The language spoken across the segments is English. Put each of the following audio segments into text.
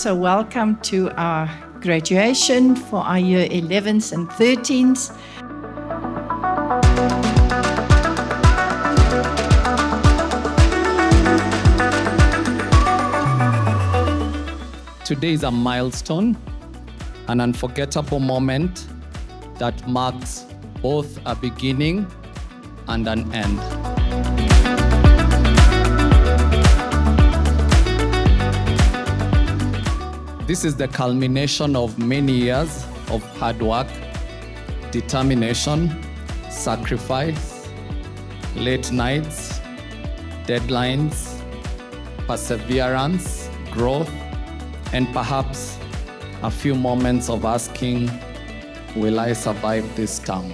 So welcome to our graduation for our year 11s and 13s. Today is a milestone, an unforgettable moment that marks both a beginning and an end. This is the culmination of many years of hard work, determination, sacrifice, late nights, deadlines, perseverance, growth, and perhaps a few moments of asking, will I survive this term?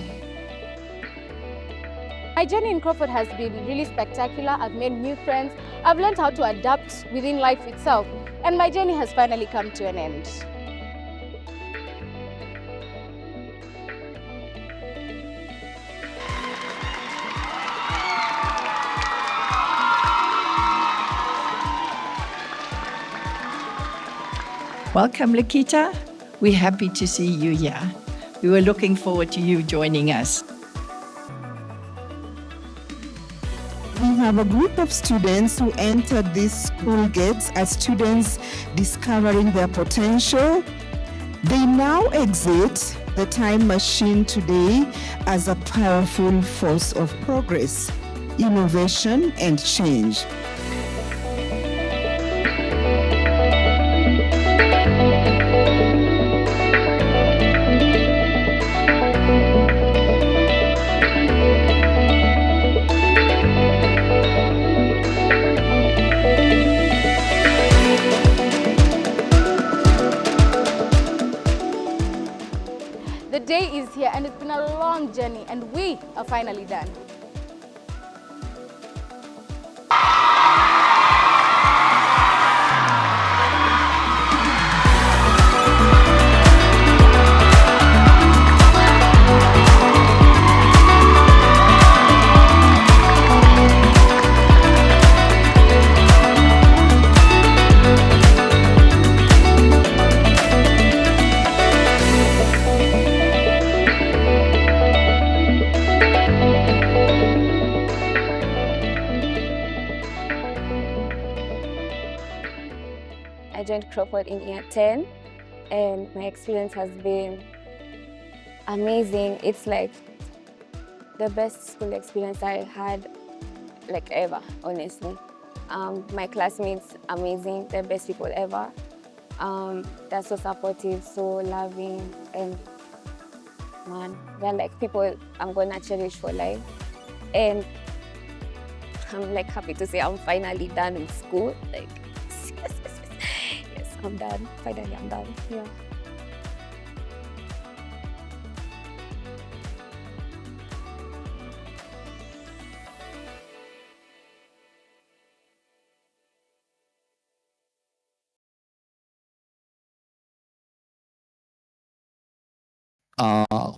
My journey in Crawford has been really spectacular. I've made new friends. I've learned how to adapt within life itself. And my journey has finally come to an end. Welcome, Lakita. We're happy to see you here. We were looking forward to you joining us. We have a group of students who entered these school gates as students discovering their potential. They now exit the time machine today as a powerful force of progress, innovation, and change. The day is here and it's been a long journey and we are finally done. I joined Crawford in year 10 and my experience has been amazing. It's like the best school experience I had ever, honestly. My classmates, amazing, the best people ever. They're so supportive, so loving, and man, they're like people I'm gonna cherish for life. And I'm happy to say I'm finally done with school. Yes, I'm done. Finally, I'm done. Yeah.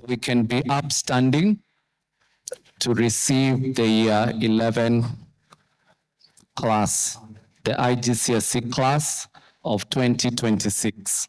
We can be upstanding to receive the year 11 class, the IGCSE class of 2026.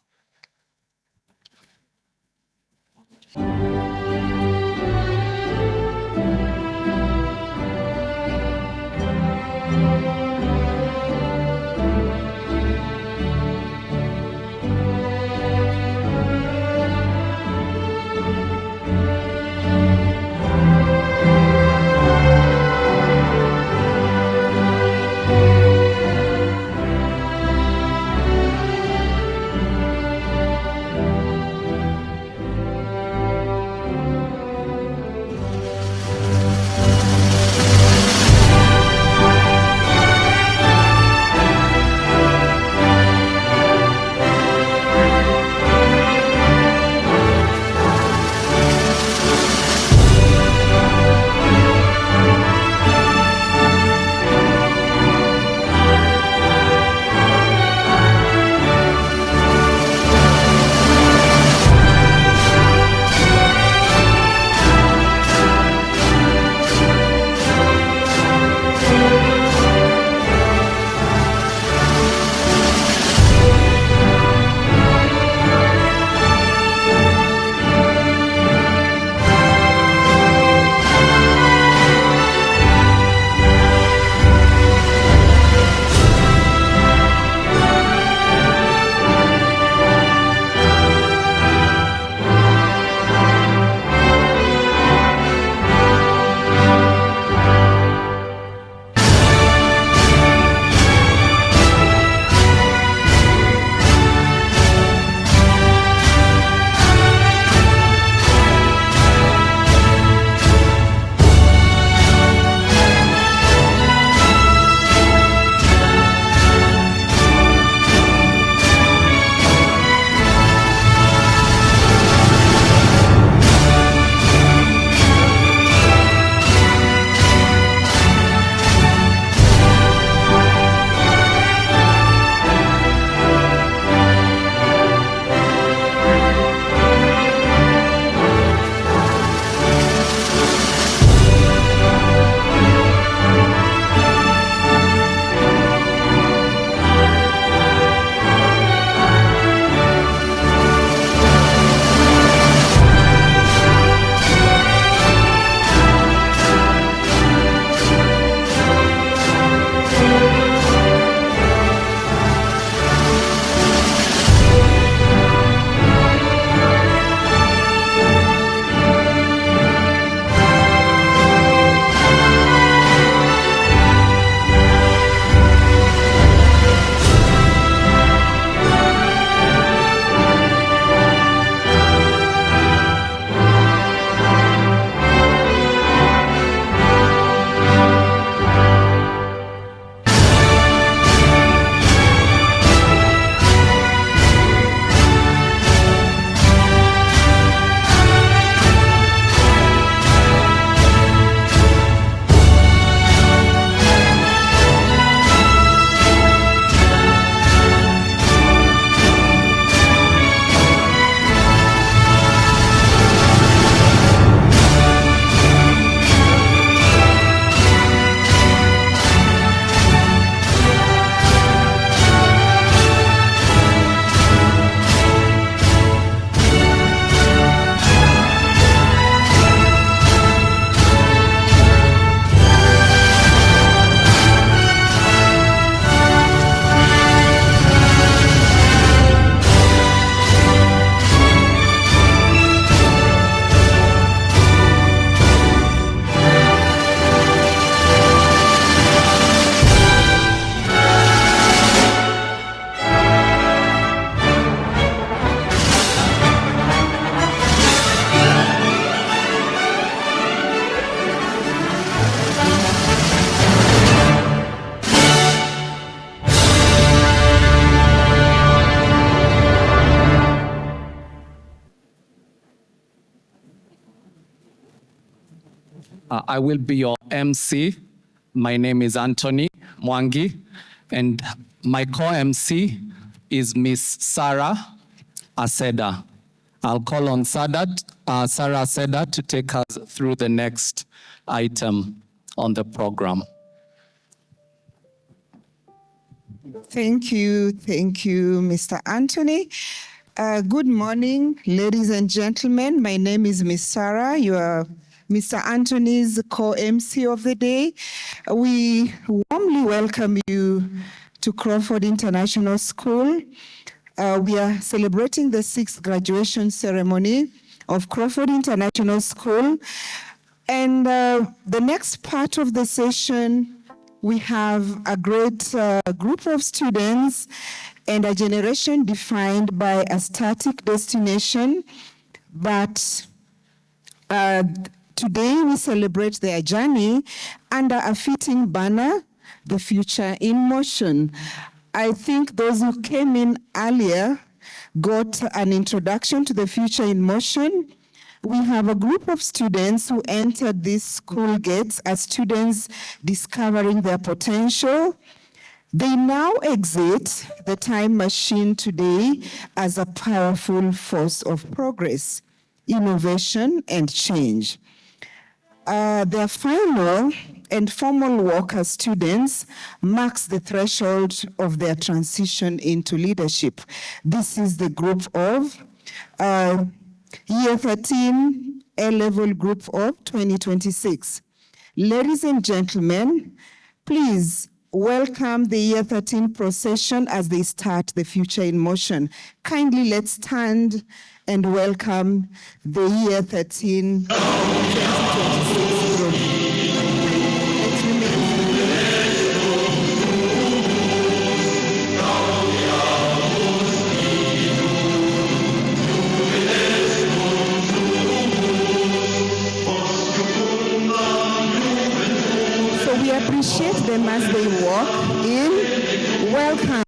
I will be your MC. My name is Anthony Mwangi, and my co-MC is Miss Sarah Aseda. I'll call on Sarah Aseda to take us through the next item on the program. Thank you, Mr. Anthony. Good morning, ladies and gentlemen. My name is Miss Sarah. You are Mr. Anthony's co-MC of the day. We warmly welcome you to Crawford International School. We are celebrating the 6th graduation ceremony of Crawford International School. And the next part of the session, we have a great group of students and a generation defined by a static destination. But today we celebrate their journey under a fitting banner, The Future in Motion. I think those who came in earlier got an introduction to The Future in Motion. We have a group of students who entered these school gates as students discovering their potential. They now exit the time machine today as a powerful force of progress, innovation, and change. Their final and formal work as students marks the threshold of their transition into leadership. This is the group of Year 13 A-Level Group of 2026. Ladies and gentlemen, please welcome the Year 13 procession as they start The Future in Motion. Kindly let's stand and welcome the Year 13 2026 group. We appreciate them as they walk in. Welcome.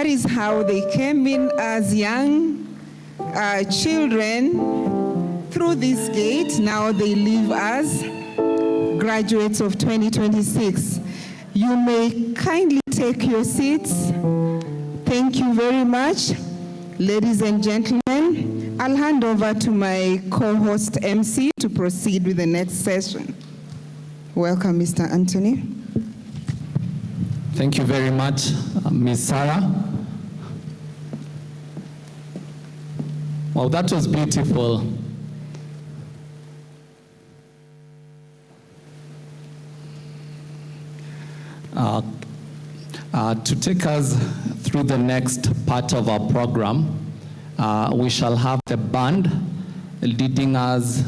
That is how they came in as young children through this gate. Now they live as graduates of 2026. You may kindly take your seats. Thank you very much. Ladies and gentlemen, I'll hand over to my co-host MC to proceed with the next session. Welcome, Mr. Anthony. Thank you very much, Ms. Sarah. Well, that was beautiful. To take us through the next part of our program, we shall have the band leading us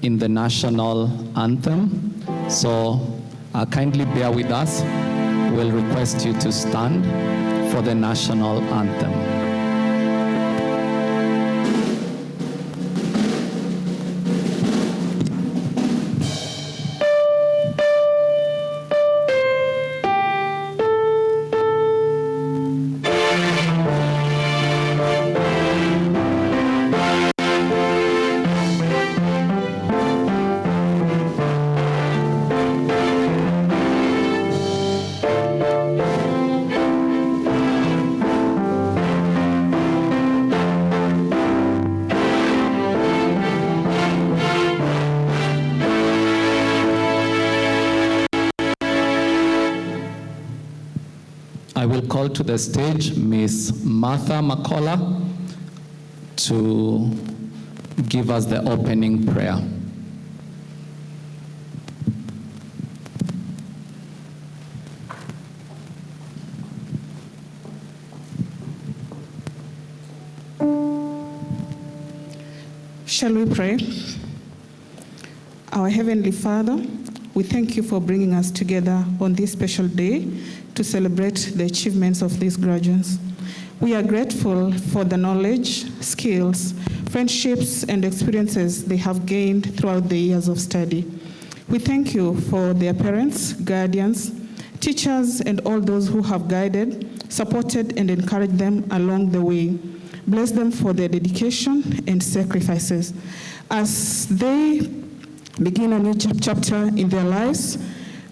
in the national anthem. So kindly bear with us. We'll request you to stand for the national anthem. I will call to the stage Ms. Martha Makola to give us the opening prayer. Shall we pray? Our Heavenly Father, we thank you for bringing us together on this special day to celebrate the achievements of these graduates. We are grateful for the knowledge, skills, friendships, and experiences they have gained throughout the years of study. We thank you for their parents, guardians, teachers, and all those who have guided, supported, and encouraged them along the way. Bless them for their dedication and sacrifices. As they begin a new chapter in their lives,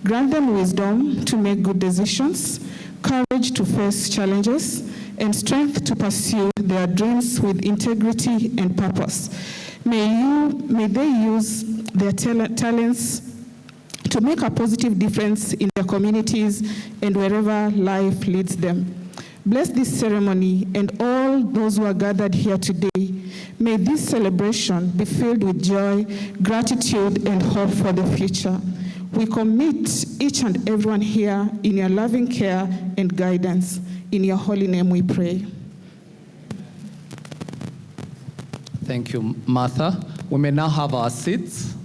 grant them wisdom to make good decisions, courage to face challenges, and strength to pursue their dreams with integrity and purpose. May they use their talents to make a positive difference in their communities and wherever life leads them. Bless this ceremony and all those who are gathered here today. May this celebration be filled with joy, gratitude, and hope for the future. We commit each and everyone here in your loving care and guidance. In your holy name we pray. Thank you, Martha. We may now have our seats.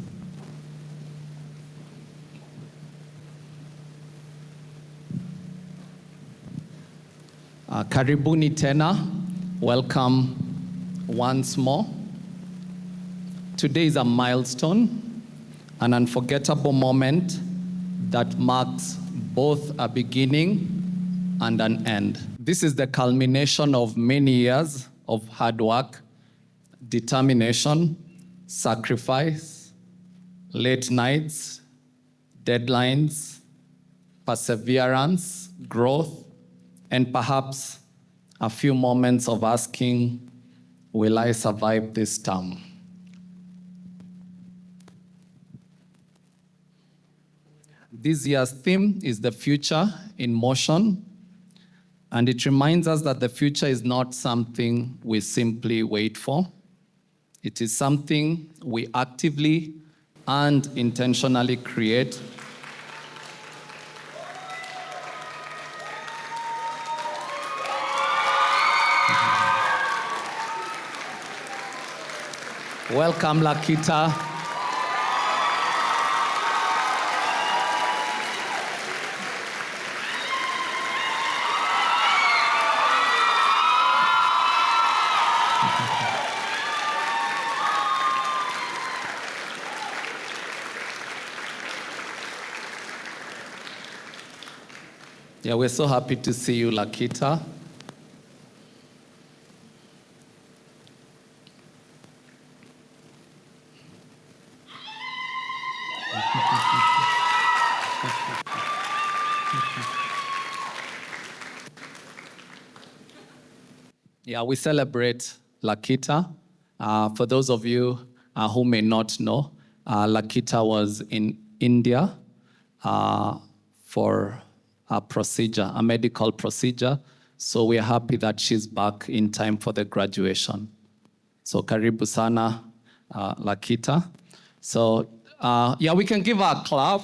Karibuni tena. Welcome once more. Today is a milestone, an unforgettable moment that marks both a beginning and an end. This is the culmination of many years of hard work, determination, sacrifice, late nights, deadlines, perseverance, growth, and perhaps a few moments of asking, will I survive this term? This year's theme is the future in motion, and it reminds us that the future is not something we simply wait for. It is something we actively and intentionally create. Welcome, Lakita. Yeah, we're so happy to see you, Lakita. Yeah, we celebrate Lakita. For those of you who may not know, Lakita was in India for a procedure, a medical procedure. So we are happy that she's back in time for the graduation. So karibu sana, Lakita. So yeah, we can give her a clap.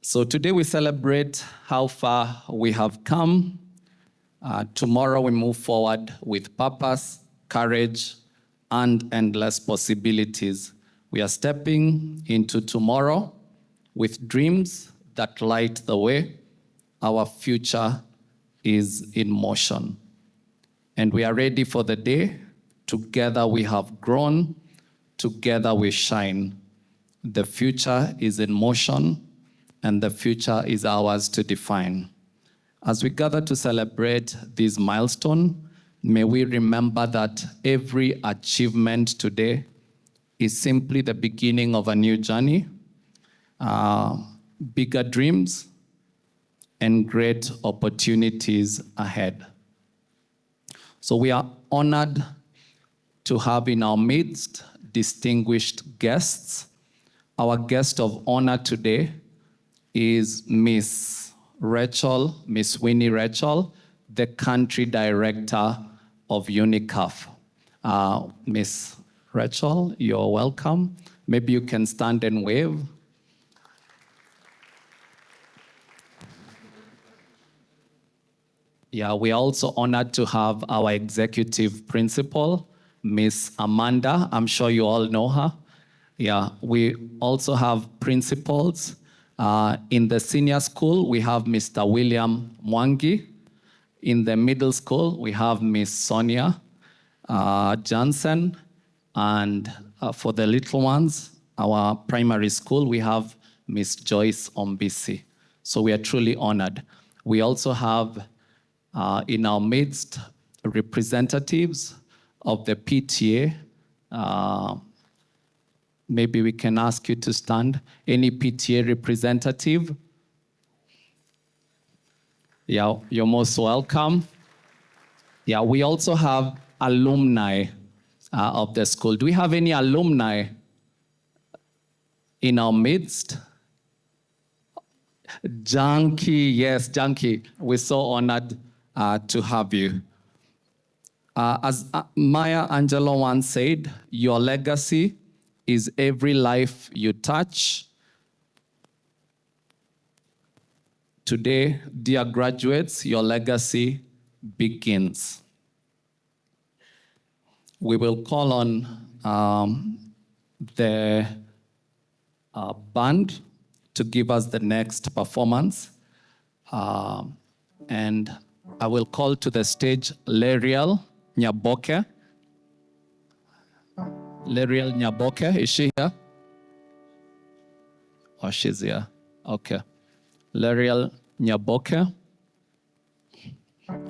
So today we celebrate how far we have come. Tomorrow we move forward with purpose, courage, and endless possibilities. We are stepping into tomorrow with dreams that light the way. Our future is in motion. And we are ready for the day. Together we have grown. Together we shine. The future is in motion, and the future is ours to define. As we gather to celebrate this milestone, may we remember that every achievement today is simply the beginning of a new journey, bigger dreams, and great opportunities ahead. So we are honored to have in our midst distinguished guests. Our guest of honor today is Miss Winnie Rachel, the country director of UNICAF. Miss Rachel, you're welcome. Maybe you can stand and wave. Yeah, we are also honored to have our executive principal, Miss Amanda. I'm sure you all know her. Yeah, we also have principals. In the senior school, we have Mr. William Mwangi. In the middle school, we have Miss Sonia Johnson. And for the little ones, our primary school, we have Miss Joyce Ombisi. So we are truly honored. We also have in our midst representatives of the PTA. Maybe we can ask you to stand. Any PTA representative? Yeah, you're most welcome. Yeah, we also have alumni of the school. Do we have any alumni in our midst? Junkie, yes, Junkie. We're so honored to have you. As Maya Angelou once said, your legacy is every life you touch. Today, dear graduates, your legacy begins. We will call on the band to give us the next performance. And I will call to the stage Leriel Nyaboke. Leriel Nyaboke, is she here? Oh, she's here. Okay. Leriel Nyaboke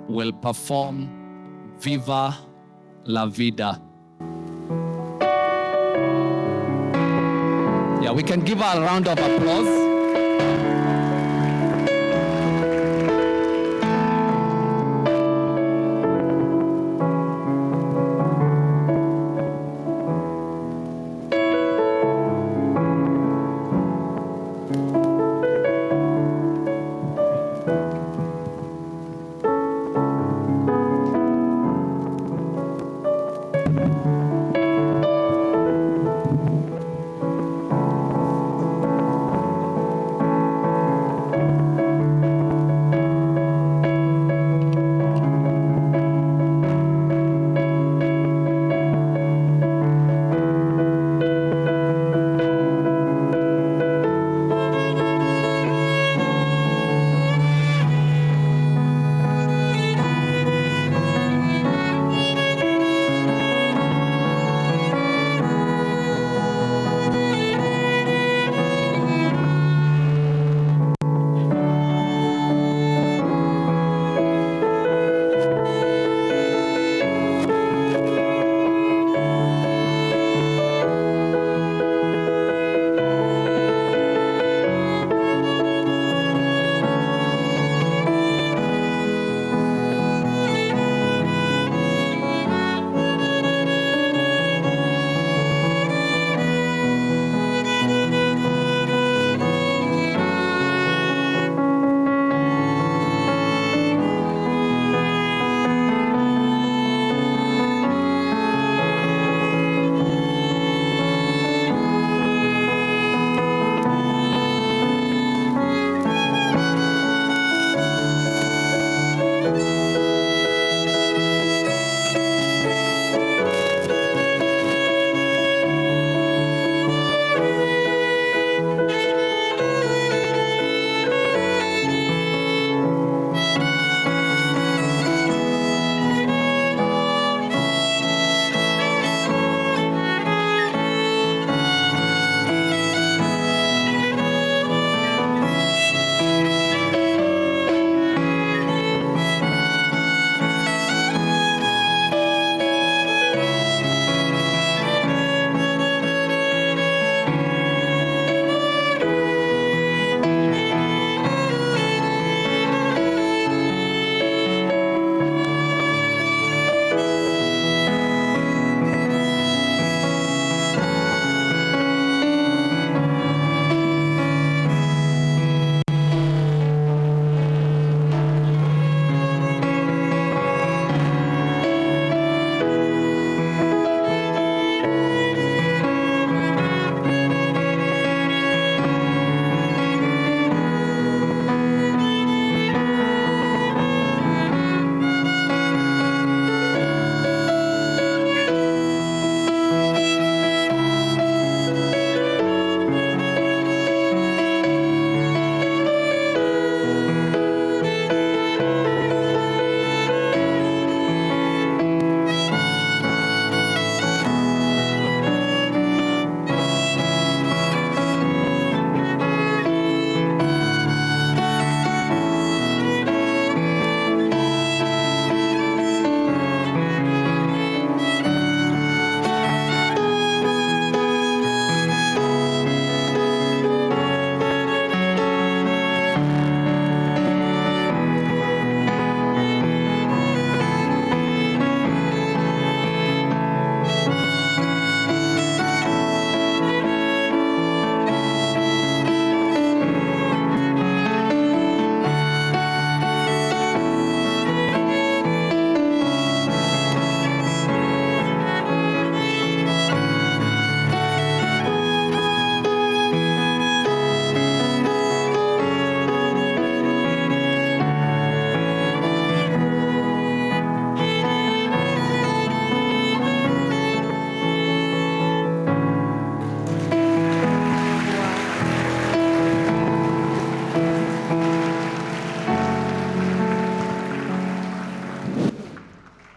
will perform Viva la Vida. Yeah, we can give her a round of applause.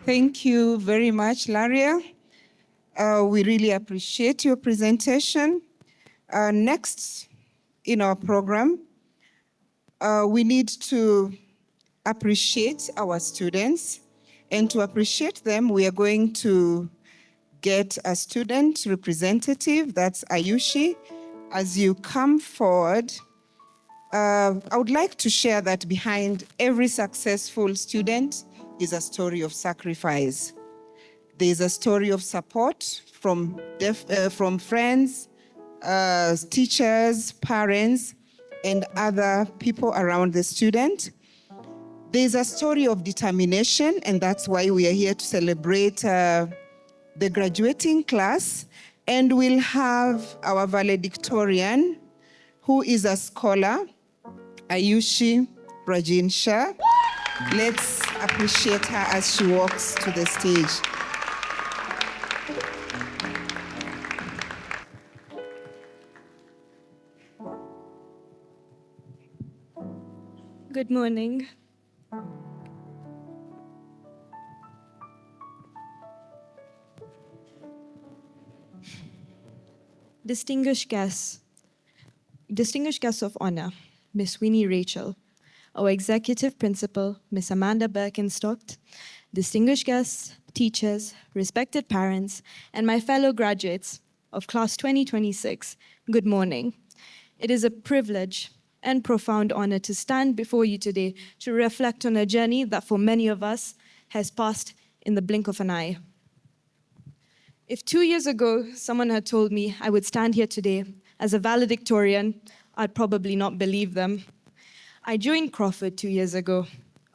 Thank you very much, Laria. We really appreciate your presentation. Next in our program, we need to appreciate our students. And to appreciate them, we are going to get a student representative, that's Ayushi. As you come forward, I would like to share that behind every successful student is a story of sacrifice. There's a story of support from friends, teachers, parents, and other people around the student. There's a story of determination, and that's why we are here to celebrate the graduating class. And we'll have our valedictorian, who is a scholar, Ayushi Rajin Shah. Let's appreciate her as she walks to the stage. Good morning. Distinguished guests of honor, Miss Winnie Rachel, our executive principal, Miss Amanda Birkenstock, distinguished guests, teachers, respected parents, and my fellow graduates of class 2026, good morning. It is a privilege and profound honor to stand before you today to reflect on a journey that for many of us has passed in the blink of an eye. If 2 years ago someone had told me I would stand here today as a valedictorian, I'd probably not believe them. I joined Crawford 2 years ago,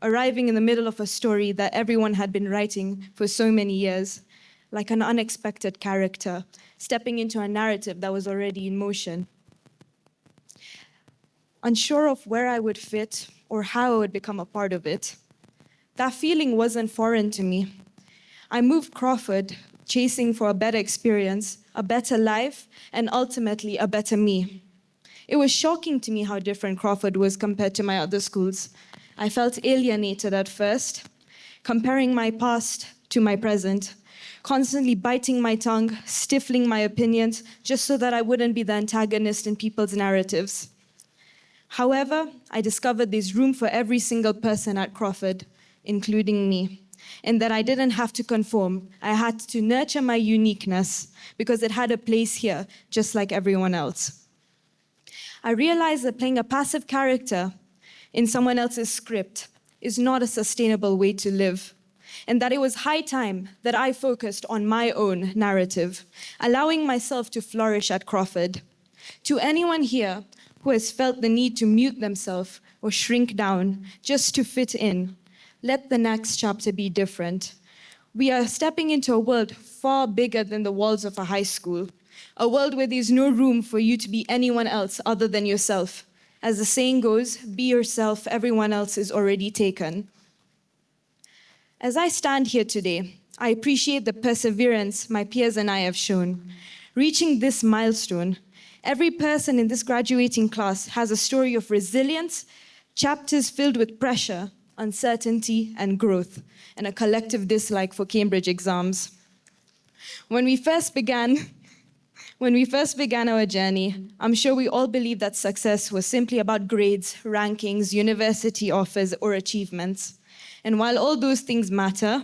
arriving in the middle of a story that everyone had been writing for so many years, like an unexpected character, stepping into a narrative that was already in motion. Unsure of where I would fit or how I would become a part of it. That feeling wasn't foreign to me. I moved Crawford chasing for a better experience, a better life, and ultimately a better me. It was shocking to me how different Crawford was compared to my other schools. I felt alienated at first, comparing my past to my present, constantly biting my tongue, stifling my opinions, just so that I wouldn't be the antagonist in people's narratives. However, I discovered there's room for every single person at Crawford, including me, and that I didn't have to conform. I had to nurture my uniqueness because it had a place here, just like everyone else. I realized that playing a passive character in someone else's script is not a sustainable way to live, and that it was high time that I focused on my own narrative, allowing myself to flourish at Crawford. To anyone here who has felt the need to mute themselves or shrink down just to fit in, let the next chapter be different. We are stepping into a world far bigger than the walls of a high school, a world where there's no room for you to be anyone else other than yourself. As the saying goes, be yourself, everyone else is already taken. As I stand here today, I appreciate the perseverance my peers and I have shown. Reaching this milestone, every person in this graduating class has a story of resilience, chapters filled with pressure, uncertainty, and growth, and a collective dislike for Cambridge exams. When we first began our journey, I'm sure we all believed that success was simply about grades, rankings, university offers, or achievements. And while all those things matter,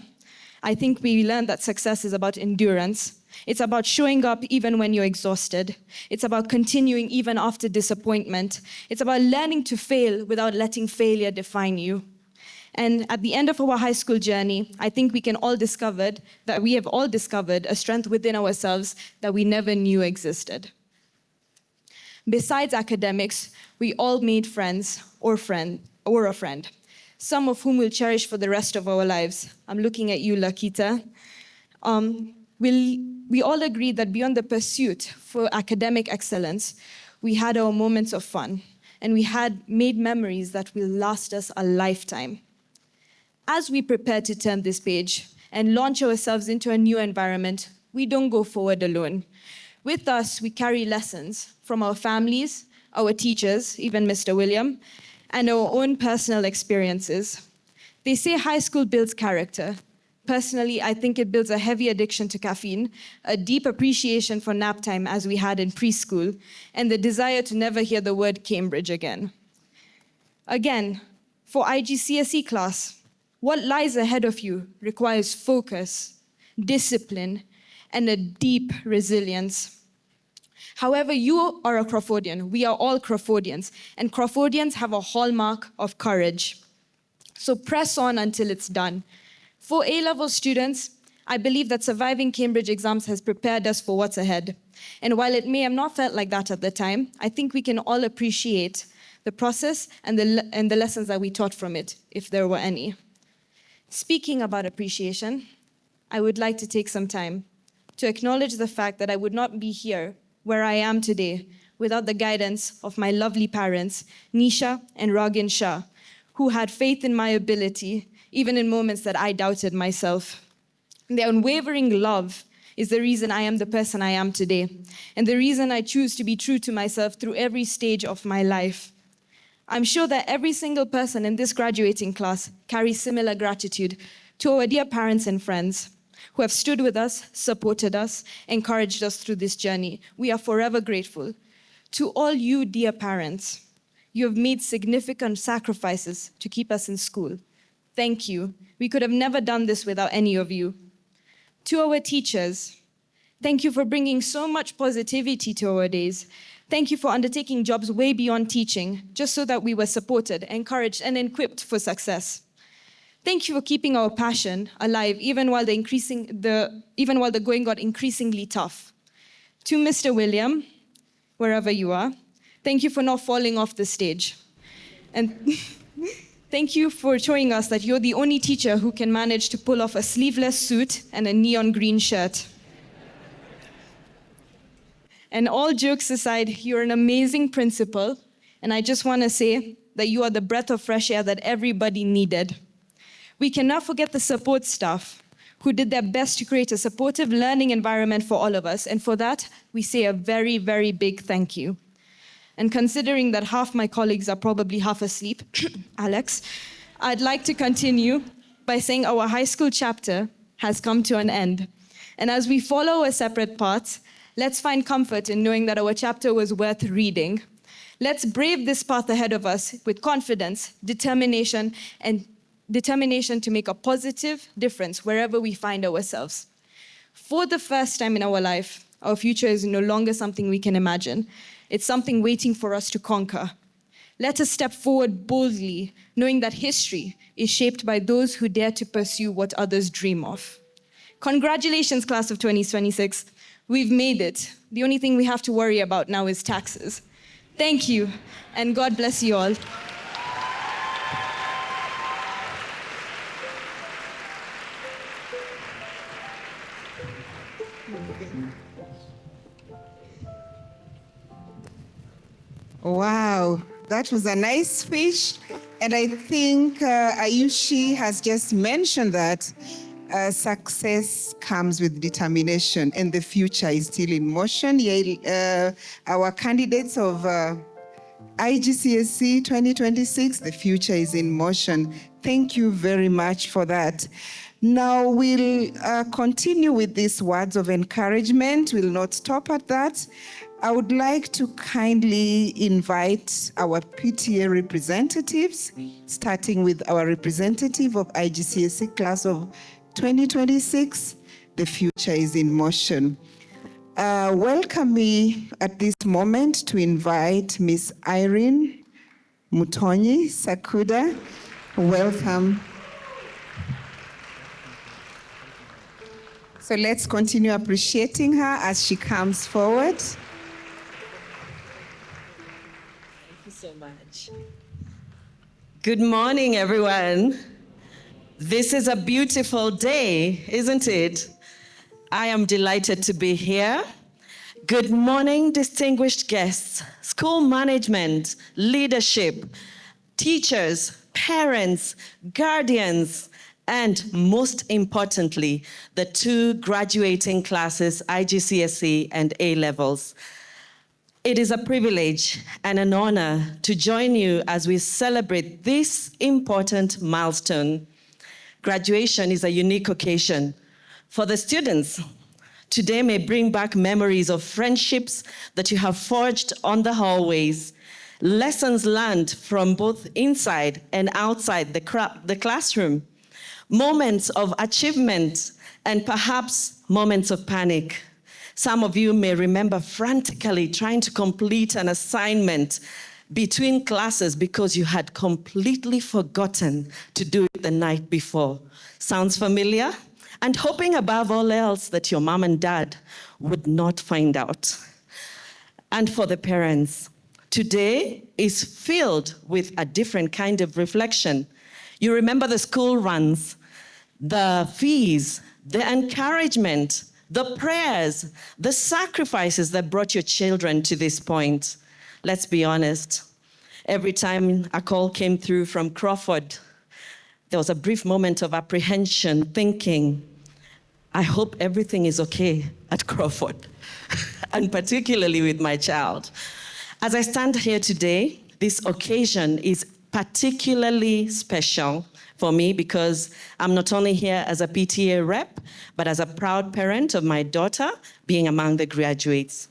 I think we learned that success is about endurance. It's about showing up even when you're exhausted. It's about continuing even after disappointment. It's about learning to fail without letting failure define you. And at the end of our high school journey, I think we have all discovered a strength within ourselves that we never knew existed. Besides academics, we all made friends or a friend, some of whom we'll cherish for the rest of our lives. I'm looking at you, Lakita. We all agreed that beyond the pursuit for academic excellence, we had our moments of fun, and we had made memories that will last us a lifetime. As we prepare to turn this page and launch ourselves into a new environment, we don't go forward alone. With us, we carry lessons from our families, our teachers, even Mr. William, and our own personal experiences. They say high school builds character. Personally, I think it builds a heavy addiction to caffeine, a deep appreciation for nap time as we had in preschool, and the desire to never hear the word Cambridge again. Again, for IGCSE class, what lies ahead of you requires focus, discipline, and a deep resilience. However, you are a Crawfordian. We are all Crawfordians, and Crawfordians have a hallmark of courage. So press on until it's done. For A-level students, I believe that surviving Cambridge exams has prepared us for what's ahead. And while it may have not felt like that at the time, I think we can all appreciate the process and the lessons that we taught from it, if there were any. Speaking about appreciation, I would like to take some time to acknowledge the fact that I would not be here where I am today without the guidance of my lovely parents, Nisha and Ragin Shah, who had faith in my ability, even in moments that I doubted myself. Their unwavering love is the reason I am the person I am today, and the reason I choose to be true to myself through every stage of my life. I'm sure that every single person in this graduating class carries similar gratitude to our dear parents and friends who have stood with us, supported us, encouraged us through this journey. We are forever grateful. To all you dear parents, you have made significant sacrifices to keep us in school. Thank you. We could have never done this without any of you. To our teachers, thank you for bringing so much positivity to our days. Thank you for undertaking jobs way beyond teaching, just so that we were supported, encouraged, and equipped for success. Thank you for keeping our passion alive, even while the going got increasingly tough. To Mr. William, wherever you are, thank you for not falling off the stage. And thank you for showing us that you're the only teacher who can manage to pull off a sleeveless suit and a neon green shirt. And all jokes aside, you're an amazing principal, and I just want to say that you are the breath of fresh air that everybody needed. We cannot forget the support staff who did their best to create a supportive learning environment for all of us, and for that, we say a very, very big thank you. And considering that half my colleagues are probably half asleep, Alex, I'd like to continue by saying our high school chapter has come to an end. And as we follow our separate paths, let's find comfort in knowing that our chapter was worth reading. Let's brave this path ahead of us with confidence, determination to make a positive difference wherever we find ourselves. For the first time in our life, our future is no longer something we can imagine. It's something waiting for us to conquer. Let us step forward boldly, knowing that history is shaped by those who dare to pursue what others dream of. Congratulations, class of 2026. We've made it. The only thing we have to worry about now is taxes. Thank you, and God bless you all. Wow, that was a nice speech. And I think Ayushi has just mentioned that success comes with determination, and the future is still in motion. Our candidates of IGCSE 2026, the future is in motion. Thank you very much for that. Now we'll continue with these words of encouragement. We'll not stop at that. I would like to kindly invite our PTA representatives, starting with our representative of IGCSE class of 2026. The future is in motion. Welcome me at this moment to invite Miss Irene Mutonyi Sakuda. Welcome. So let's continue appreciating her as she comes forward. So much. Good morning, everyone. This is a beautiful day, isn't it? I am delighted to be here. Good morning, distinguished guests, school management, leadership, teachers, parents, guardians, and most importantly, the two graduating classes, IGCSE and A-levels. It is a privilege and an honor to join you as we celebrate this important milestone. graduation is a unique occasion. For the students, today may bring back memories of friendships that you have forged on the hallways, lessons learned from both inside and outside the classroom, moments of achievement, and perhaps moments of panic. Some of you may remember frantically trying to complete an assignment between classes because you had completely forgotten to do it the night before. Sounds familiar? And hoping above all else that your mom and dad would not find out. And for the parents, today is filled with a different kind of reflection. You remember the school runs, the fees, the encouragement, the prayers, the sacrifices that brought your children to this point. Let's be honest. Every time a call came through from Crawford, there was a brief moment of apprehension, thinking, I hope everything is okay at Crawford, and particularly with my child. As I stand here today, this occasion is particularly special for me because I'm not only here as a PTA rep, but as a proud parent of my daughter being among the graduates.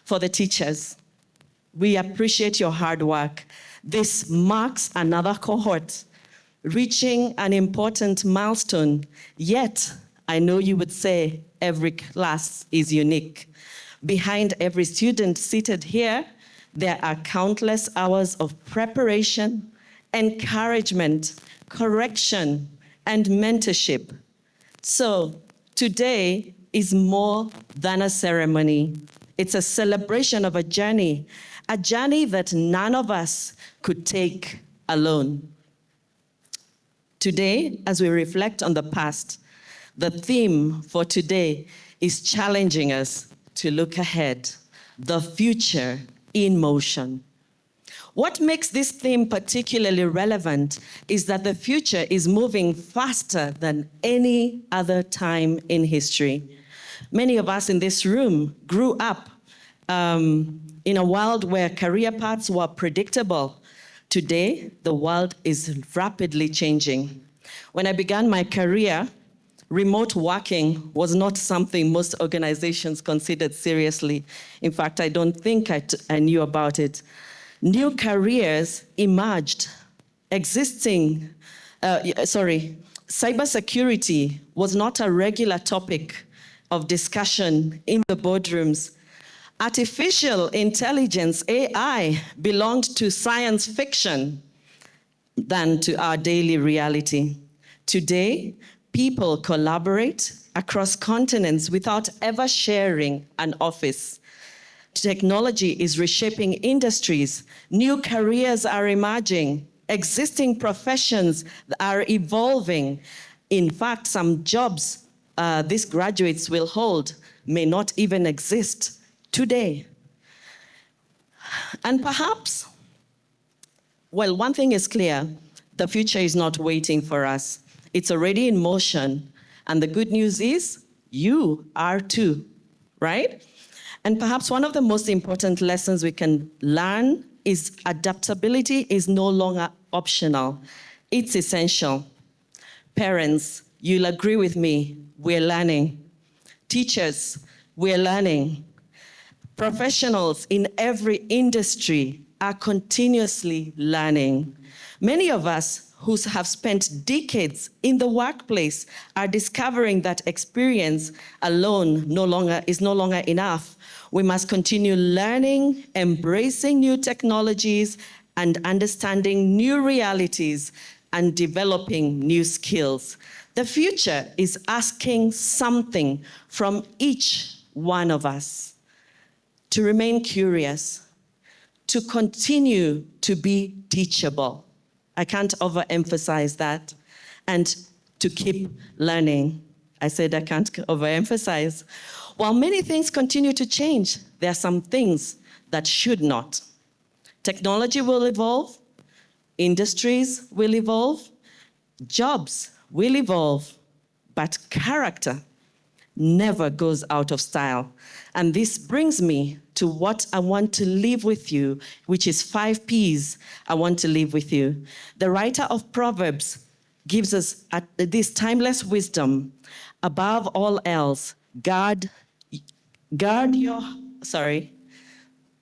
For the teachers, we appreciate your hard work. This marks another cohort reaching an important milestone, yet I know you would say every class is unique. Behind every student seated here, there are countless hours of preparation, encouragement, correction, and mentorship. So today is more than a ceremony. It's a celebration of a journey that none of us could take alone. Today, as we reflect on the past, the theme for today is challenging us to look ahead, the future in motion. What makes this theme particularly relevant is that the future is moving faster than any other time in history. Many of us in this room grew up in a world where career paths were predictable. Today, the world is rapidly changing. When I began my career, remote working was not something most organizations considered seriously. In fact, I don't think I knew about it. New careers emerged. Cybersecurity was not a regular topic of discussion in the boardrooms. Artificial intelligence, AI, belonged to science fiction than to our daily reality. Today, people collaborate across continents without ever sharing an office. Technology is reshaping industries. New careers are emerging. Existing professions are evolving. In fact, some jobs these graduates will hold may not even exist today. And perhaps, well, one thing is clear, the future is not waiting for us. It's already in motion. And the good news is, you are too, right? And perhaps one of the most important lessons we can learn is adaptability is no longer optional. It's essential. Parents, you'll agree with me, we're learning. Teachers, we're learning. Professionals in every industry are continuously learning. Many of us who have spent decades in the workplace are discovering that experience alone is no longer enough. We must continue learning, embracing new technologies, and understanding new realities and developing new skills. The future is asking something from each one of us: to remain curious, to continue to be teachable. I can't overemphasize that. And to keep learning. I said I can't overemphasize. While many things continue to change, there are some things that should not. Technology will evolve, industries will evolve, jobs will evolve, but character never goes out of style. And this brings me to what I want to leave with you, which is 5 Ps I want to leave with you. The writer of Proverbs gives us this timeless wisdom. Above all else,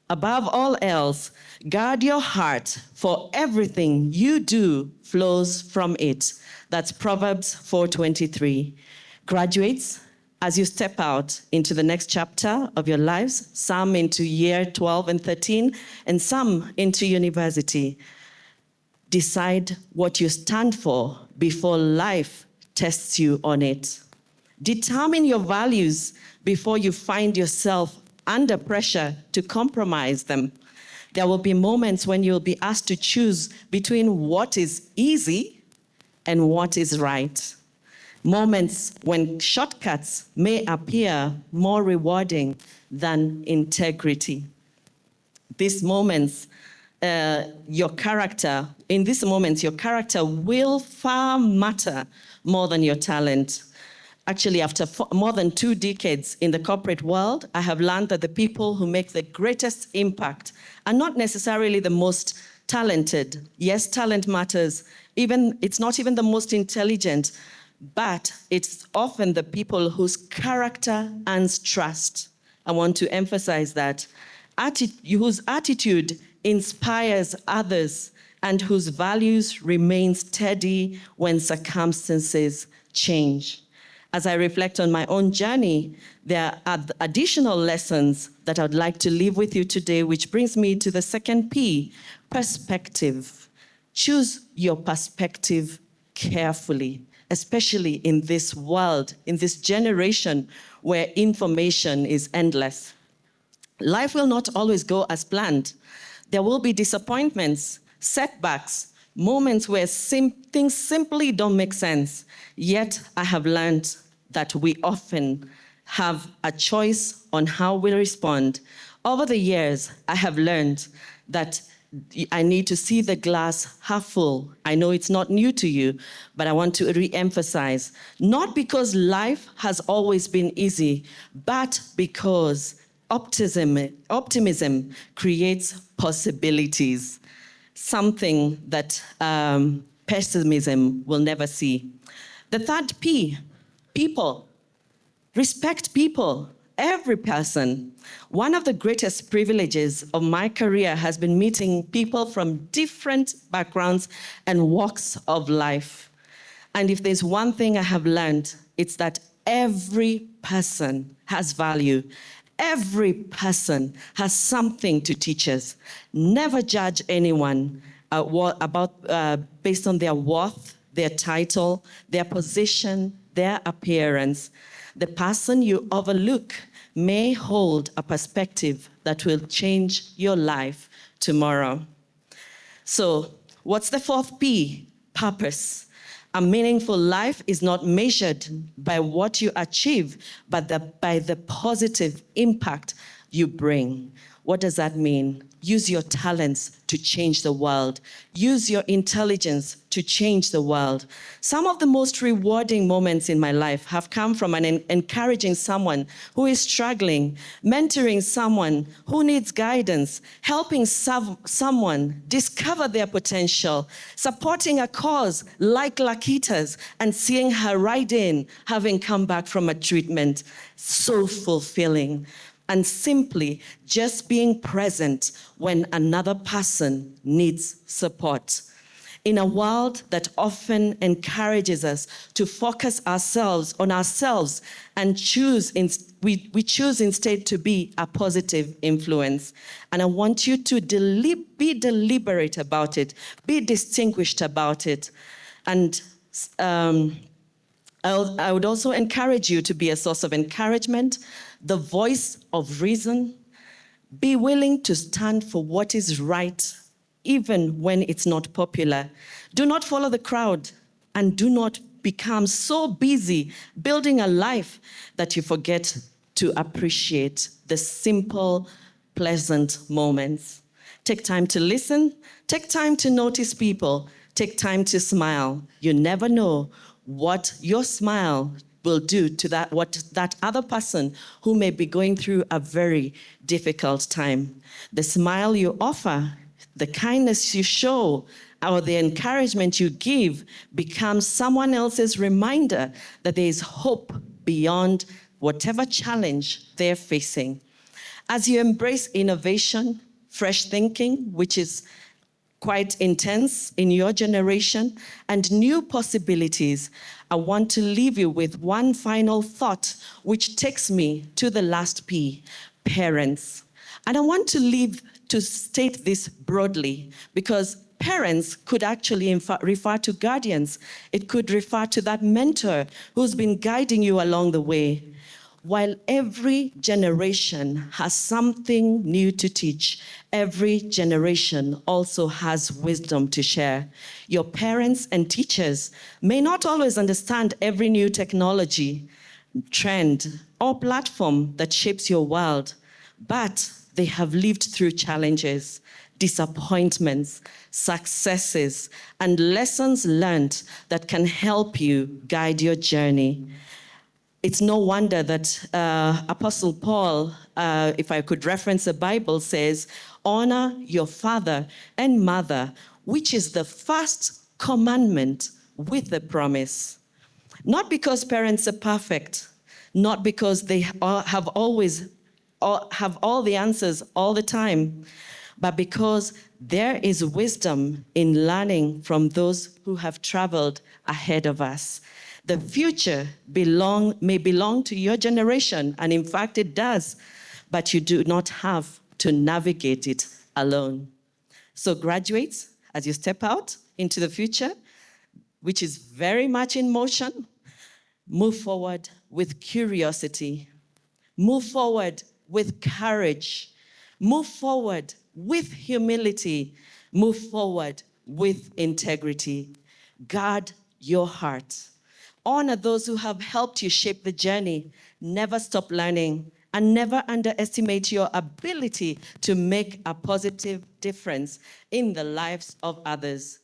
above all else, guard your heart, for everything you do flows from it. That's Proverbs 4:23. Graduates, as you step out into the next chapter of your lives, some into year 12 and 13, and some into university, decide what you stand for before life tests you on it. Determine your values before you find yourself under pressure to compromise them. There will be moments when you'll be asked to choose between what is easy and what is right. Moments when shortcuts may appear more rewarding than integrity. These moments, your character will far matter more than your talent. Actually, after more than 2 decades in the corporate world, I have learned that the people who make the greatest impact are not necessarily the most talented. Yes, talent matters. It's not even the most intelligent, but it's often the people whose character earns trust. I want to emphasize that. Whose attitude inspires others and whose values remain steady when circumstances change. As I reflect on my own journey, there are additional lessons that I'd like to leave with you today, which brings me to the second P, perspective. Choose your perspective carefully, especially in this world, in this generation where information is endless. Life will not always go as planned. There will be disappointments, setbacks, moments where things simply don't make sense. Yet I have learned that we often have a choice on how we respond. Over the years, I have learned that I need to see the glass half full. I know it's not new to you, but I want to re-emphasize, not because life has always been easy, but because optimism creates possibilities, something that pessimism will never see. The third P, people. Respect people, every person. One of the greatest privileges of my career has been meeting people from different backgrounds and walks of life. And if there's one thing I have learned, it's that every person has value. Every person has something to teach us. Never judge anyone based on their worth, their title, their position, their appearance. The person you overlook may hold a perspective that will change your life tomorrow. So, what's the fourth P? Purpose. A meaningful life is not measured by what you achieve, but by the positive impact you bring. What does that mean? Use your talents to change the world. Use your intelligence to change the world. Some of the most rewarding moments in my life have come from encouraging someone who is struggling, mentoring someone who needs guidance, helping someone discover their potential, supporting a cause like Lakita's, and seeing her right in, having come back from a treatment. So fulfilling. And simply just being present when another person needs support. In a world that often encourages us to focus on ourselves and we choose instead to be a positive influence. And I want you to be deliberate about it, be distinguished about it. And I would also encourage you to be a source of encouragement, the voice of reason. Be willing to stand for what is right, even when it's not popular. Do not follow the crowd, and do not become so busy building a life that you forget to appreciate the simple, pleasant moments. Take time to listen. Take time to notice people. Take time to smile. You never know what your smile will do to that other person who may be going through a very difficult time. The smile you offer, the kindness you show, or the encouragement you give becomes someone else's reminder that there is hope beyond whatever challenge they're facing. As you embrace innovation, fresh thinking, which is quite intense in your generation, and new possibilities, I want to leave you with one final thought, which takes me to the last P, parents. And I want to state this broadly, because parents could actually refer to guardians. It could refer to that mentor who's been guiding you along the way. While every generation has something new to teach, every generation also has wisdom to share. Your parents and teachers may not always understand every new technology, trend, or platform that shapes your world, but they have lived through challenges, disappointments, successes, and lessons learned that can help you guide your journey. It's no wonder that Apostle Paul, if I could reference the Bible, says, honor your father and mother, which is the first commandment with the promise. Not because parents are perfect, not because they have all the answers all the time, but because there is wisdom in learning from those who have traveled ahead of us. The future may belong to your generation, and in fact it does, but you do not have to navigate it alone. So graduates, as you step out into the future, which is very much in motion, move forward with curiosity, move forward with courage, move forward with humility, move forward with integrity. Guard your heart. Honor those who have helped you shape the journey. Never stop learning, and never underestimate your ability to make a positive difference in the lives of others.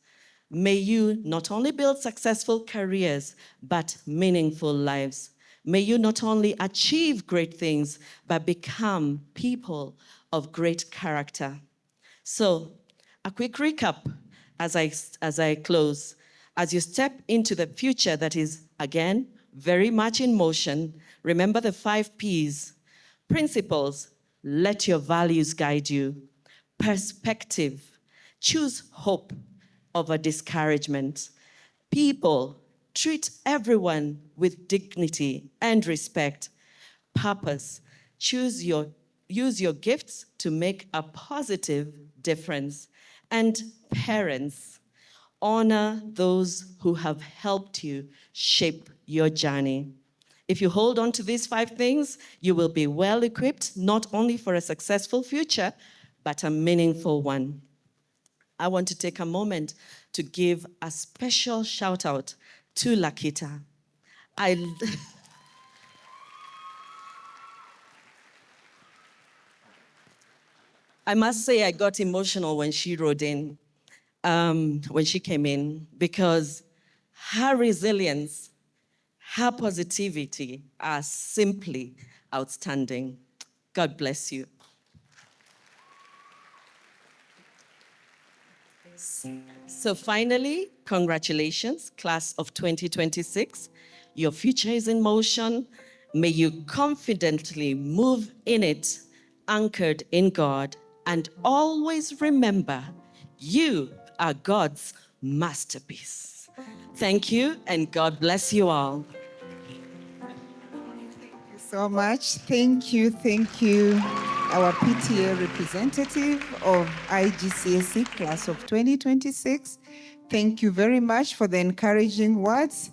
May you not only build successful careers, but meaningful lives. May you not only achieve great things, but become people of great character. So, a quick recap as I close. As you step into the future that is, again, very much in motion, remember the 5 Ps. Principles, let your values guide you. Perspective, choose hope over discouragement. People, treat everyone with dignity and respect. Purpose, use your gifts to make a positive difference. And parents, honor those who have helped you shape your journey. If you hold on to these 5 things, you will be well equipped, not only for a successful future, but a meaningful one. I want to take a moment to give a special shout out to Lakita. I must say I got emotional when she wrote in, when she came in, because her resilience, her positivity are simply outstanding. God bless you. So finally, congratulations, class of 2026. Your future is in motion. May you confidently move in it, anchored in God, and always remember, you are God's masterpiece. Thank you, and God bless you all. So much. Thank you, our PTA representative of IGCSE class of 2026. Thank you very much for the encouraging words.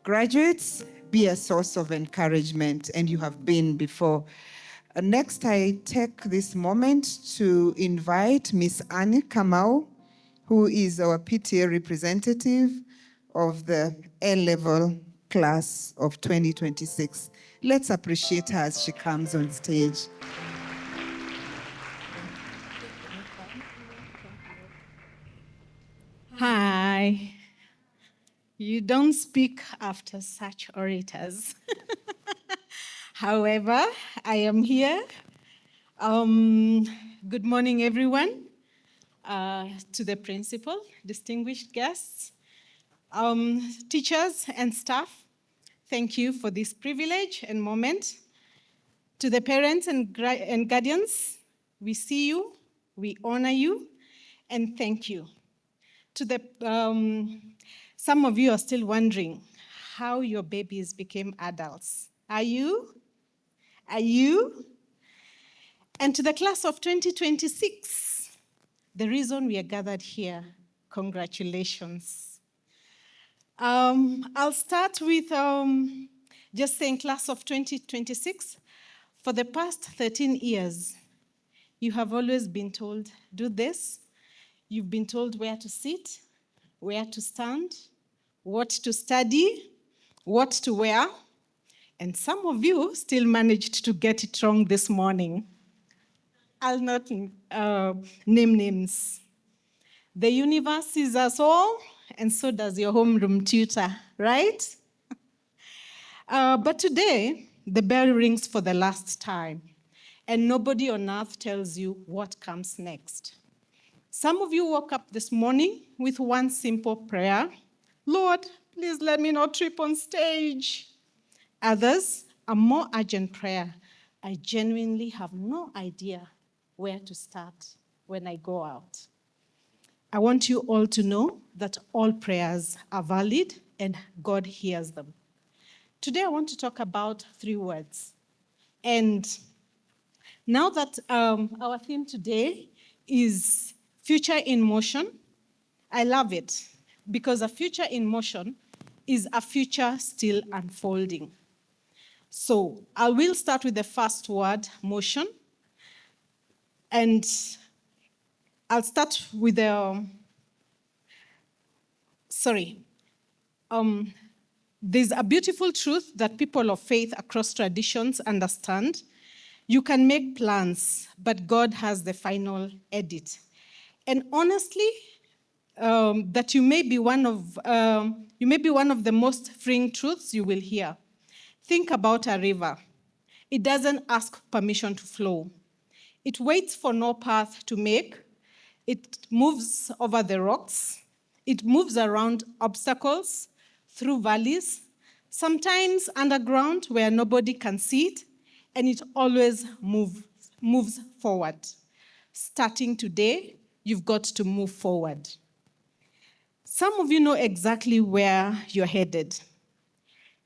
Graduates, be a source of encouragement, and you have been before. Next, I take this moment to invite Miss Annie Kamau, who is our PTA representative of the A-level class of 2026. Let's appreciate her as she comes on stage. Hi. You don't speak after such orators. However, I am here. Good morning, everyone. to the principal, distinguished guests, teachers and staff, thank you for this privilege and moment. To the parents and guardians, we see you, we honor you, and thank you. To the, some of you are still wondering how your babies became adults. Are you? Are you? And to the class of 2026, the reason we are gathered here, congratulations. I'll start with just saying class of 2026, for the past 13 years, you have always been told, do this. You've been told where to sit, where to stand, what to study, what to wear, and some of you still managed to get it wrong this morning. I'll not name names. The universe sees us all, and so does your homeroom tutor, right? But today, the bell rings for the last time, and nobody on earth tells you what comes next. Some of you woke up this morning with one simple prayer: Lord, please let me not trip on stage. Others, a more urgent prayer: I genuinely have no idea where to start when I go out. I want you all to know that all prayers are valid and God hears them. Today, I want to talk about 3 words. And now that our theme today is future in motion, I love it because a future in motion is a future still unfolding. So I will start with the first word, motion. And I'll start with the, there's a beautiful truth that people of faith across traditions understand. You can make plans, but God has the final edit. And honestly, that you may be one of the most freeing truths you will hear. Think about a river. It doesn't ask permission to flow. It waits for no path to make. It moves over the rocks. It moves around obstacles, through valleys, sometimes underground where nobody can see it, and it always moves forward. Starting today, you've got to move forward. Some of you know exactly where you're headed.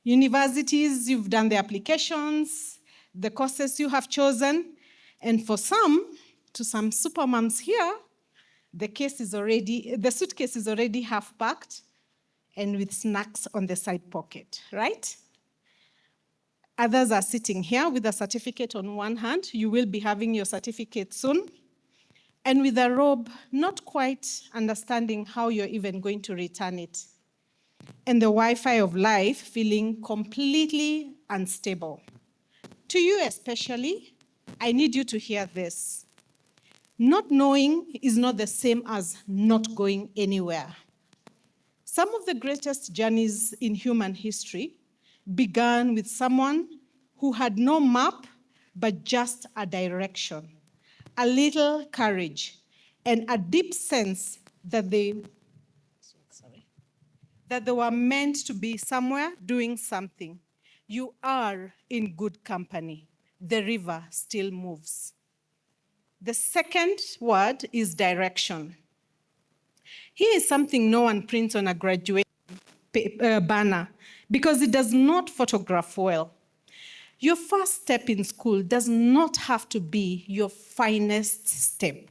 Universities, you've done the applications, the courses you have chosen, and for some, to some supermoms here, the suitcase is already half packed and with snacks on the side pocket, right? Others are sitting here with a certificate on one hand. You will be having your certificate soon. And with a robe, not quite understanding how you're even going to return it. And the Wi-Fi of life feeling completely unstable. To you especially, I need you to hear this. Not knowing is not the same as not going anywhere. Some of the greatest journeys in human history began with someone who had no map, but just a direction, a little courage, and a deep sense that they were meant to be somewhere doing something. You are in good company. The river still moves. The second word is direction. Here is something no one prints on a graduation banner because it does not photograph well. Your first step in school does not have to be your finest step.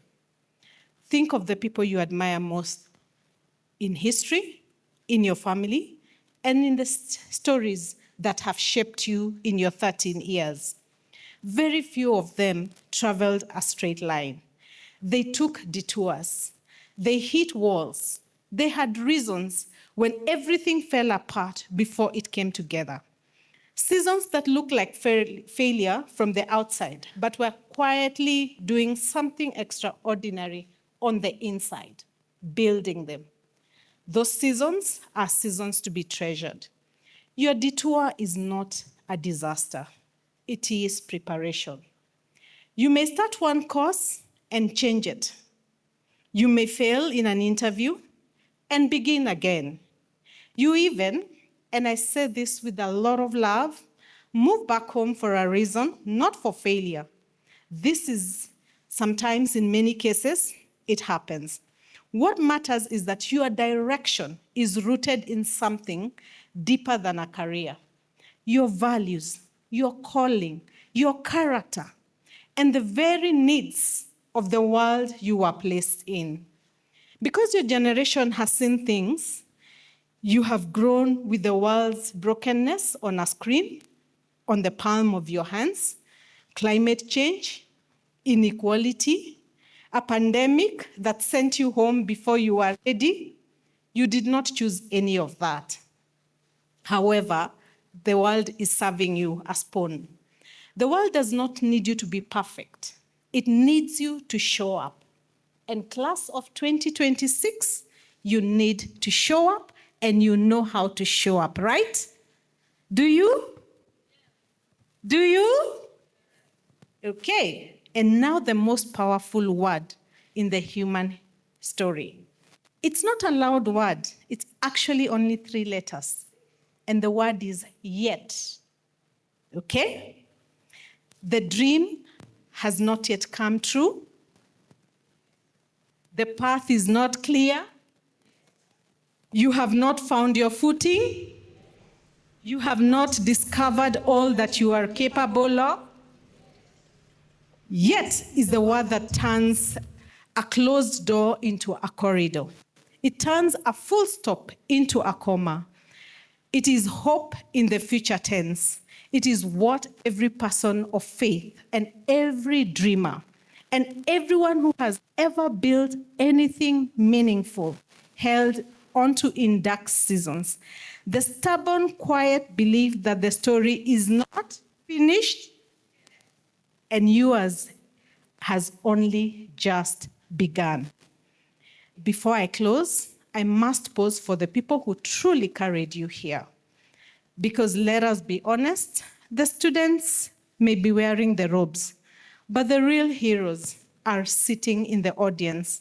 Think of the people you admire most in history, in your family, and in the stories that have shaped you in your 13 years. Very few of them traveled a straight line. They took detours. They hit walls. They had reasons when everything fell apart before it came together. Seasons that looked like failure from the outside, but were quietly doing something extraordinary on the inside, building them. Those seasons are seasons to be treasured. Your detour is not a disaster. It is preparation. You may start one course and change it. You may fail in an interview and begin again. You even, and I say this with a lot of love, move back home for a reason, not for failure. This is sometimes, in many cases, it happens. What matters is that your direction is rooted in something deeper than a career. Your values, your calling, your character, and the very needs of the world you are placed in. Because your generation has seen things, you have grown with the world's brokenness on a screen, on the palm of your hands, climate change, inequality, a pandemic that sent you home before you were ready. You did not choose any of that. However, the world is serving you a spoon. The world does not need you to be perfect. It needs you to show up. And class of 2026, you need to show up, and you know how to show up, right? Do you? Do you? Okay. And now the most powerful word in the human story. It's not a loud word. It's actually only 3 letters. And the word is yet. Okay? The dream has not yet come true. The path is not clear. You have not found your footing. You have not discovered all that you are capable of. Yet is the word that turns a closed door into a corridor. It turns a full stop into a comma. It is hope in the future tense. It is what every person of faith and every dreamer and everyone who has ever built anything meaningful held onto in dark seasons. The stubborn, quiet belief that the story is not finished and yours has only just begun. Before I close, I must pause for the people who truly carried you here. Because let us be honest, the students may be wearing the robes, but the real heroes are sitting in the audience,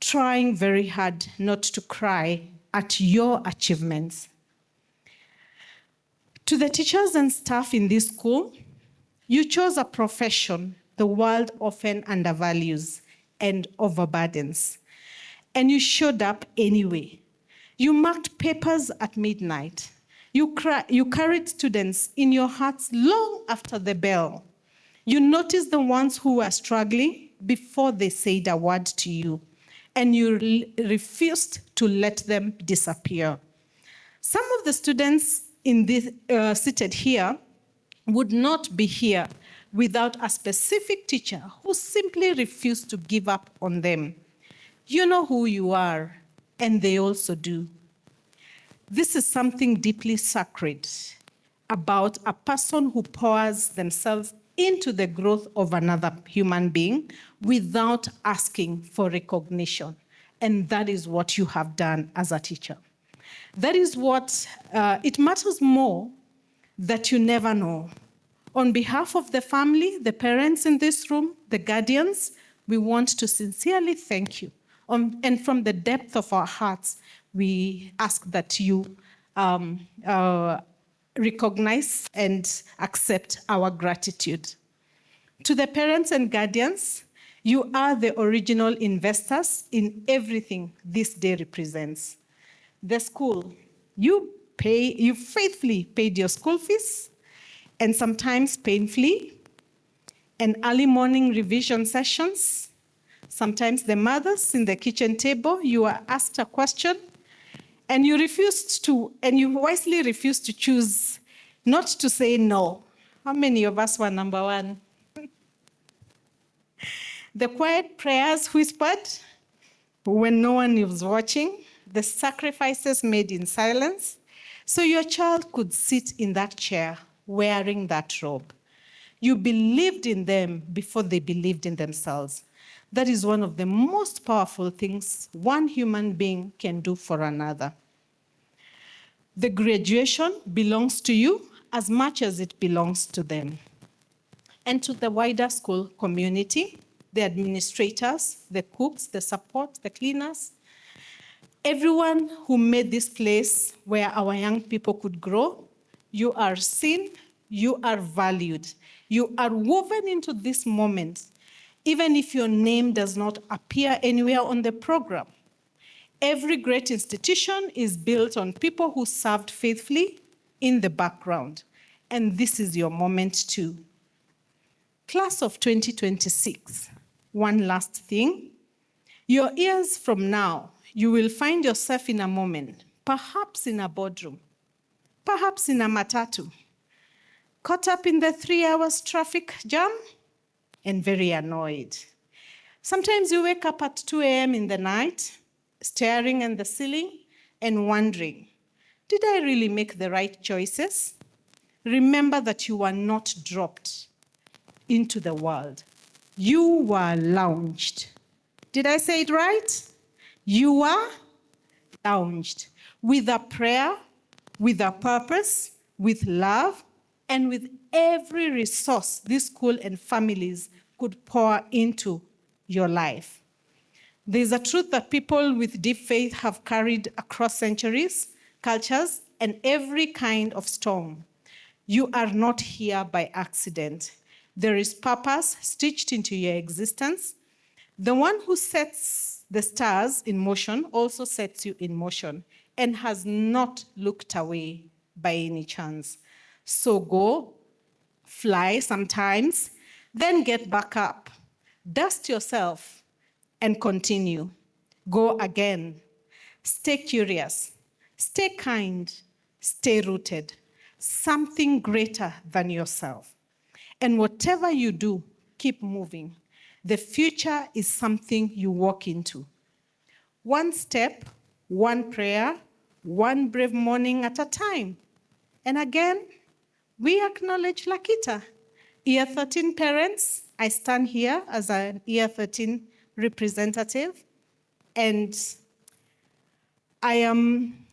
trying very hard not to cry at your achievements. To the teachers and staff in this school, you chose a profession the world often undervalues and overburdens, and you showed up anyway. You marked papers at midnight. You carried students in your hearts long after the bell. You noticed the ones who were struggling before they said a word to you, and you refused to let them disappear. Some of the students in this, seated here would not be here without a specific teacher who simply refused to give up on them. You know who you are, and they also do. This is something deeply sacred about a person who pours themselves into the growth of another human being without asking for recognition. And that is what you have done as a teacher. That is what, it matters more that you never know. On behalf of the family, the parents in this room, the guardians, we want to sincerely thank you. And from the depth of our hearts, we ask that you recognize and accept our gratitude. To the parents and guardians, you are the original investors in everything this day represents. The school, you faithfully paid your school fees, and sometimes painfully, and early morning revision sessions. Sometimes the mothers in the kitchen table, you are asked a question, and you wisely refused to choose not to say no. How many of us were number one? The quiet prayers whispered when no one was watching, the sacrifices made in silence, so your child could sit in that chair wearing that robe. You believed in them before they believed in themselves. That is one of the most powerful things one human being can do for another. The graduation belongs to you as much as it belongs to them. And to the wider school community, the administrators, the cooks, the support, the cleaners, everyone who made this place where our young people could grow. You are seen, you are valued, you are woven into this moment, even if your name does not appear anywhere on the program. Every great institution is built on people who served faithfully in the background, and this is your moment too. Class of 2026, one last thing. Your years from now, you will find yourself in a moment, perhaps in a boardroom, perhaps in a matatu, caught up in the 3 hours traffic jam and very annoyed. Sometimes you wake up at 2 a.m. in the night, staring at the ceiling and wondering, did I really make the right choices? Remember that you were not dropped into the world. You were launched. Did I say it right? You were launched with a prayer, with a purpose, with love, and with every resource this school and families could pour into your life. There's a truth that people with deep faith have carried across centuries, cultures, and every kind of storm. You are not here by accident. There is purpose stitched into your existence. The one who sets the stars in motion also sets you in motion and has not looked away by any chance. So go, fly sometimes, then get back up, dust yourself, and continue. Go again. Stay curious, stay kind, stay rooted. Something greater than yourself. And whatever you do, keep moving. The future is something you walk into. One step, one prayer, one brave morning at a time. And again, we acknowledge Lakita. Year 13 parents, I stand here as an Year 13 representative, and I am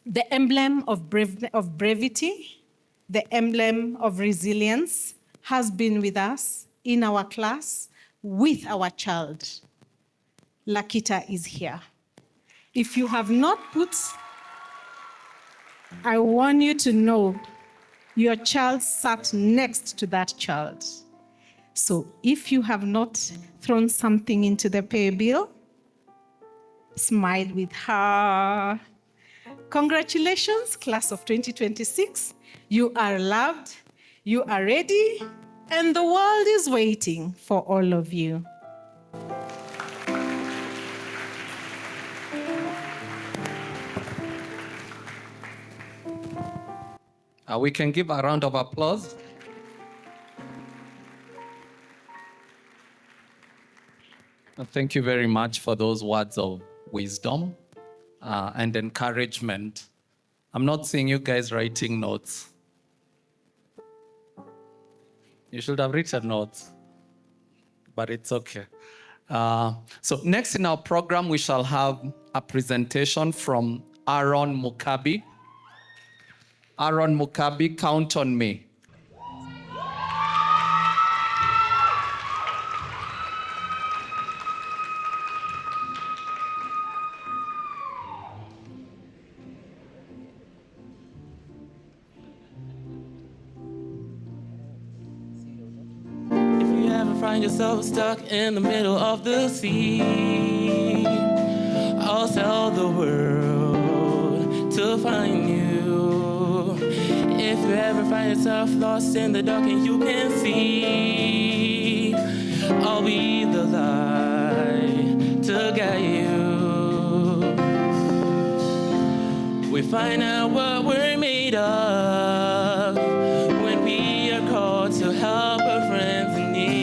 the emblem of brevity, the emblem of resilience, has been with us in our class with our child. Lakita is here. If you have not put, I want you to know your child sat next to that child. So if you have not thrown something into the pay bill, smile with her. Congratulations, class of 2026. You are loved, you are ready, and the world is waiting for all of you. We can give a round of applause. Thank you very much for those words of wisdom and encouragement. I'm not seeing you guys writing notes. You should have written notes, but it's okay. So next in our program, we shall have a presentation from Aaron Mukabi. Aaron Mukabi, count on me. Find yourself stuck in the middle of the sea. I'll tell the world to find you. If you ever find yourself lost in the dark and you can't see, I'll be the light to guide you. We find out what we're made of when we are called to help our friends in need.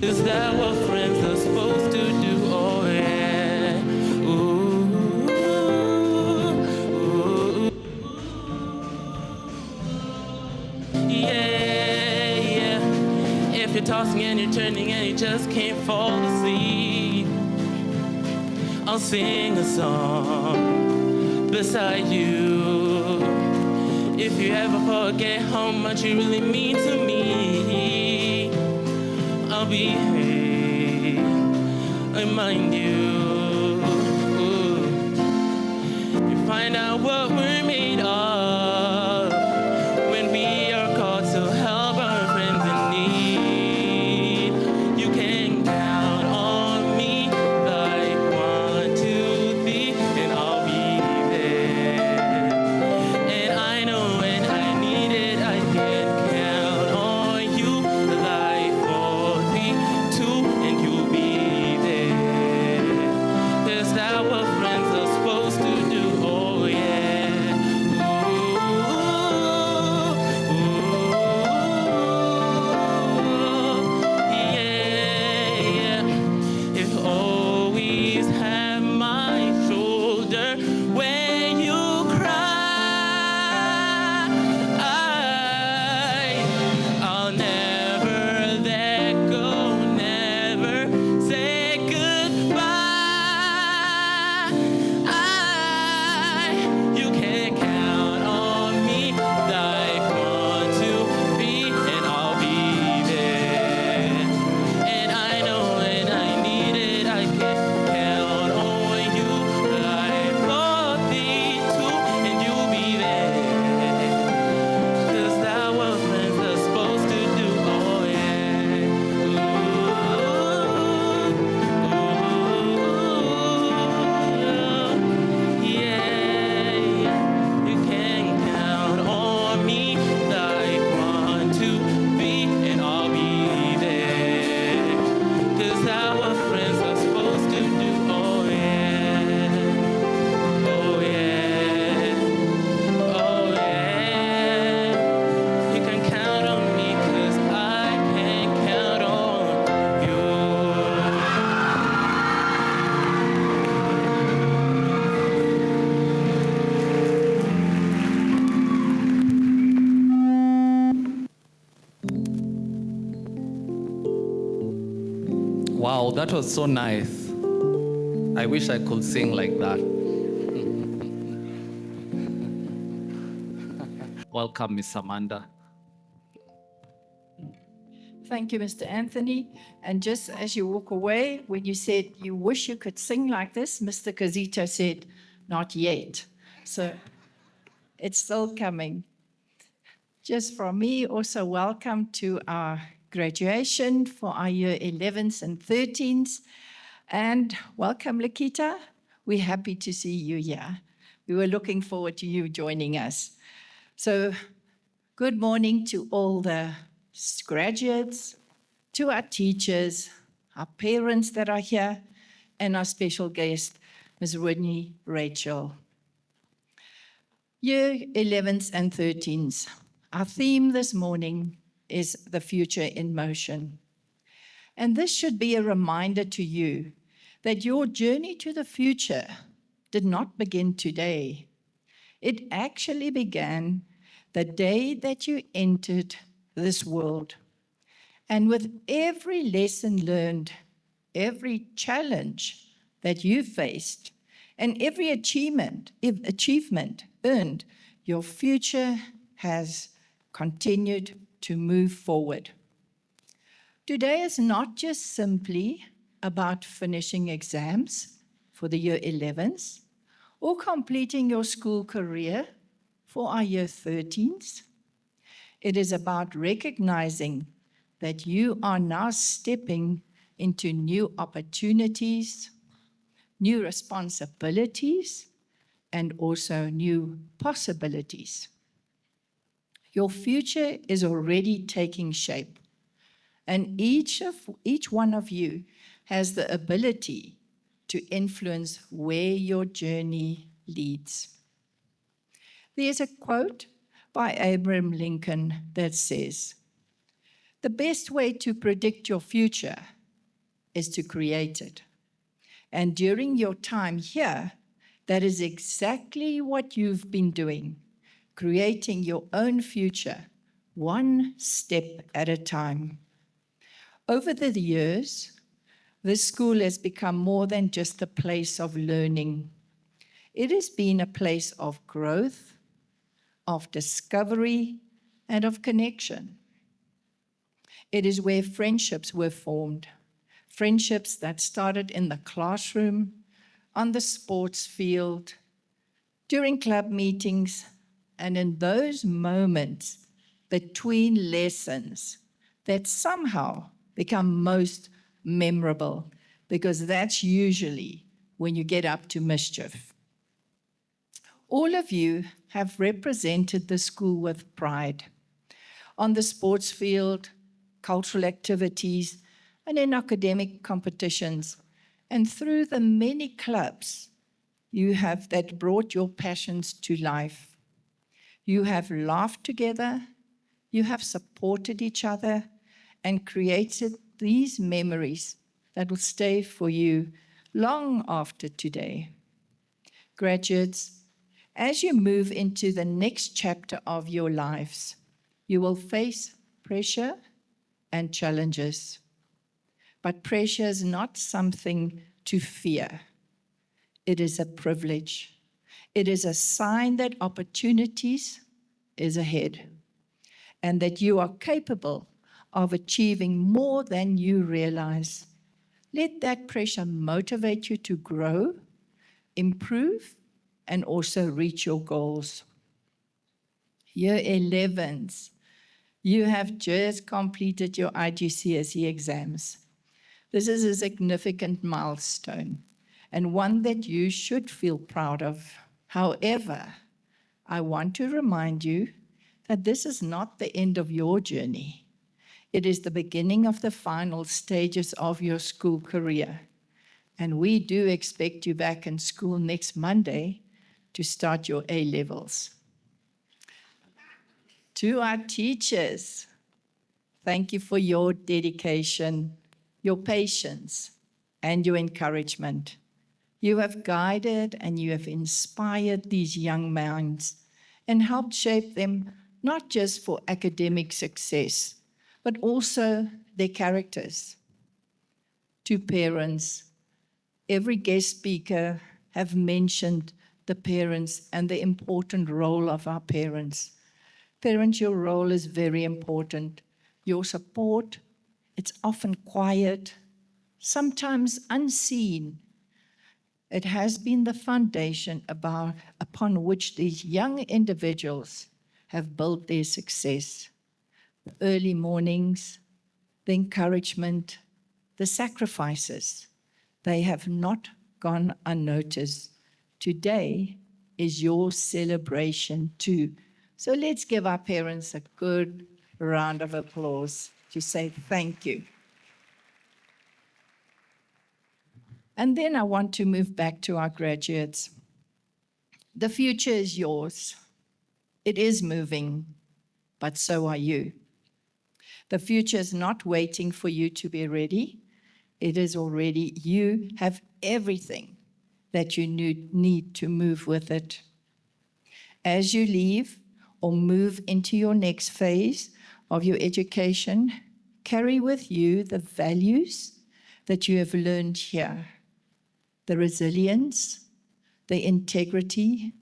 Is that what friends are supposed to do? Oh yeah. Ooh, ooh, ooh. tossing and you're turning and you just can't fall asleep, I'll sing a song beside you. If you ever forget how much you really mean to me, I'll be here, remind you. You find out what we're made of when we are called to help our friends in need. You can count on me, like 1, 2, 3, and I'll be there. And I know when I need it, I can count on you, like 4, 3, 2, and you'll be there. Is that what friends are supposed to do? Oh yeah. Yeah. You always have my shoulder when you cry. I'll never let go, never say goodbye. You can count on me, like 1, 2, 3, and I'll be there. And I know when I need it, I can count on you, like 4, 3, 2, and you'll be there. 'Cause that's what friends are supposed to do. Oh yeah. You can count on me, like 1, 2, 3, and I'll be there. 'Cause that's what friends are supposed to do. Oh yeah. Oh yeah. Oh yeah. You can count on me, 'cause I can count on you. Wow, that was so nice. I wish I could sing like that. Welcome, Miss Amanda. Thank you, Mr. Anthony. And just as you walk away, when you said you wish you could sing like this, Mr. Kazito said, not yet. So it's still coming. Just from me, also welcome to our graduation for our year 11s and 13s. And welcome, Lakita. We're happy to see you here. We were looking forward to you joining us. So good morning to all the graduates, to our teachers, our parents that are here, and our special guest, Ms. Whitney Rachel. Year 11s and 13s. Our theme this morning is the future in motion. And this should be a reminder to you that your journey to the future did not begin today. It actually began the day that you entered this world. And with every lesson learned, every challenge that you faced, and every achievement earned, your future has continued to move forward. Today is not just simply about finishing exams for the year 11s or completing your school career for our year 13s. It is about recognizing that you are now stepping into new opportunities, new responsibilities, and also new possibilities. Your future is already taking shape, and each one of you has the ability to influence where your journey leads. There's a quote by Abraham Lincoln that says, "The best way to predict your future is to create it." And during your time here, that is exactly what you've been doing, creating your own future, one step at a time. Over the years, this school has become more than just a place of learning. It has been a place of growth, of discovery, and of connection. It is where friendships were formed, friendships that started in the classroom, on the sports field, during club meetings, and in those moments between lessons that somehow become most memorable, because that's usually when you get up to mischief. All of you have represented the school with pride on the sports field, cultural activities, and in academic competitions, and through the many clubs you have that brought your passions to life. You have laughed together, you have supported each other, and created these memories that will stay for you long after today. Graduates, as you move into the next chapter of your lives, you will face pressure and challenges. But pressure is not something to fear. It is a privilege. It is a sign that opportunities is ahead and that you are capable of achieving more than you realize. Let that pressure motivate you to grow, improve, and also reach your goals. Year 11s, you have just completed your IGCSE exams. This is a significant milestone and one that you should feel proud of. However, I want to remind you that this is not the end of your journey. It is the beginning of the final stages of your school career. And we do expect you back in school next Monday to start your A-levels. To our teachers, thank you for your dedication, your patience, and your encouragement. You have guided and you have inspired these young minds and helped shape them not just for academic success, but also their characters. To parents, every guest speaker have mentioned the parents and the important role of our parents. Parents, your role is very important. Your support, it's often quiet, sometimes unseen. It has been the foundation upon which these young individuals have built their success. The early mornings, the encouragement, the sacrifices, they have not gone unnoticed. Today is your celebration too. So let's give our parents a good round of applause to say thank you. And then I want to move back to our graduates. The future is yours. It is moving, but so are you. The future is not waiting for you to be ready. It is already, you have everything that you need to move with it. As you leave or move into your next phase of your education, carry with you the values that you have learned here. The resilience, the integrity,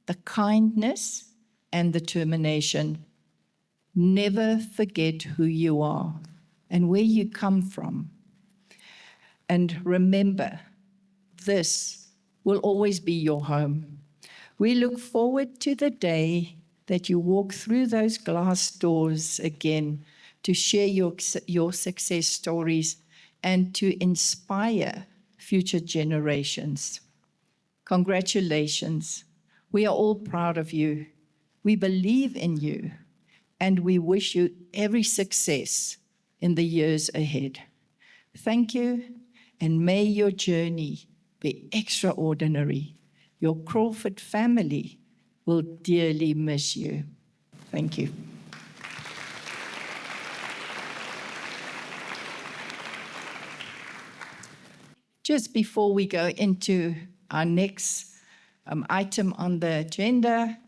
the kindness, and the determination. Never forget who you are and where you come from. And remember, this will always be your home. We look forward to the day that you walk through those glass doors again to share your success stories and to inspire future generations. Congratulations. We are all proud of you. We believe in you, and we wish you every success in the years ahead. Thank you, and may your journey be extraordinary. Your Crawford family will dearly miss you. Thank you. Just before we go into our next item on the agenda,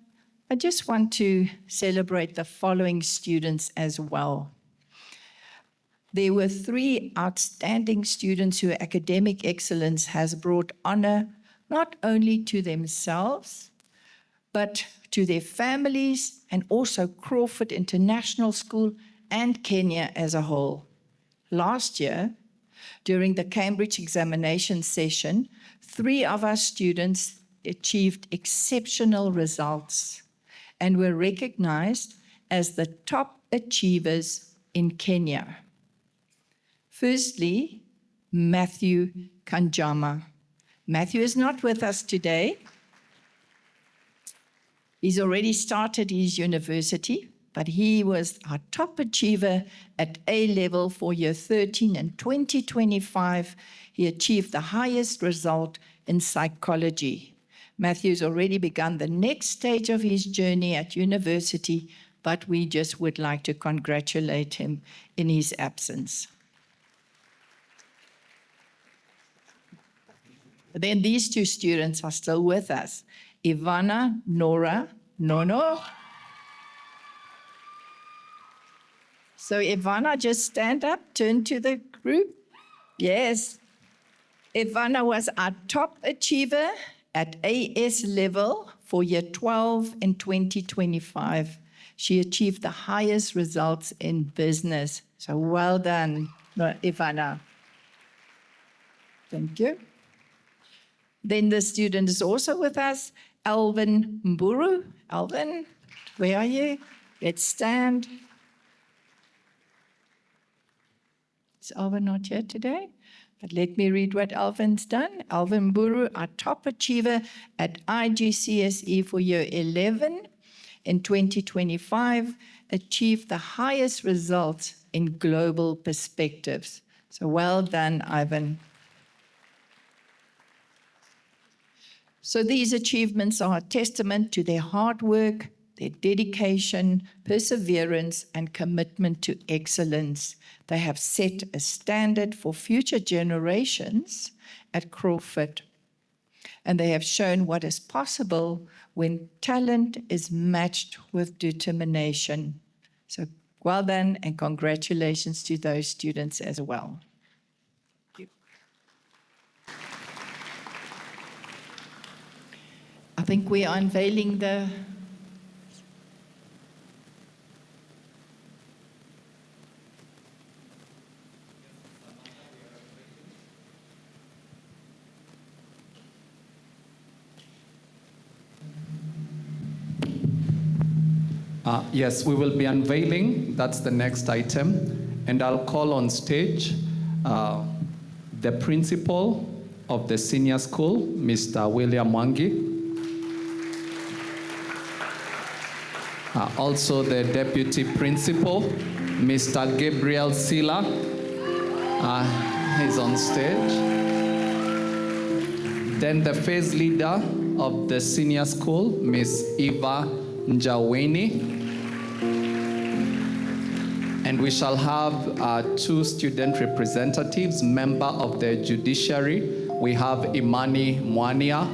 I just want to celebrate the following students as well. There were 3 outstanding students whose academic excellence has brought honor not only to themselves, but to their families and also Crawford International School and Kenya as a whole. Last year, during the Cambridge examination session, 3 of our students achieved exceptional results and were recognized as the top achievers in Kenya. Firstly, Matthew Kanjama. Matthew is not with us today. He's already started his university, but he was our top achiever at A level for year 13 in 2025. He achieved the highest result in psychology. Matthew's already begun the next stage of his journey at university, but we just would like to congratulate him in his absence. Then these 2 students are still with us. Ivana, Nora, Nono. So Ivana, just stand up, turn to the group. Yes. Ivana was our top achiever at AS level for year 12 in 2025. She achieved the highest results in business. So well done, Ivana. Thank you. Then the student is also with us, Alvin Mburu. Alvin, where are you? Let's stand. Is Alvin not here today? But let me read what Alvin's done. Alvin Mburu, our top achiever at IGCSE for year 11 in 2025, achieved the highest results in global perspectives. So well done, Ivan. So these achievements are a testament to their hard work, their dedication, perseverance, and commitment to excellence. They have set a standard for future generations at Crawford. And they have shown what is possible when talent is matched with determination. So well done and congratulations to those students as well. I think we are unveiling the Yes, we will be unveiling. That's the next item. And I'll call on stage the principal of the senior school, Mr. William Mwangi. Also the deputy principal, Mr. Gabriel Sila. He's on stage. Then the phase leader of the senior school, Miss Eva Njaweni. And we shall have 2 student representatives, member of the judiciary. We have Imani Mwania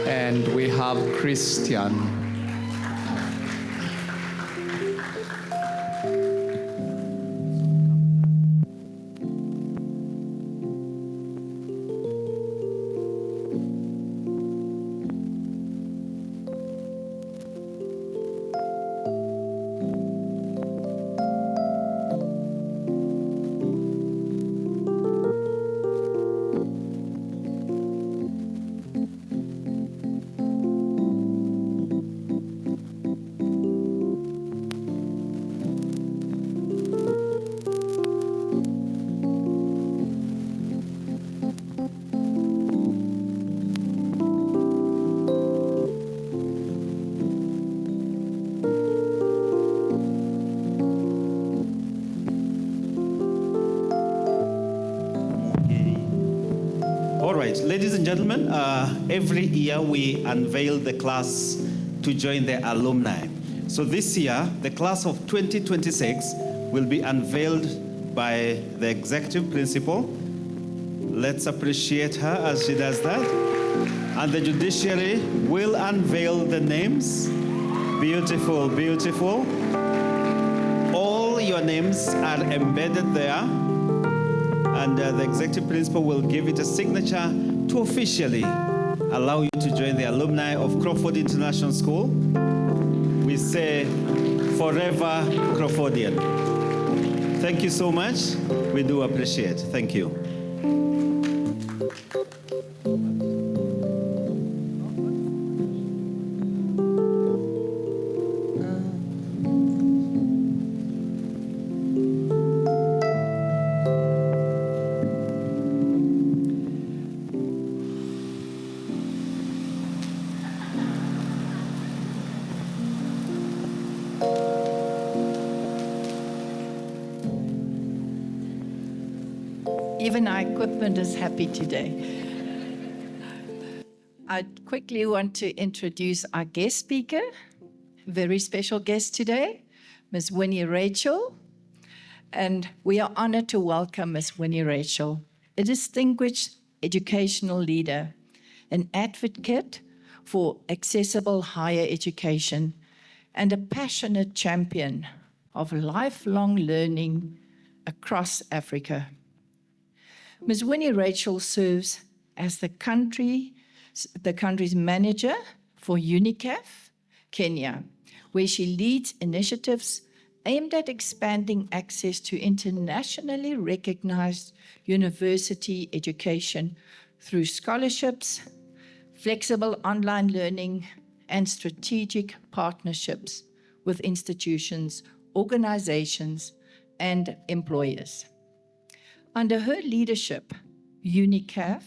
and we have Christian. Ladies and gentlemen, every year we unveil the class to join the alumni. So this year, the class of 2026 will be unveiled by the executive principal. Let's appreciate her as she does that. And the judiciary will unveil the names. Beautiful, beautiful. All your names are embedded there, and the executive principal will give it a signature to officially allow you to join the alumni of Crawford International School. We say forever Crawfordian. Thank you so much. We do appreciate. Thank you. Even our equipment is happy today. I quickly want to introduce our guest speaker, very special guest today, Ms. Winnie Rachel. And we are honored to welcome Ms. Winnie Rachel, a distinguished educational leader, an advocate for accessible higher education, and a passionate champion of lifelong learning across Africa. Ms. Winnie Rachel serves as the country's manager for UNICEF, Kenya, where she leads initiatives aimed at expanding access to internationally recognized university education through scholarships, flexible online learning, and strategic partnerships with institutions, organizations, and employers. Under her leadership, UNICEF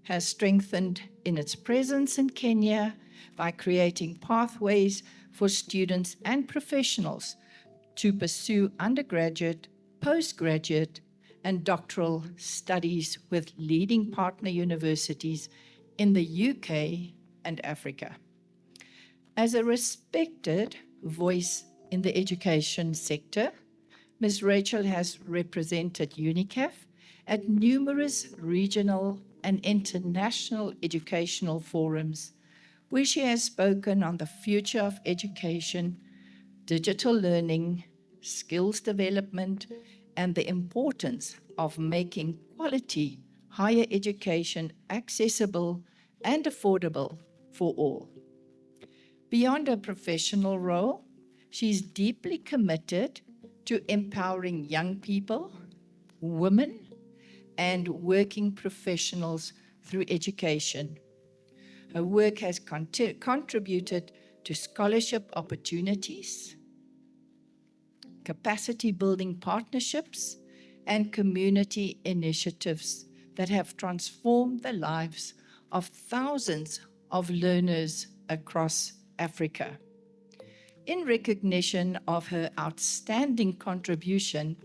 has strengthened in its presence in Kenya by creating pathways for students and professionals to pursue undergraduate, postgraduate, and doctoral studies with leading partner universities in the UK and Africa. As a respected voice in the education sector, Ms. Rachel has represented UNICEF at numerous regional and international educational forums, where she has spoken on the future of education, digital learning, skills development, and the importance of making quality higher education accessible and affordable for all. Beyond her professional role, she's deeply committed to empowering young people, women, and working professionals through education. Her work has contributed to scholarship opportunities, capacity building partnerships, and community initiatives that have transformed the lives of thousands of learners across Africa. In recognition of her outstanding contribution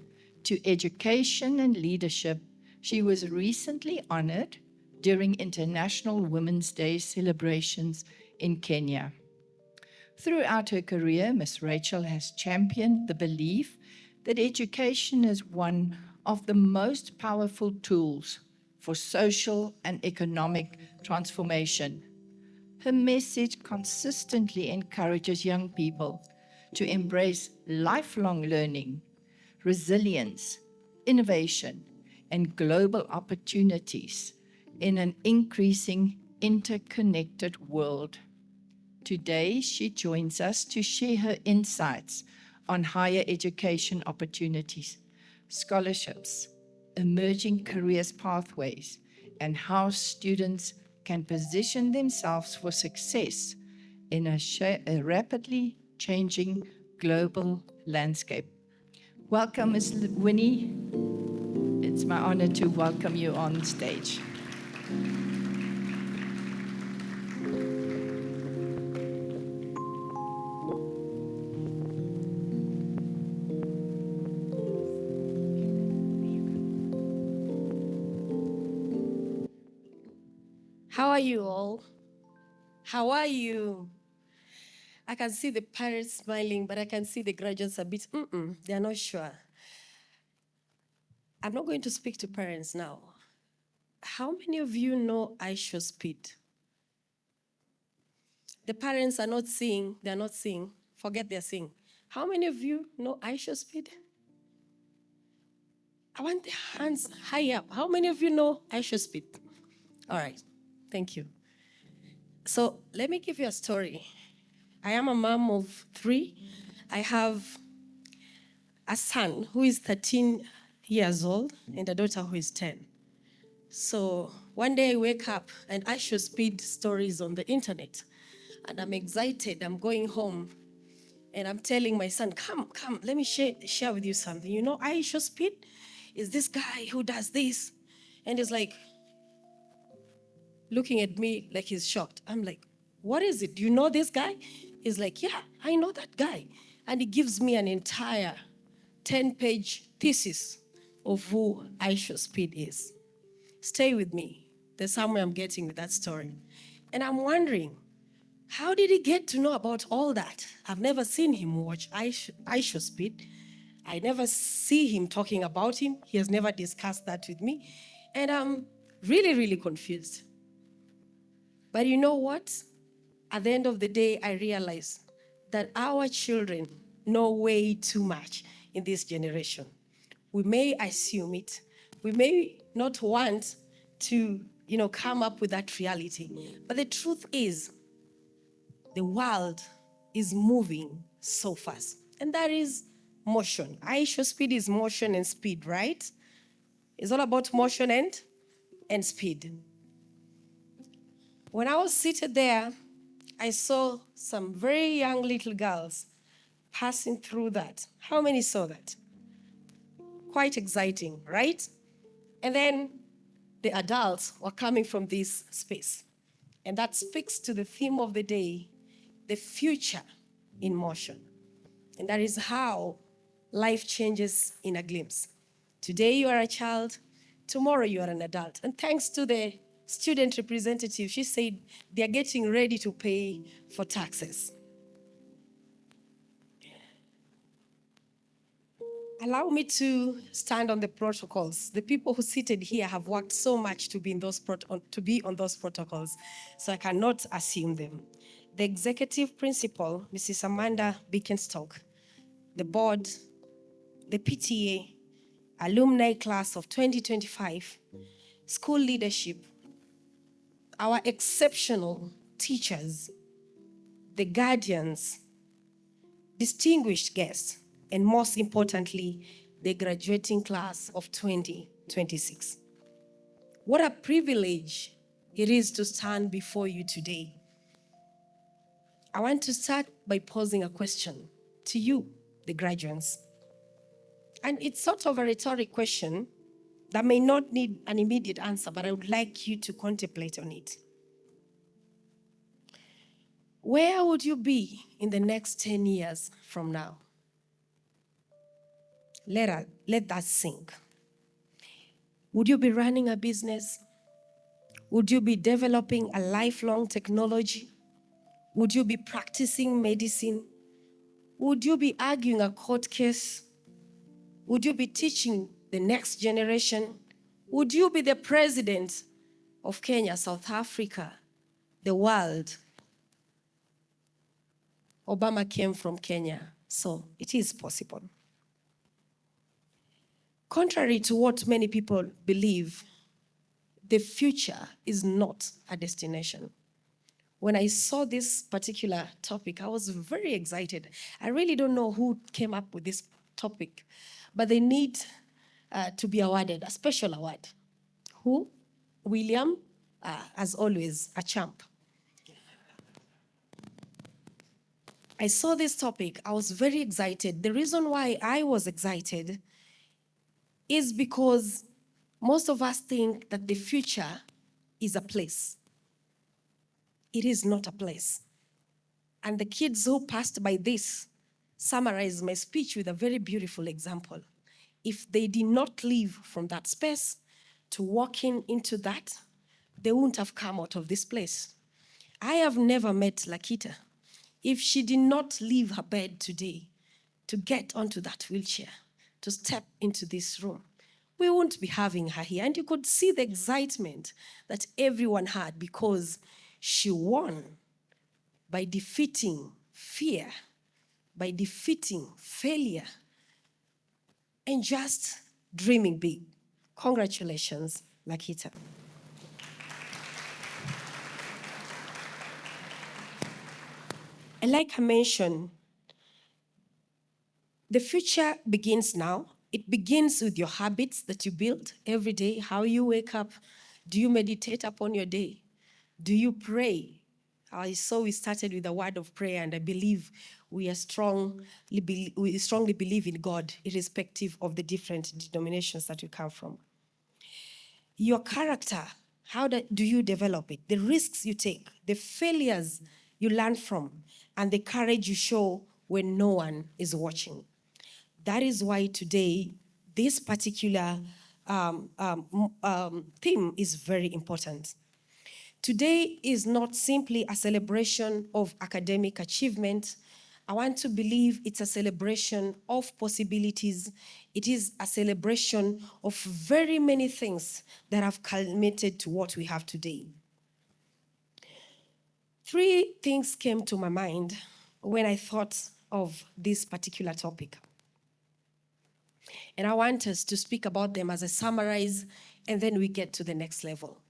to education and leadership, she was recently honored during International Women's Day celebrations in Kenya. Throughout her career, Ms. Rachel has championed the belief that education is one of the most powerful tools for social and economic transformation. Her message consistently encourages young people to embrace lifelong learning, resilience, innovation, and global opportunities in an increasing interconnected world. Today, she joins us to share her insights on higher education opportunities, scholarships, emerging careers pathways, and how students can position themselves for success in a rapidly changing global landscape. Welcome, Ms. Winnie. It's my honor to welcome you on stage. How are you all? How are you? I can see the parents smiling, but I can see the graduates a bit, they're not sure. I'm not going to speak to parents now. How many of you know I show speed? The parents are not seeing, they're not seeing. Forget they're seeing. How many of you know Aisha Speed? I want the hands high up. How many of you know Aisha Speed? All right, thank you. So let me give you a story. I am a mom of 3. I have a son who is 13 years old and a daughter who is 10. So one day I wake up and Aisha Speed stories on the internet. And I'm excited. I'm going home. And I'm telling my son, come, let me share with you something. You know, Aisha Speed is this guy who does this. And he's like, looking at me like he's shocked. I'm like, what is it? Do you know this guy? He's like, yeah, I know that guy. And he gives me an entire 10-page thesis of who Aisha Speed is. Stay with me. There's somewhere I'm getting with that story. And I'm wondering, how did he get to know about all that? I've never seen him watch Aisha Speed. I never see him talking about him. He has never discussed that with me. And I'm really, really confused. But you know what? At the end of the day, I realized that our children know way too much in this generation. We may assume it. We may not want to, come up with that reality. But the truth is, the world is moving so fast. And that is motion. Aisha Speed is motion and speed, right? It's all about motion and speed. When I was seated there, I saw some very young little girls passing through that. How many saw that? Quite exciting, right? And then the adults were coming from this space. And that speaks to the theme of the day, the future in motion. And that is how life changes in a glimpse. Today you are a child, tomorrow you are an adult. And thanks to the student representative, she said they are getting ready to pay for taxes. Allow me to stand on the protocols. The people who seated here have worked so much to be on those protocols, so I cannot assume them. The executive principal, Mrs. Amanda Birkenstock, the board, the PTA, alumni class of 2025, school leadership, our exceptional teachers, the guardians, distinguished guests, and most importantly, the graduating class of 2026. What a privilege it is to stand before you today. I want to start by posing a question to you, the graduates. And it's sort of a rhetoric question that may not need an immediate answer, but I would like you to contemplate on it. Where would you be in the next 10 years from now? Let that sink. Would you be running a business? Would you be developing a lifelong technology? Would you be practicing medicine? Would you be arguing a court case? Would you be teaching the next generation? Would you be the president of Kenya, South Africa, the world? Obama came from Kenya, so it is possible. Contrary to what many people believe, the future is not a destination. When I saw this particular topic, I was very excited. I really don't know who came up with this topic, but they need to be awarded a special award. Who? William, as always, a champ. I saw this topic. I was very excited. The reason why I was excited is because most of us think that the future is a place. It is not a place. And the kids who passed by this summarized my speech with a very beautiful example. If they did not leave from that space to walk into that, they wouldn't have come out of this place. I have never met Lakita. If she did not leave her bed today to get onto that wheelchair, to step into this room, we won't be having her here. And you could see the excitement that everyone had because she won by defeating fear, by defeating failure and just dreaming big. Congratulations, Lakita. And like I mentioned, the future begins now. It begins with your habits that you build every day, how you wake up. Do you meditate upon your day? Do you pray? I saw we started with a word of prayer, and I believe we strongly believe in God, irrespective of the different denominations that we come from. Your character, how do you develop it? The risks you take, the failures you learn from, and the courage you show when no one is watching. That is why today, this particular theme is very important. Today is not simply a celebration of academic achievement. I want to believe it's a celebration of possibilities. It is a celebration of very many things that have culminated to what we have today. 3 things came to my mind when I thought of this particular topic. And I want us to speak about them as a summarize, and then we get to the next level.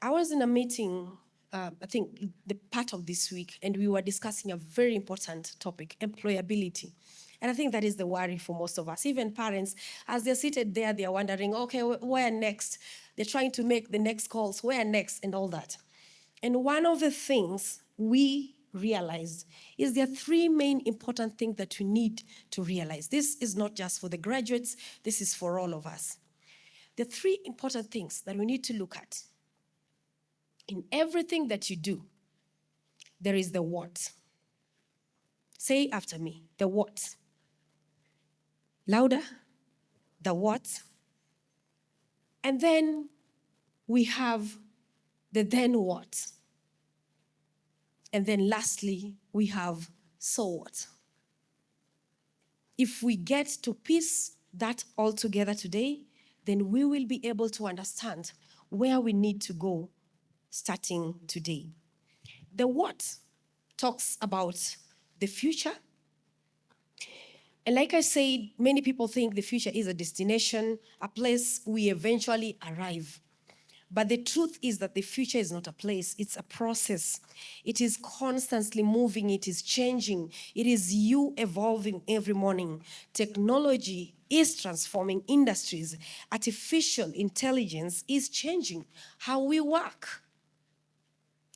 I was in a meeting, I think the part of this week, and we were discussing a very important topic, employability. And I think that is the worry for most of us. Even parents, as they're seated there, they're wondering, okay, where next? They're trying to make the next calls, where next, and all that. And one of the things we realized is there are 3 main important things that we need to realize. This is not just for the graduates, this is for all of us. The 3 important things that we need to look at. In everything that you do, there is the what. Say after me, the what. Louder, the what. And then we have the then what. And then lastly, we have so what. If we get to piece that all together today, then we will be able to understand where we need to go starting today. The what talks about the future. And like I said, many people think the future is a destination, a place we eventually arrive. But the truth is that the future is not a place, it's a process. It is constantly moving, it is changing. It is you evolving every morning. Technology is transforming industries. Artificial intelligence is changing how we work.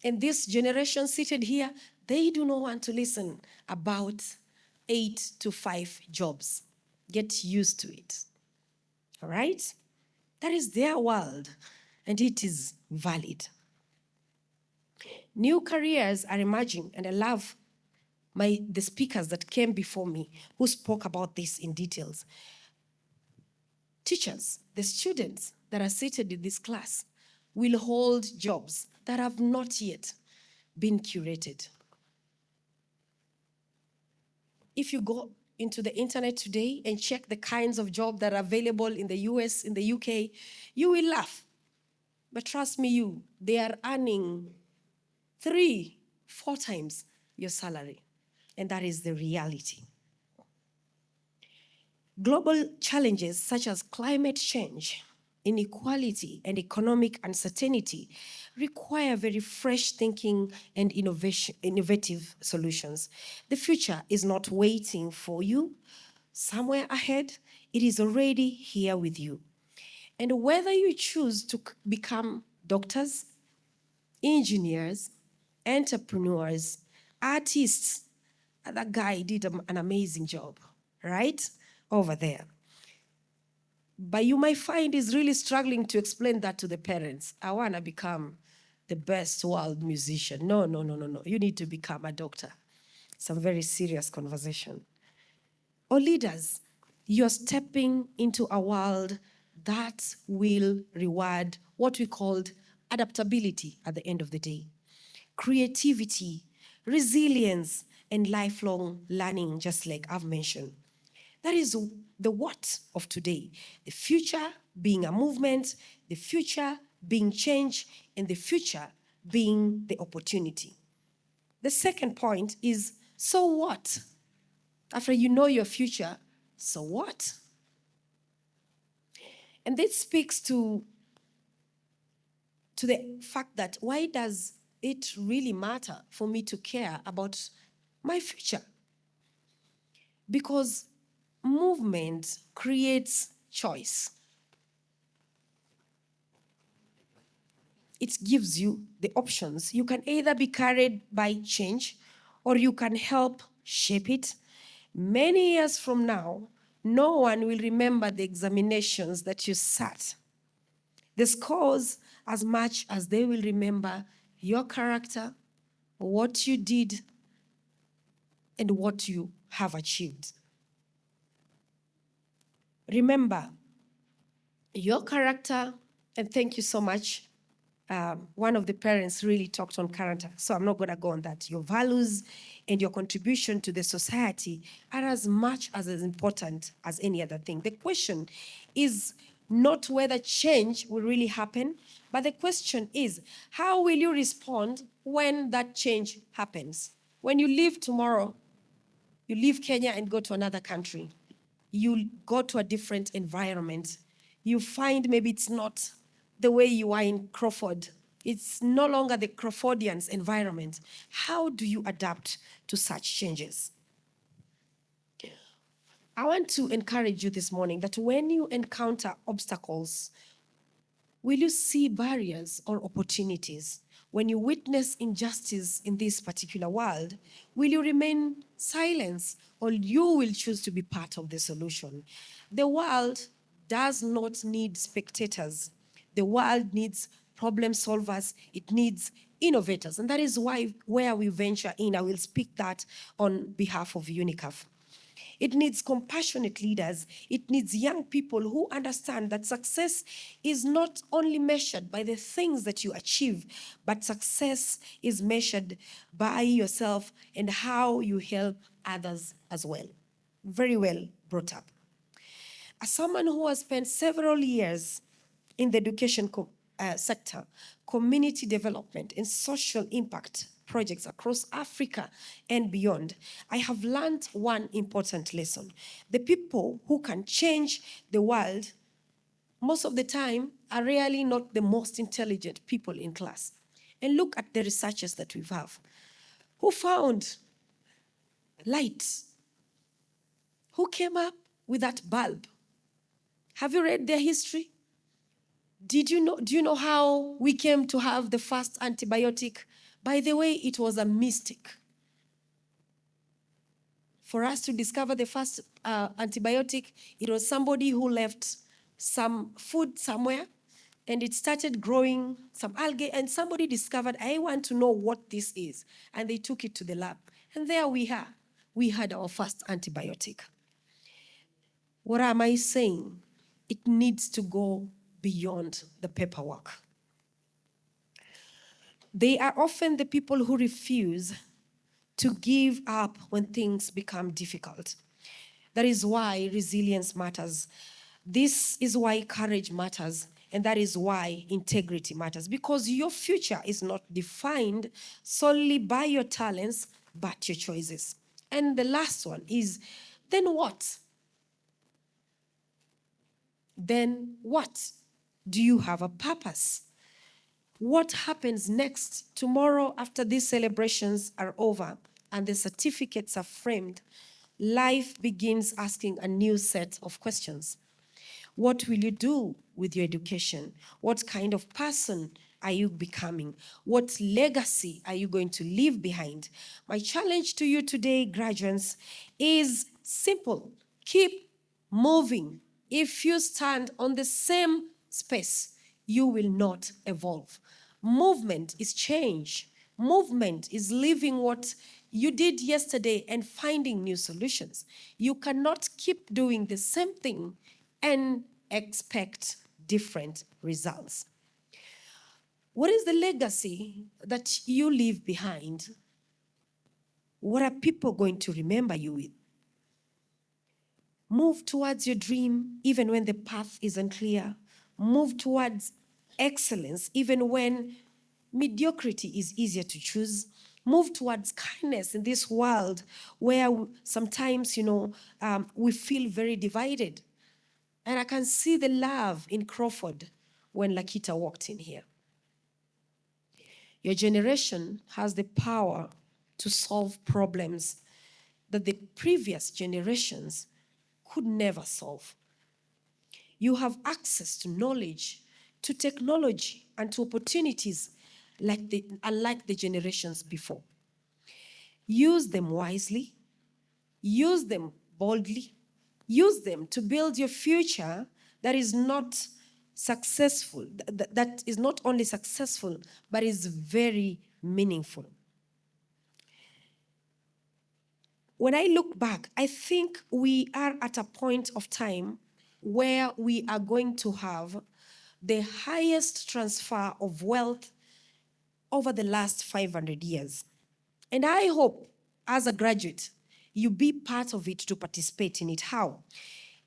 And this generation seated here, they do not want to listen about 8 to 5 jobs. Get used to it. All right? That is their world, and it is valid. New careers are emerging, and I love the speakers that came before me who spoke about this in details. Teachers, the students that are seated in this class, will hold jobs that have not yet been curated. If you go into the internet today and check the kinds of jobs that are available in the US, in the UK, you will laugh. But trust me, they are earning 3-4 times your salary. And that is the reality. Global challenges such as climate change, inequality, and economic uncertainty require very fresh thinking and innovative solutions. The future is not waiting for you somewhere ahead, it is already here with you. And whether you choose to become doctors, engineers, entrepreneurs, artists, that guy did an amazing job, right? Over there. But you might find he's really struggling to explain that to the parents. I want to become the best world musician. No. You need to become a doctor. It's a very serious conversation. Or leaders, you're stepping into a world that will reward what we called adaptability at the end of the day. Creativity, resilience, and lifelong learning, just like I've mentioned. That is the what of today. The future being a movement, the future being change, and the future being the opportunity. The second point is So what? After you know your future, so what? And this speaks to the fact that why does it really matter for me to care about my future? Because movement creates choice. It gives you the options. You can either be carried by change or you can help shape it. Many years from now, no one will remember the examinations that you sat, the scores, as much as they will remember your character, what you did, and what you have achieved. Remember, your character, and thank you so much. One of the parents really talked on character, so I'm not going to go on that. Your values and your contribution to the society are as much as important as any other thing. The question is not whether change will really happen, but the question is, how will you respond when that change happens? When you leave tomorrow, you leave Kenya and go to another country, you go to a different environment, you find maybe it's not the way you are in Crawford. It's no longer the Crawfordians' environment. How do you adapt to such changes? I want to encourage you this morning that when you encounter obstacles, will you see barriers or opportunities? When you witness injustice in this particular world, will you remain silent or you will choose to be part of the solution? The world does not need spectators. The world needs problem solvers. It needs innovators. And that is where we venture in. I will speak that on behalf of UNICAF. It needs compassionate leaders. It needs young people who understand that success is not only measured by the things that you achieve, but success is measured by yourself and how you help others as well. Very well brought up. As someone who has spent several years in the education sector, community development, and social impact projects across Africa and beyond, I have learned one important lesson. The people who can change the world, most of the time, are really not the most intelligent people in class. And look at the researchers that we have. Who found light? Who came up with that bulb? Have you read their history? Do you know how we came to have the first antibiotic? By the way, it was a mistake. For us to discover the first antibiotic, it was somebody who left some food somewhere and it started growing some algae, and somebody discovered, I want to know what this is. And they took it to the lab. And there we are. We had our first antibiotic. What am I saying? It needs to go beyond the paperwork. They are often the people who refuse to give up when things become difficult. That is why resilience matters. This is why courage matters. And that is why integrity matters. Because your future is not defined solely by your talents, but your choices. And the last one is, then what? Then what? Do you have a purpose? What happens next? Tomorrow, after these celebrations are over and the certificates are framed, life begins asking a new set of questions. What will you do with your education? What kind of person are you becoming? What legacy are you going to leave behind? My challenge to you today, graduates, is simple. Keep moving. If you stand on the same space, you will not evolve. Movement is change. Movement is leaving what you did yesterday and finding new solutions. You cannot keep doing the same thing and expect different results. What is the legacy that you leave behind? What are people going to remember you with? Move towards your dream even when the path isn't clear. Move towards excellence even when mediocrity is easier to choose. move towards kindness in this world where sometimes, we feel very divided. And I can see the love in Crawford when Lakita walked in here. Your generation has the power to solve problems that the previous generations could never solve. You have access to knowledge, to technology, and to opportunities unlike the generations before. Use them wisely, use them boldly, use them to build your future that is not successful, that is not only successful, but is very meaningful. When I look back, I think we are at a point of time where we are going to have the highest transfer of wealth over the last 500 years. And I hope, as a graduate, you be part of it to participate in it. How?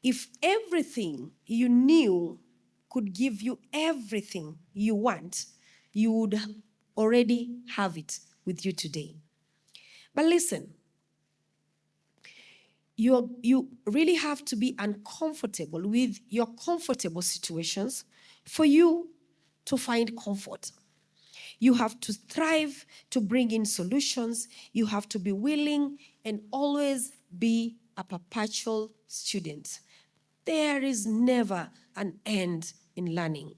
If everything you knew could give you everything you want, you would already have it with you today. But listen, you really have to be uncomfortable with your comfortable situations for you to find comfort. You have to strive to bring in solutions. You have to be willing and always be a perpetual student. There is never an end in learning.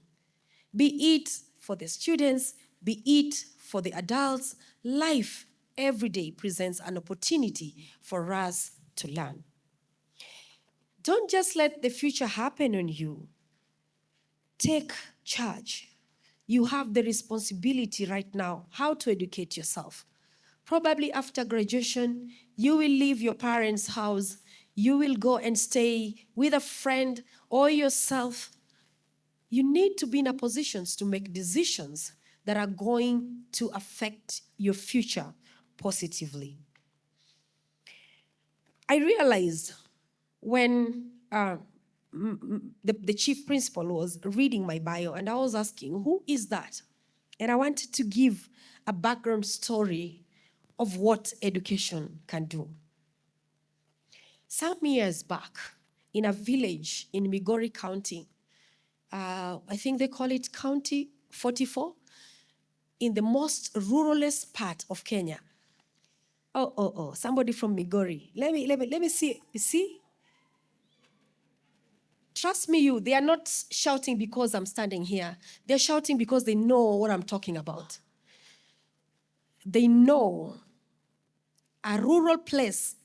Be it for the students, be it for the adults, life every day presents an opportunity for us to learn. Don't just let the future happen on you. Take charge. You have the responsibility right now how to educate yourself. Probably after graduation, you will leave your parents' house. You will go and stay with a friend or yourself. You need to be in a position to make decisions that are going to affect your future positively. I realized when the chief principal was reading my bio, and I was asking, who is that? And I wanted to give a background story of what education can do. Some years back, in a village in Migori County, I think they call it County 44, in the most ruralist part of Kenya. Somebody from Migori. Let me see. You see? Trust me, they are not shouting because I'm standing here. They're shouting because they know what I'm talking about. They know a rural place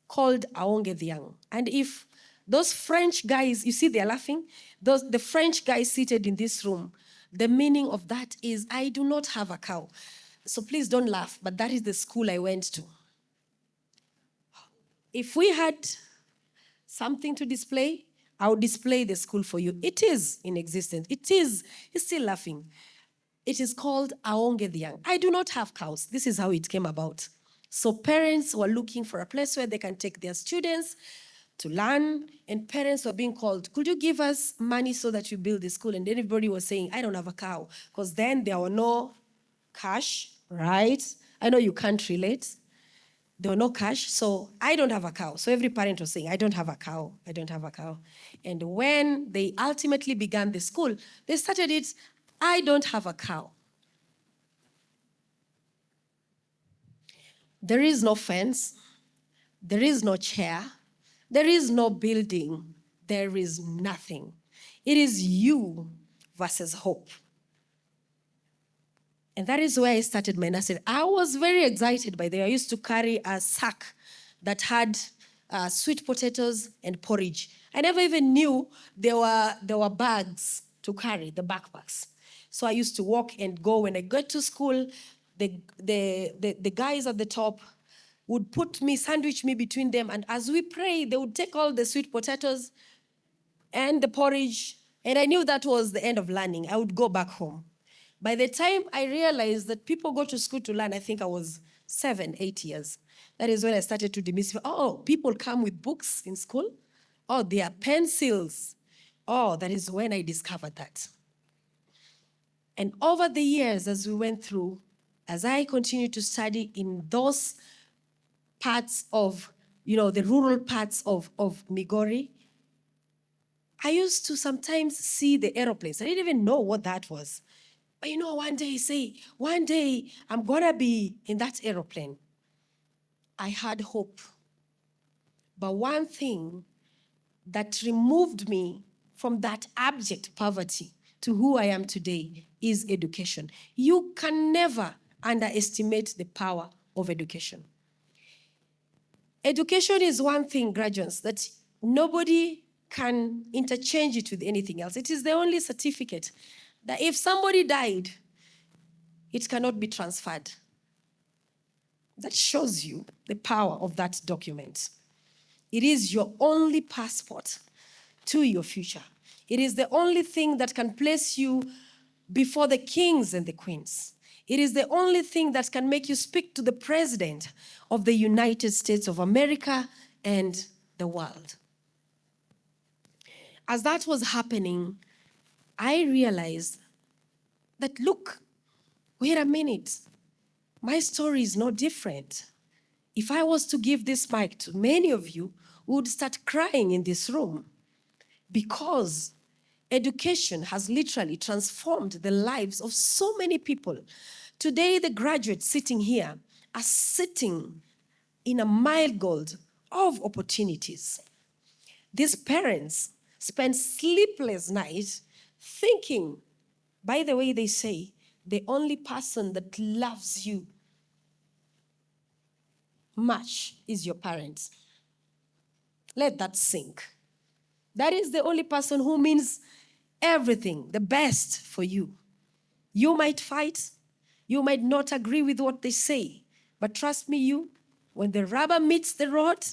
called Aongediang. And if those French guys, you see they're laughing, the French guys seated in this room, the meaning of that is, I do not have a cow. So please don't laugh, but that is the school I went to. If we had something to display, I would display the school for you. It is in existence. He's still laughing. It is called Aongediang. I do not have cows. This is how it came about. So parents were looking for a place where they can take their students to learn, and parents were being called, could you give us money so that you build the school? And everybody was saying, I don't have a cow, because then there were no cash, right? I know you can't relate. There were no cash, so I don't have a cow. So every parent was saying, I don't have a cow, I don't have a cow. And when they ultimately began the school, they started it, I don't have a cow. There is no fence, there is no chair, there is no building, there is nothing. It is you versus hope. And that is where I started my nursery. I was very excited by that. I used to carry a sack that had sweet potatoes and porridge. I never even knew there were bags to carry, the backpacks. So I used to walk and go. When I got to school, the guys at the top would sandwich me between them. And as we prayed, they would take all the sweet potatoes and the porridge. And I knew that was the end of learning. I would go back home. By the time I realized that people go to school to learn, I think I was 7, 8 years. That is when I started to demystify. Oh, people come with books in school? Oh, they are pencils. Oh, that is when I discovered that. And over the years, as we went through, as I continue to study in those parts of, the rural parts of Migori, I used to sometimes see the aeroplanes. I didn't even know what that was. But one day I'm gonna be in that aeroplane. I had hope. But one thing that removed me from that abject poverty to who I am today is education. You can never underestimate the power of education. Education is one thing, graduates, that nobody can interchange it with anything else. It is the only certificate that if somebody died, it cannot be transferred. That shows you the power of that document. It is your only passport to your future. It is the only thing that can place you before the kings and the queens. It is the only thing that can make you speak to the president of the United States of America and the world. As that was happening, I realized that, look, wait a minute, my story is no different. If I was to give this mic to many of you, we would start crying in this room because education has literally transformed the lives of so many people. Today, the graduates sitting here are sitting in a marigold of opportunities. These parents spend sleepless nights thinking, by the way, they say, the only person that loves you much is your parents. Let that sink. That is the only person who means everything, the best for you. You might fight, you might not agree with what they say, but trust me, when the rubber meets the road,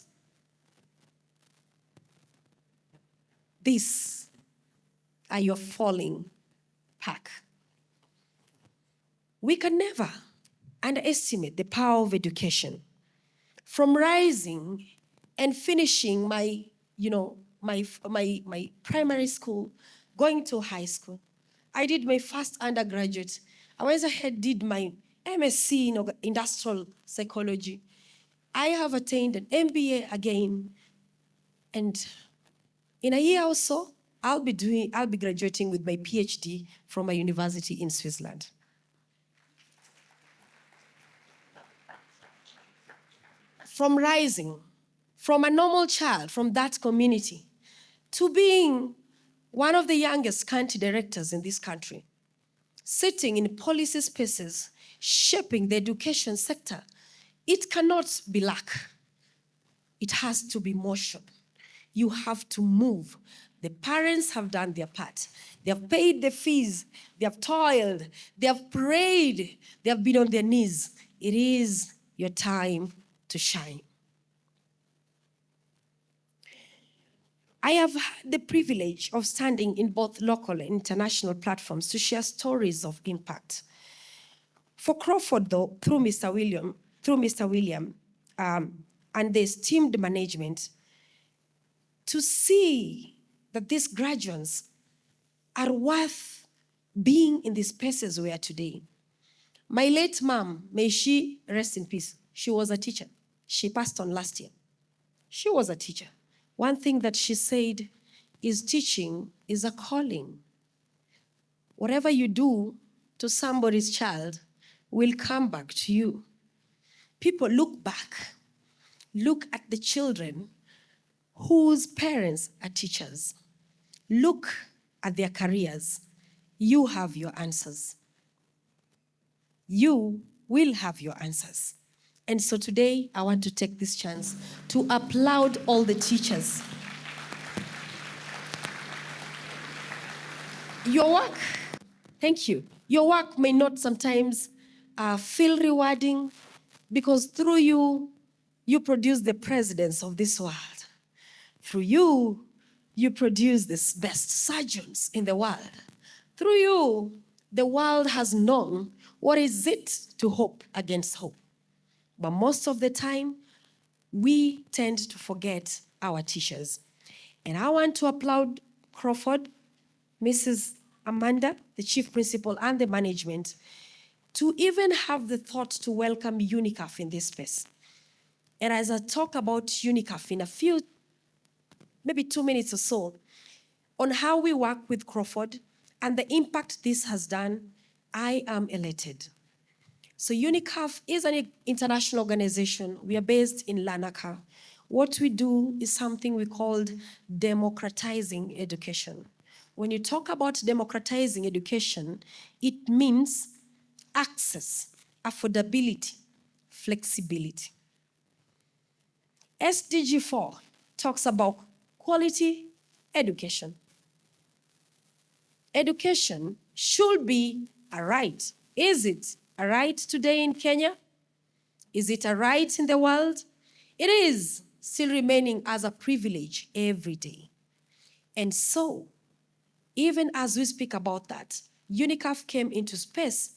these are your falling pack. We can never underestimate the power of education. From rising and finishing my primary school, going to high school, I did my first undergraduate. I went ahead, did my MSc in industrial psychology. I have attained an MBA again, and in a year or so, I'll be graduating with my PhD from a university in Switzerland. From rising, from a normal child, from that community, to being one of the youngest county directors in this country, sitting in policy spaces, shaping the education sector, it cannot be luck. It has to be motion. You have to move. The parents have done their part. They have paid the fees. They have toiled. They have prayed. They have been on their knees. It is your time to shine. I have had the privilege of standing in both local and international platforms to share stories of impact. For Crawford, though, through Mr. William, and the esteemed management, to see that these graduates are worth being in the spaces we are today. My late mom, may she rest in peace, she was a teacher. She passed on last year. She was a teacher. One thing that she said is teaching is a calling. Whatever you do to somebody's child will come back to you. People look back, look at the children whose parents are teachers. Look at their careers. You have your answers. You will have your answers. And so today, I want to take this chance to applaud all the teachers. Your work, thank you. Your work may not sometimes feel rewarding because through you, you produce the presidents of this world. Through you, you produce the best surgeons in the world. Through you, the world has known what is it to hope against hope. But most of the time, we tend to forget our teachers. And I want to applaud Crawford, Mrs. Amanda, the chief principal, and the management. to even have the thought to welcome UNICAF in this space. And as I talk about UNICAF in a few, maybe 2 minutes or so, on how we work with Crawford and the impact this has done, I am elated. So UNICAF is an international organization. We are based in Lanaka. What we do is something we call democratizing education. When you talk about democratizing education, it means access, affordability, flexibility. SDG 4 talks about quality education. Education should be a right. Is it a right today in Kenya? Is it a right in the world? It is still remaining as a privilege every day. And so, even as we speak about that, UNICAF came into space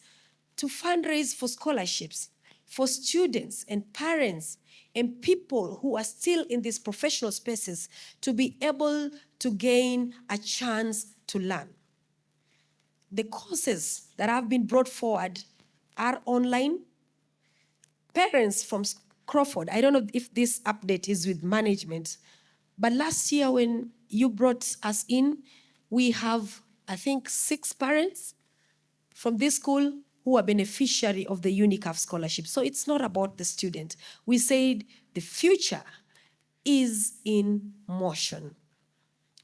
to fundraise for scholarships for students and parents and people who are still in these professional spaces to be able to gain a chance to learn. The courses that have been brought forward are online. Parents from Crawford, I don't know if this update is with management, but last year when you brought us in, we have, I think, 6 parents from this school who are beneficiary of the UNICAF scholarship. So it's not about the student. We said the future is in motion.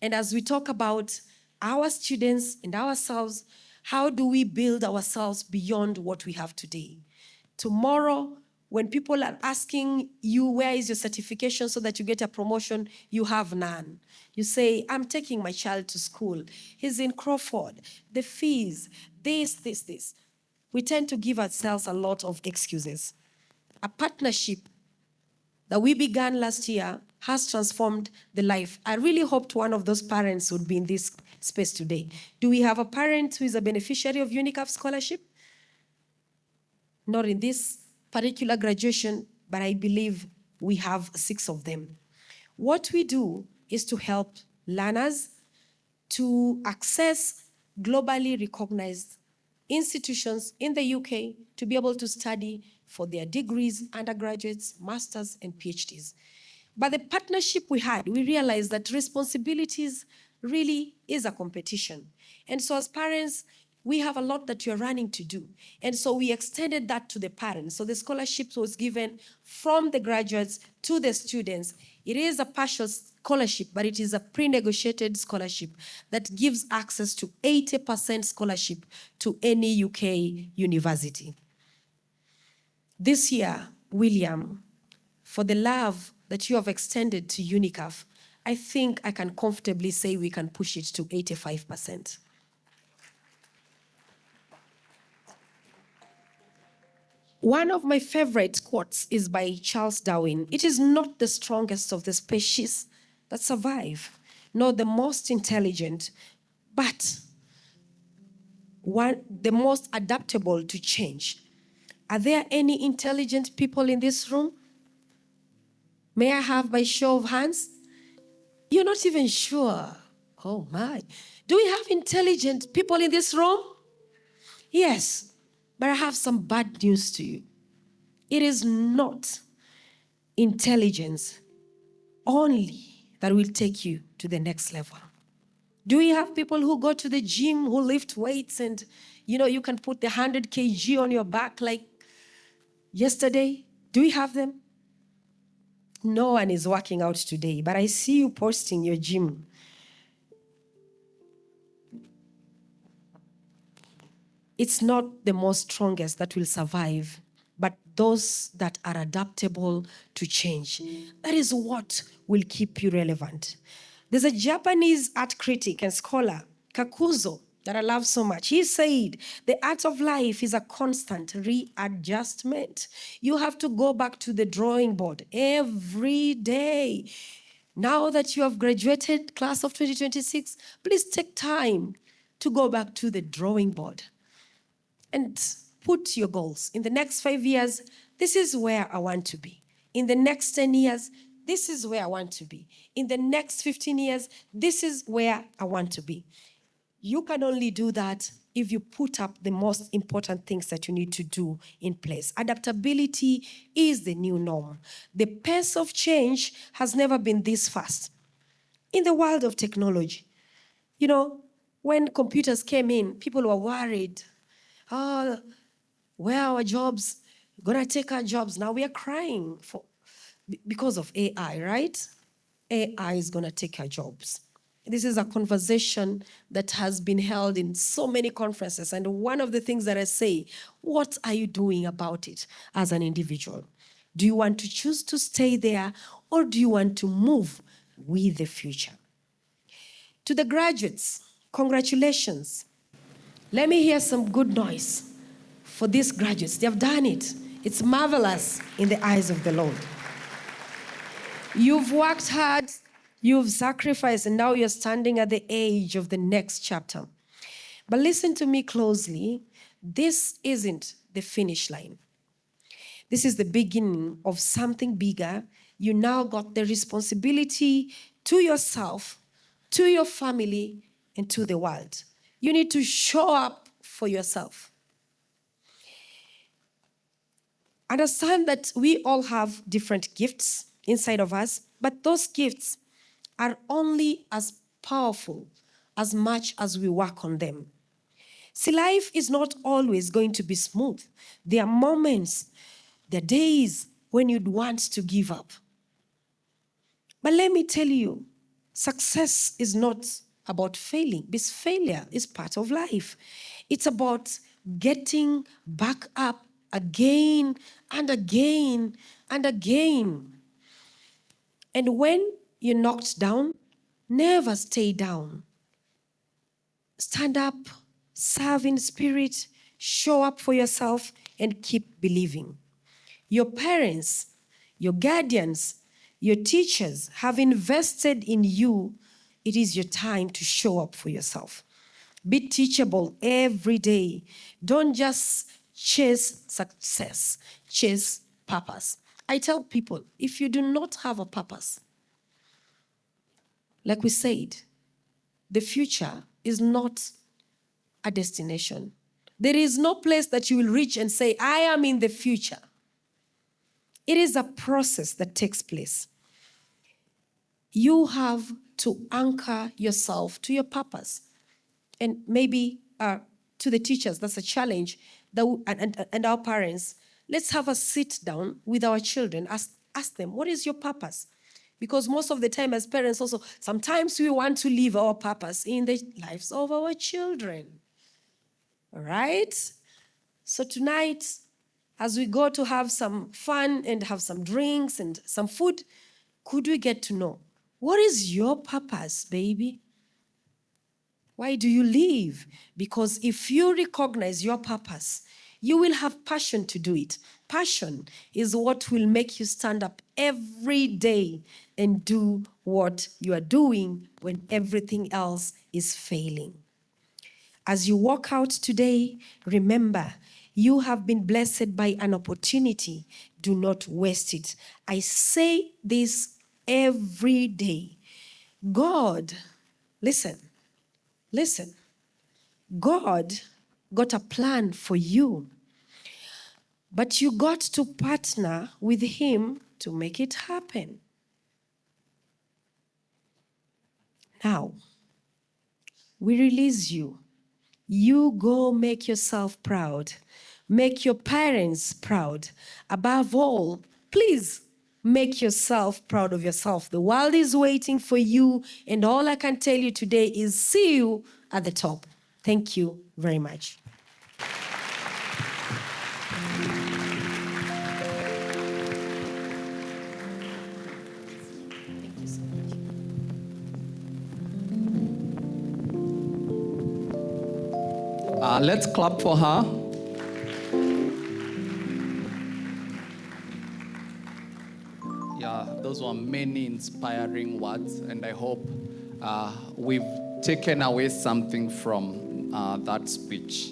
And as we talk about our students and ourselves, how do we build ourselves beyond what we have today? Tomorrow, when people are asking you, where is your certification so that you get a promotion, you have none. You say, I'm taking my child to school. He's in Crawford. The fees, this. We tend to give ourselves a lot of excuses. A partnership that we began last year has transformed the life. I really hoped one of those parents would be in this space today. Do we have a parent who is a beneficiary of UNICAF scholarship? Not in this particular graduation, but I believe we have 6 of them. What we do is to help learners to access globally recognized institutions in the UK to be able to study for their degrees, undergraduates, masters, and PhDs. But the partnership we had, we realized that responsibilities really is a competition. And so as parents, we have a lot that you're running to do. And so we extended that to the parents. So the scholarship was given from the graduates to the students. It is a partial scholarship, but it is a pre-negotiated scholarship that gives access to 80% scholarship to any UK university. This year, William, for the love that you have extended to UNICAF, I think I can comfortably say we can push it to 85%. One of my favorite quotes is by Charles Darwin. It is not the strongest of the species that survive, nor the most intelligent, but the most adaptable to change. Are there any intelligent people in this room? May I have by show of hands? You're not even sure. Oh my. Do we have intelligent people in this room? Yes, but I have some bad news to you. It is not intelligence only that will take you to the next level. Do we have people who go to the gym, who lift weights, and you can put the 100 kg on your back like yesterday? Do we have them? No one is working out today, but I see you posting your gym. It's not the most strongest that will survive, but those that are adaptable to change. That is what will keep you relevant. There's a Japanese art critic and scholar, Kakuzo, that I love so much. He said, the art of life is a constant readjustment. You have to go back to the drawing board every day. Now that you have graduated, class of 2026, please take time to go back to the drawing board and put your goals. In the next 5 years, this is where I want to be. In the next 10 years, this is where I want to be. In the next 15 years, this is where I want to be. You can only do that if you put up the most important things that you need to do in place. Adaptability is the new norm. The pace of change has never been this fast. In the world of technology, you know, when computers came in, people were worried. Oh, where are our jobs? Gonna take our jobs. Now we are crying because of AI, right? AI is gonna take our jobs. This is a conversation that has been held in so many conferences. And one of the things that I say, what are you doing about it as an individual? Do you want to choose to stay there, or do you want to move with the future? To the graduates, congratulations. Let me hear some good noise for these graduates. They have done it. It's marvelous in the eyes of the Lord. You've worked hard, you've sacrificed, and now you're standing at the edge of the next chapter. But listen to me closely. This isn't the finish line. This is the beginning of something bigger. You now got the responsibility to yourself, to your family, and to the world. You need to show up for yourself. Understand that we all have different gifts inside of us, but those gifts are only as powerful as much as we work on them. See, life is not always going to be smooth. There are moments, there are days when you'd want to give up. But let me tell you, success is not about failing, because failure is part of life. It's about getting back up again and again and again. And when you're knocked down, never stay down. Stand up, serve in spirit, show up for yourself, and keep believing. Your parents, your guardians, your teachers have invested in you. It is your time to show up for yourself. Be teachable every day. Don't just chase success, chase purpose. I tell people, if you do not have a purpose, like we said, the future is not a destination. There is no place that you will reach and say, I am in the future. It is a process that takes place. You have to anchor yourself to your purpose. And maybe to the teachers, that's a challenge, and our parents. Let's have a sit down with our children. Ask them, what is your purpose? Because most of the time as parents also, sometimes we want to live our purpose in the lives of our children. All right? So tonight, as we go to have some fun and have some drinks and some food, could we get to know, what is your purpose, baby? Why do you live? Because if you recognize your purpose, you will have passion to do it. Passion is what will make you stand up every day and do what you are doing when everything else is failing. As you walk out today, remember, you have been blessed by an opportunity. Do not waste it. I say this every day. God, listen. God got a plan for you, but you got to partner with Him to make it happen. Now, we release you. You go make yourself proud. Make your parents proud. Above all, please make yourself proud of yourself. The world is waiting for you, and all I can tell you today is see you at the top. Thank you very much. Let's clap for her. Yeah, those were many inspiring words, and I hope we've taken away something from that speech.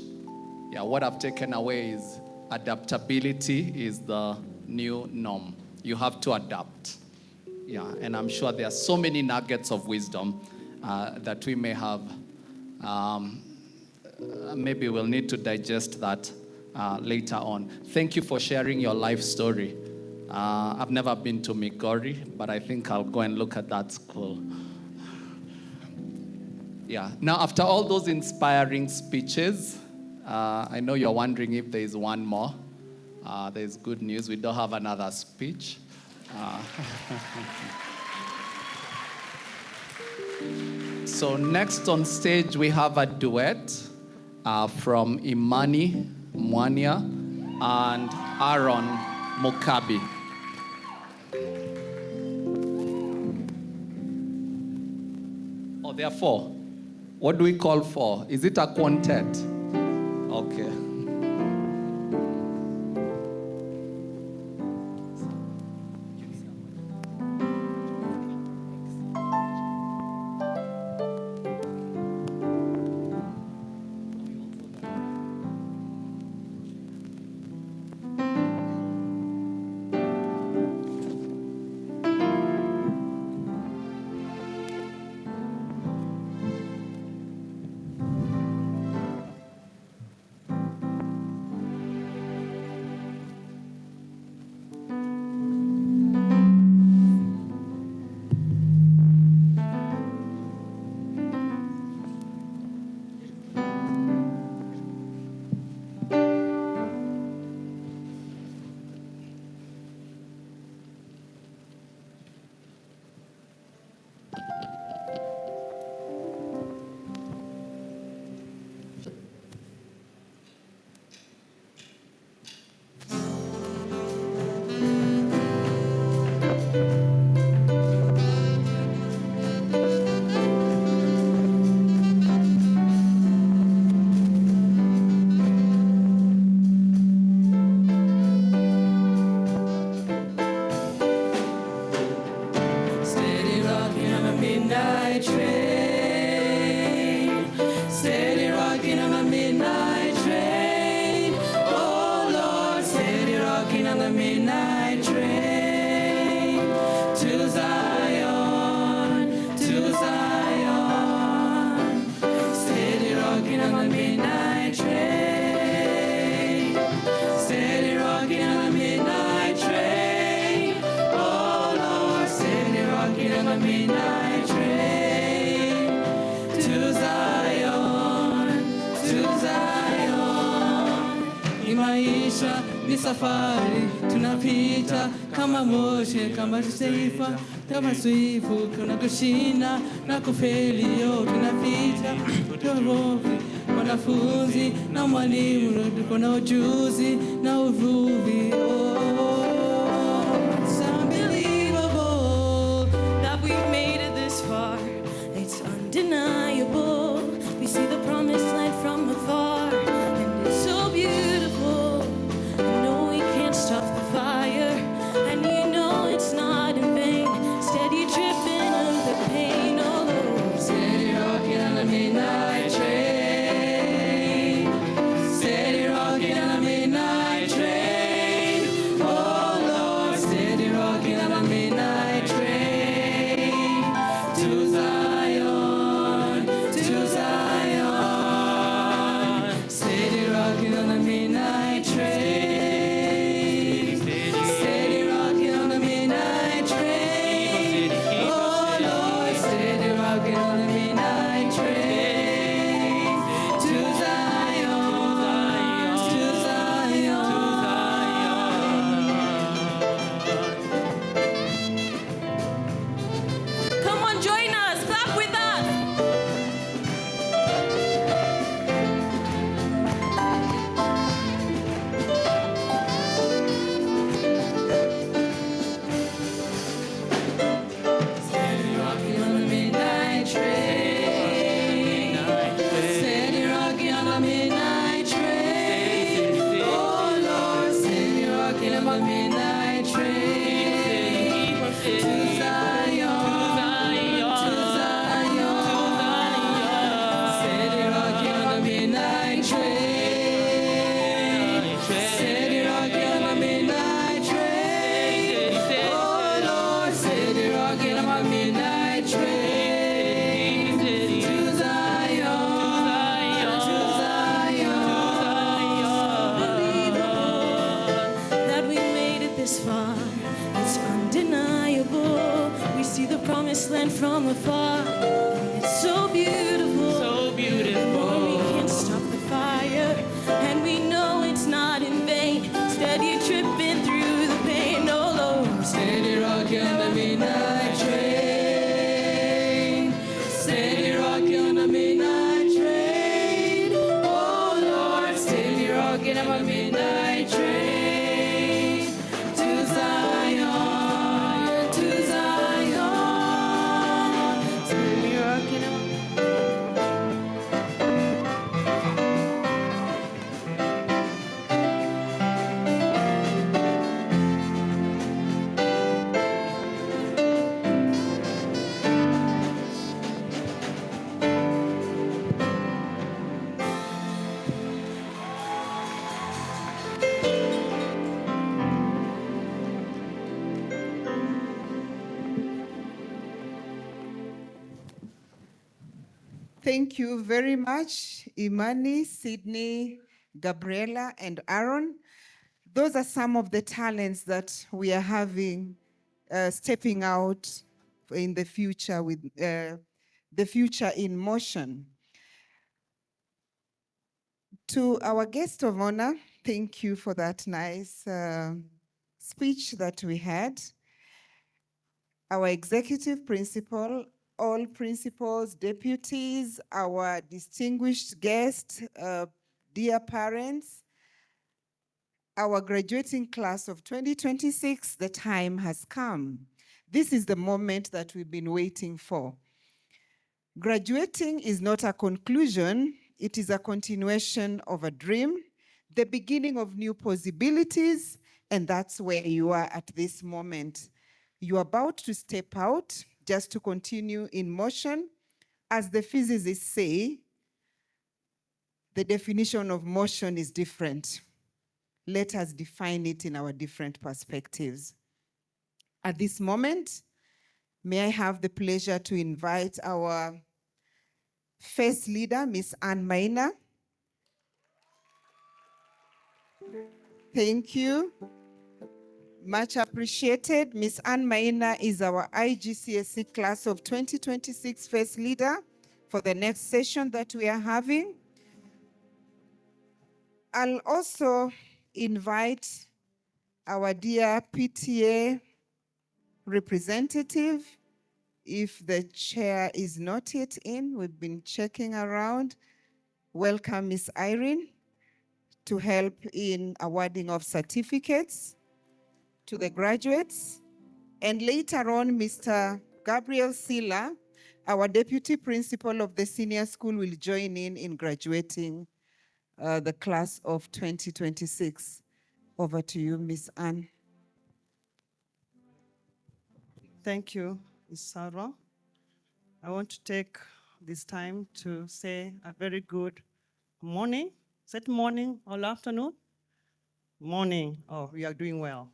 Yeah, what I've taken away is adaptability is the new norm. You have to adapt. Yeah, and I'm sure there are so many nuggets of wisdom that we may have maybe we'll need to digest that later on. Thank you for sharing your life story. I've never been to Migori, but I think I'll go and look at that school. Yeah. Now, after all those inspiring speeches, I know you're wondering if there is one more. There's good news. We don't have another speech. So next on stage, we have a duet from Imani Mwania and Aaron Mukabi. Oh, there are four. What do we call four? Is it a quintet? Okay. Ni safari tunapita kama moshi kama taifa kama swifu kuna kushinda na kufeli yo tunapita turofi wanafunzi na mwalimu tuko na ujuzi na uvuvi It's unbelievable that we've made it this far. It's undeniable. We see the promised land from afar, and it's so beautiful. Stop the fire, and you know it's not in vain. Steady dripping of the pain, oh Lord. Steady rocking on the midnight train. Steady rocking on the midnight train. Oh Lord, steady rocking on the midnight train. To Zion, to Zion. Steady rocking on the midnight train. Midnight train to Zion, to Zion. this far. It's undeniable. We see the promised land from afar. It's so beautiful. So beautiful. Lord, we can't stop the fire. And we know it's not in vain. Steady tripping through the pain. Oh Lord, Steady rocking the midnight train. Steady rocking the midnight train. Oh Lord, steady rocking the midnight train. To Zion, to Zion. Steady rocking Thank you very much, Imani, Sydney, Gabriela, and Aaron. Those are some of the talents that we are having stepping out in the future with the future in motion. To our guest of honor, thank you for that nice speech that we had. Our executive principal, all principals, deputies, our distinguished guests, dear parents, our graduating class of 2026, the time has come. This is the moment that we've been waiting for. Graduating is not a conclusion, it is a continuation of a dream, the beginning of new possibilities, and that's where you are at this moment. You're about to step out just to continue in motion. As the physicists say, the definition of motion is different. Let us define it in our different perspectives. At this moment, may I have the pleasure to invite our first leader, Ms. Anne Maina. Thank you. Much appreciated. Ms. Anne Maina is our IGCSE class of 2026 first leader for the next session that we are having. I'll also invite our dear PTA representative. If the chair is not yet in, we've been checking around. Welcome, Ms. Irene, to help in awarding of certificates to the graduates. And later on, Mr. Gabriel Sila, our deputy principal of the senior school, will join in graduating the class of 2026. Over to you, Ms. Anne. Thank you, Ms. Sarah. I want to take this time to say a very good morning. Is it morning or afternoon? Morning. Oh, we are doing well.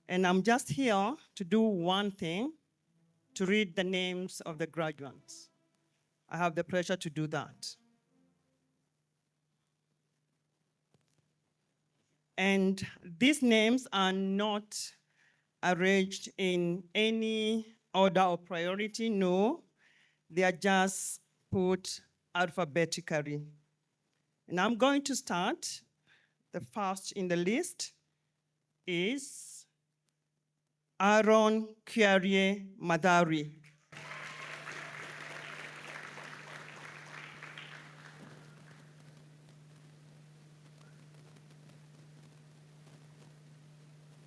And I'm just here to do one thing, to read the names of the graduates. I have the pleasure to do that. And these names are not arranged in any order of priority, no. They are just put alphabetically. And I'm going to start. The first in the list is Aaron Kyrie Madari.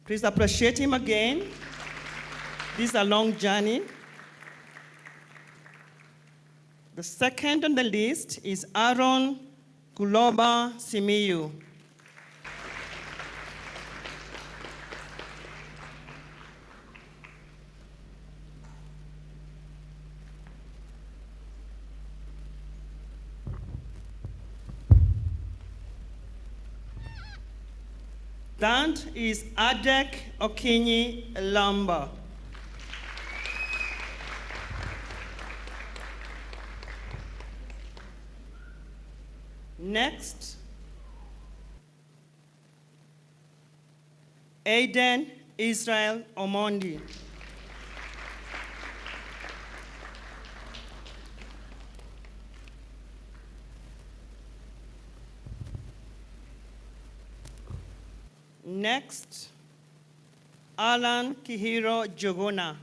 Please appreciate him again. This is a long journey. The second on the list is Aaron Kuloba Simiyu. That is Adek Okinyi Lamba. Next, Aiden Israel Omondi. Next, Alan Kihiro Jogona.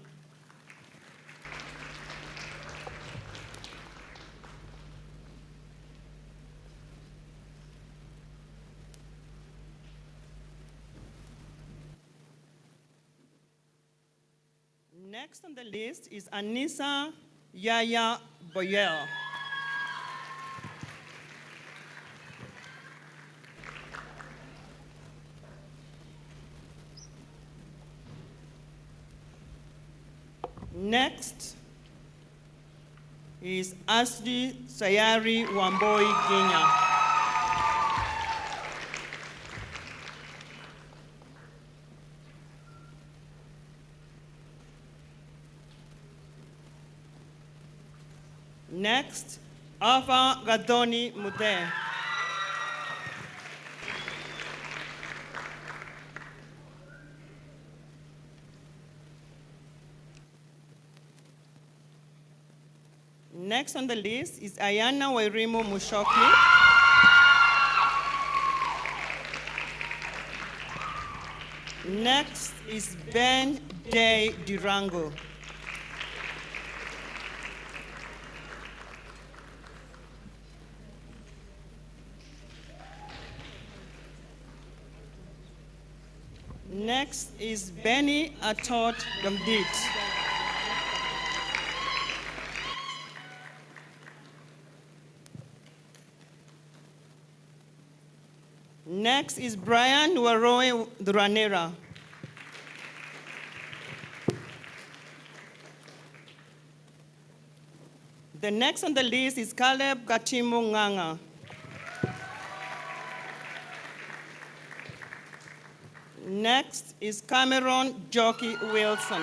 Next on the list is Anissa Yaya Boyel. Next is Ashley Sayari Wamboi Ginya. Next, Alpha Gadoni Mute. Next on the list is Ayana Wairimu Mushoki. Next is Ben Day Durango. Next is Benny Atot Gamdit. Next is Brian Waroe Duranera. The next on the list is Caleb Katimu Nganga. Next is Cameron Jockey Wilson.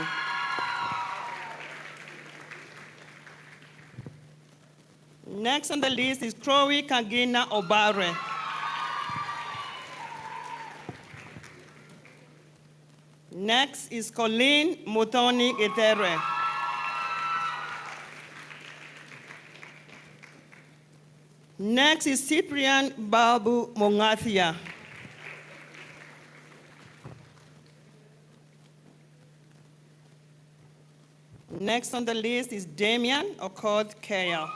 Next on the list is Chloe Kagina Obare. Next is Colleen Mutoni Getere. Next is Cyprian Babu Mongathia. Next on the list is Damian Okod Kaya.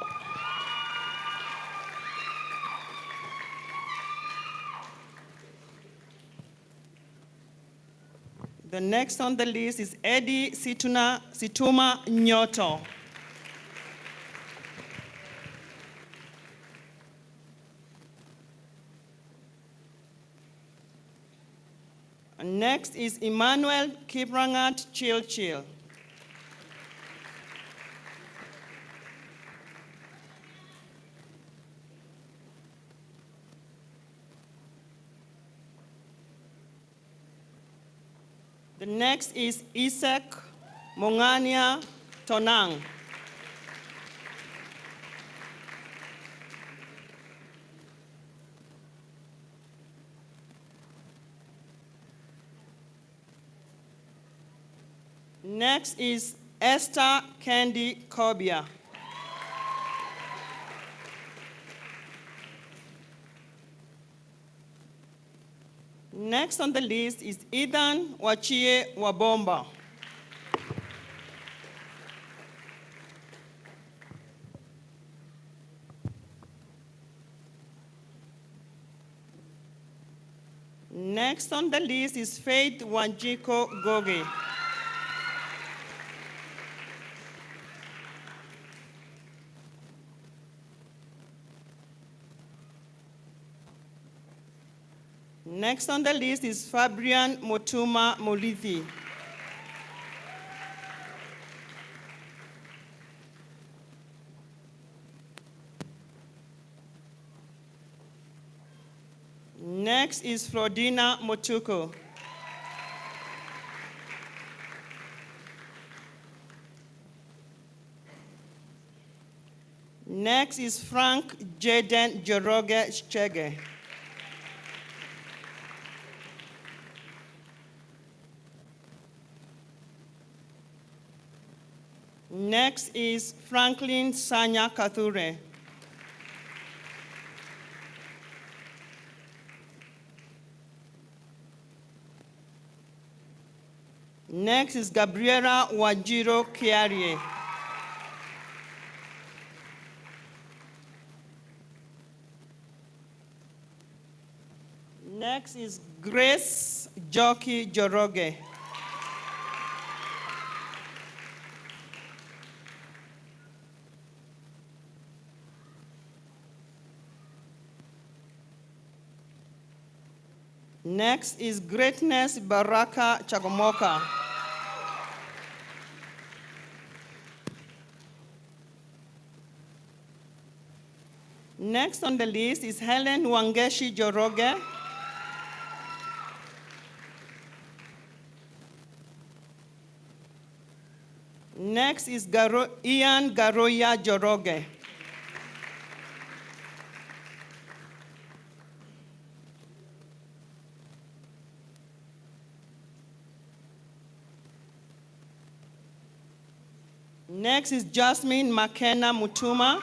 The next on the list is Eddie Situma Nyoto. And next is Emmanuel Kibrangat Chilchil. The next is Isaac Mongania Tonang. Next is Esther Candy Kobia. Next on the list is Ethan Wachie Wabomba. Next on the list is Faith Wanjiko Goge. Next on the list is Fabian Motuma Molithi. Next is Flodina Motuko. Next is Frank Jaden Joroge Chege. Next is Franklin Sanya Kathure. Next is Gabriela Wajiro Kiarie. Next is Grace Joki Joroge. Next is Greatness Baraka Chagomoka. Next on the list is Helen Wangeshi Joroge. Next is Ian Garoya Joroge. Next is Jasmine McKenna Mutuma.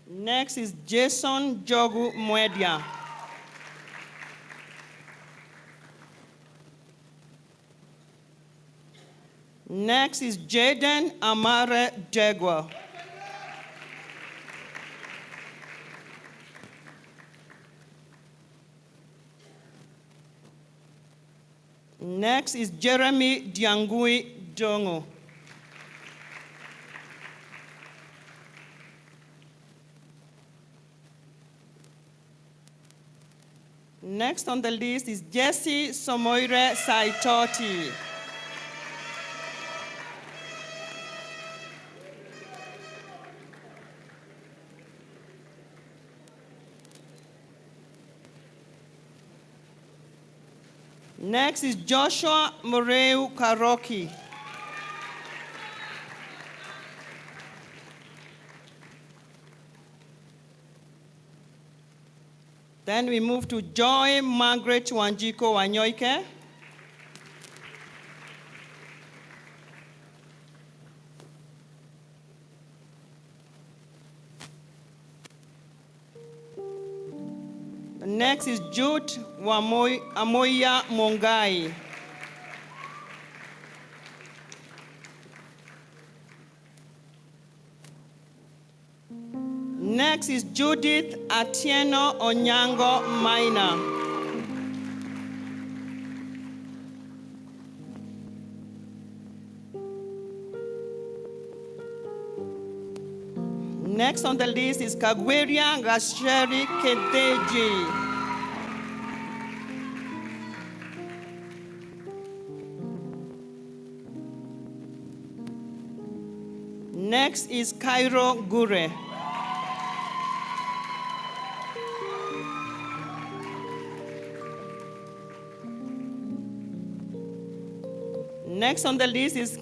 Next is Jason Jogu Mwedia. Next is Jaden Amare Jegwa. Next is Jeremy Diangui Dongo. Next on the list is Jesse Somoire Saitoti. Next is Joshua Moreu Karoki. Then we move to Joy Margaret Wanjiko Wanyoike. Next is Jude Amoya Mongai. Next is Judith Atieno Onyango Maina. Next on the list is Kagweria Gasheri Kedeji. Next is Cairo Gure. Next on the list is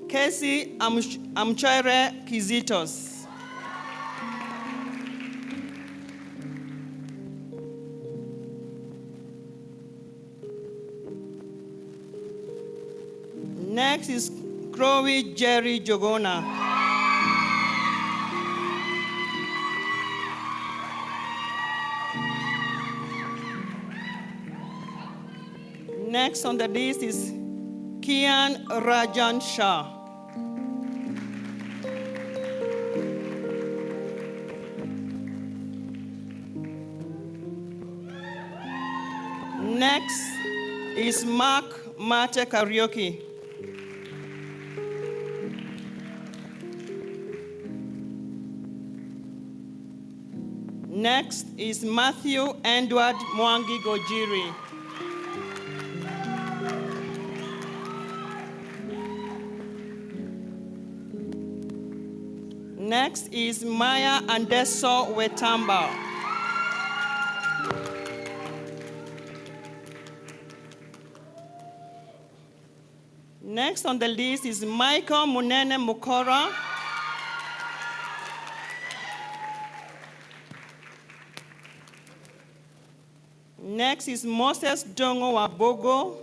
Casey Amchere Kizitos. Next is Crowy Jerry Jogona. Next on the list is Kian Rajan Shah. Next is Mark Mate Karaoke. Next is Matthew Edward Mwangi Gojiri. Next is Maya Andeso Wetamba. Next on the list is Michael Munene Mukora. Next is Moses Dongo Wabogo.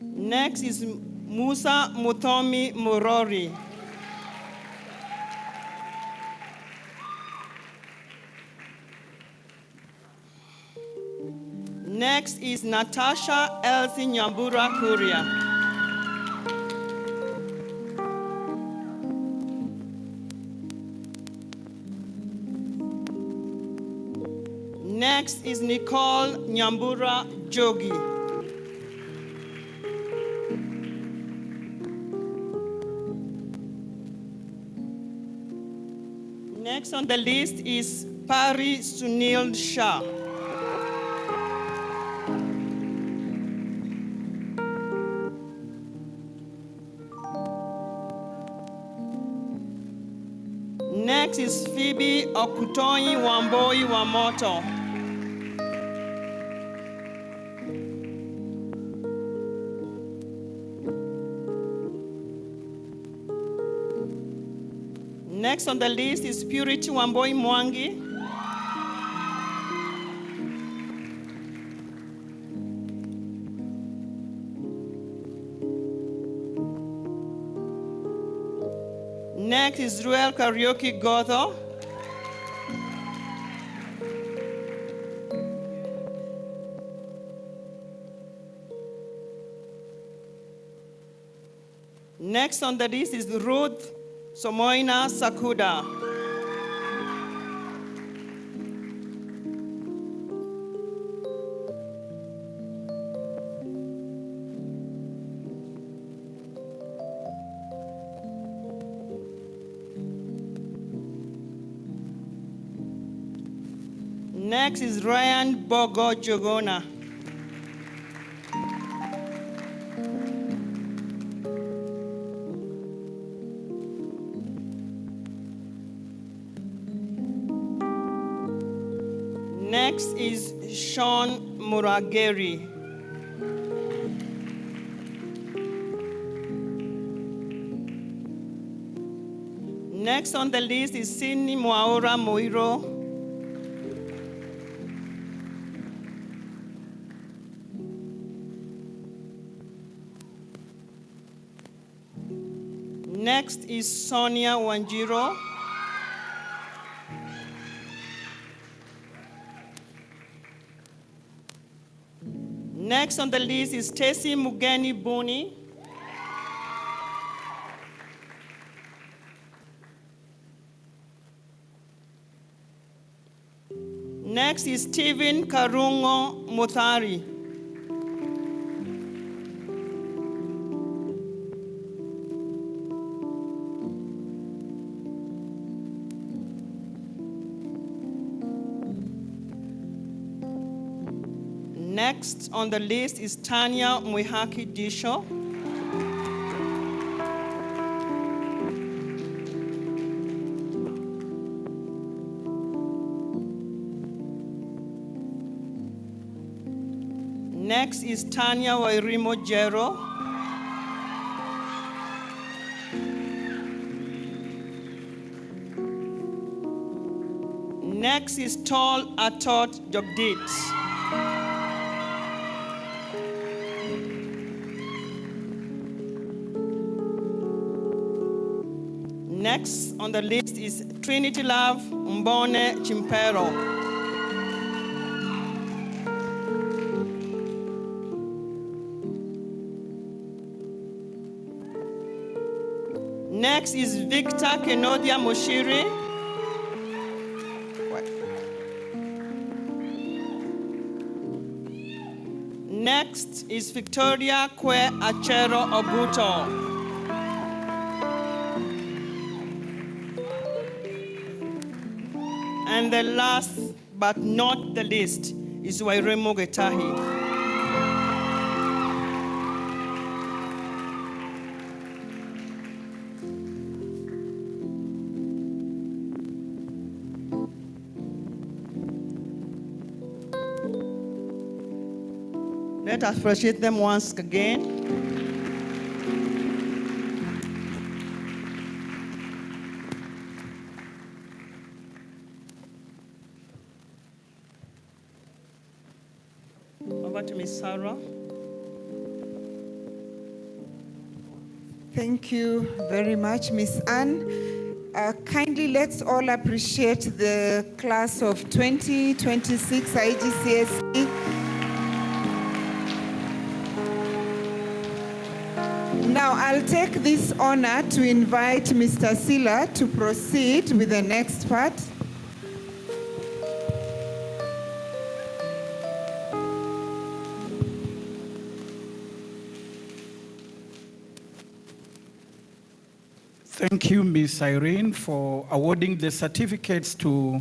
Next is Musa Mutomi Murori. Next is Natasha Elsie Nyambura Kuria. Next is Nicole Nyambura Jogi. Next on the list is Pari Sunil Shah. Next is Phoebe Okutoyi Wamboi Wamoto. Next on the list is Purity Wamboi Mwangi. Next is Ruel Karaoke Gotho. Next on the list is Ruth Somoina Sakuda. Next is Ryan Bogo Jogona. Next is Sean Murageri. Next on the list is Sidney Mwaura Moiro. Next is Sonia Wanjiro. Next on the list is Stacy Mugeni Buni. Next is Stephen Karungo Muthari. Next on the list is Tanya Mwihaki Disho. Next is Tanya Wairimo Jero. Next is Tall Atot Jogdit. Next on the list is Trinity Love Mbone Chimpero. Next is Victor Kenodia Mushiri. Next is Victoria Kwe Achero Obuto. And the last but not the least is Wairemo Getahi. Let us appreciate them once again. over to Ms. Sarah. Thank you very much, Miss Anne. Kindly let's all appreciate the class of 2026 IGCSE. Now I'll take this honor to invite Mr. Sila to proceed with the next part. Thank you, Ms. Irene, for awarding the certificates to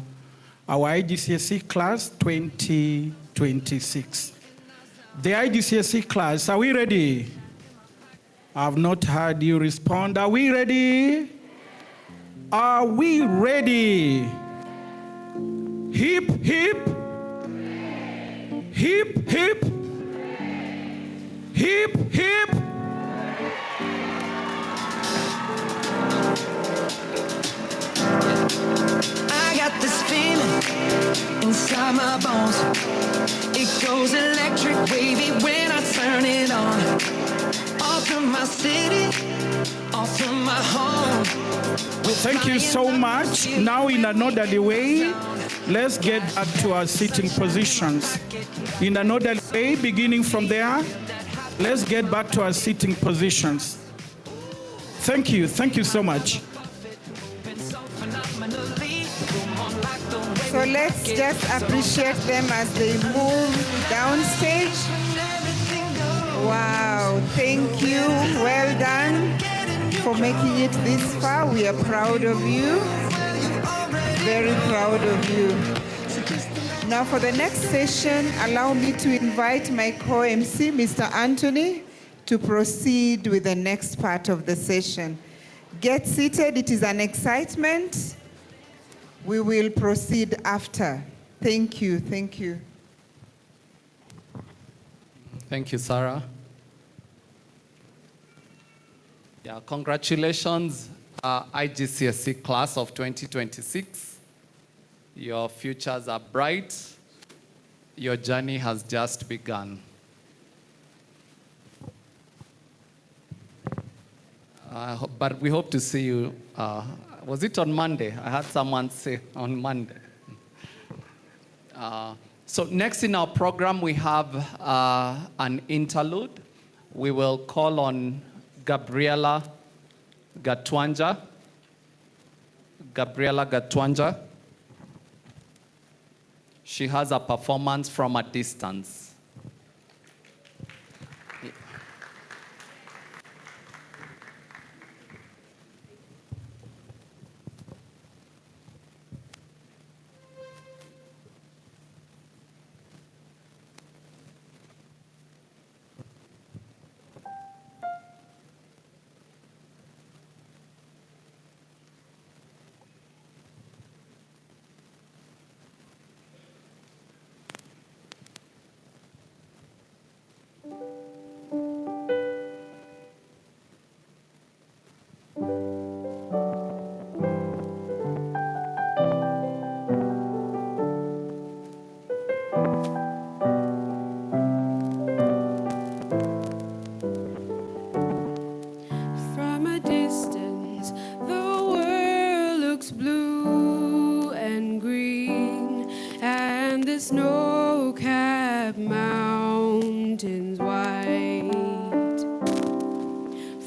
our IGCSE class 2026. The IGCSE class, are we ready? I've not heard you respond. Are we ready? Are we ready? Hip, hip. Hip, hip. Hip, hip. I got this feeling inside my bones. It goes electric wavy when I turn it on. Off from my city, off from my home. Thank you so much. Now in an orderly way, let's get back to our sitting positions. In an orderly way, beginning from there, let's get back to our sitting positions. Thank you so much. So let's just appreciate them as they move downstage. Wow, thank you. Well done for making it this far. We are proud of you. Very proud of you. Now for the next session, allow me to invite my co-MC, Mr. Anthony, to proceed with the next part of the session. Get seated. It is an excitement. We will proceed after. Thank you. Thank you. Thank you, Sarah. Yeah, congratulations, IGCSE class of 2026. Your futures are bright. Your journey has just begun. But we hope to see you. Was it on Monday? I heard someone say on Monday. So next in our program, we have an interlude. We will call on Gabriela Gatwanja. She has a performance from a distance. snow-capped mountains white.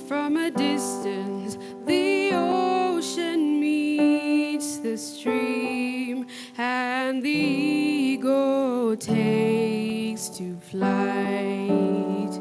From a distance, the ocean meets the stream, and the eagle takes to flight.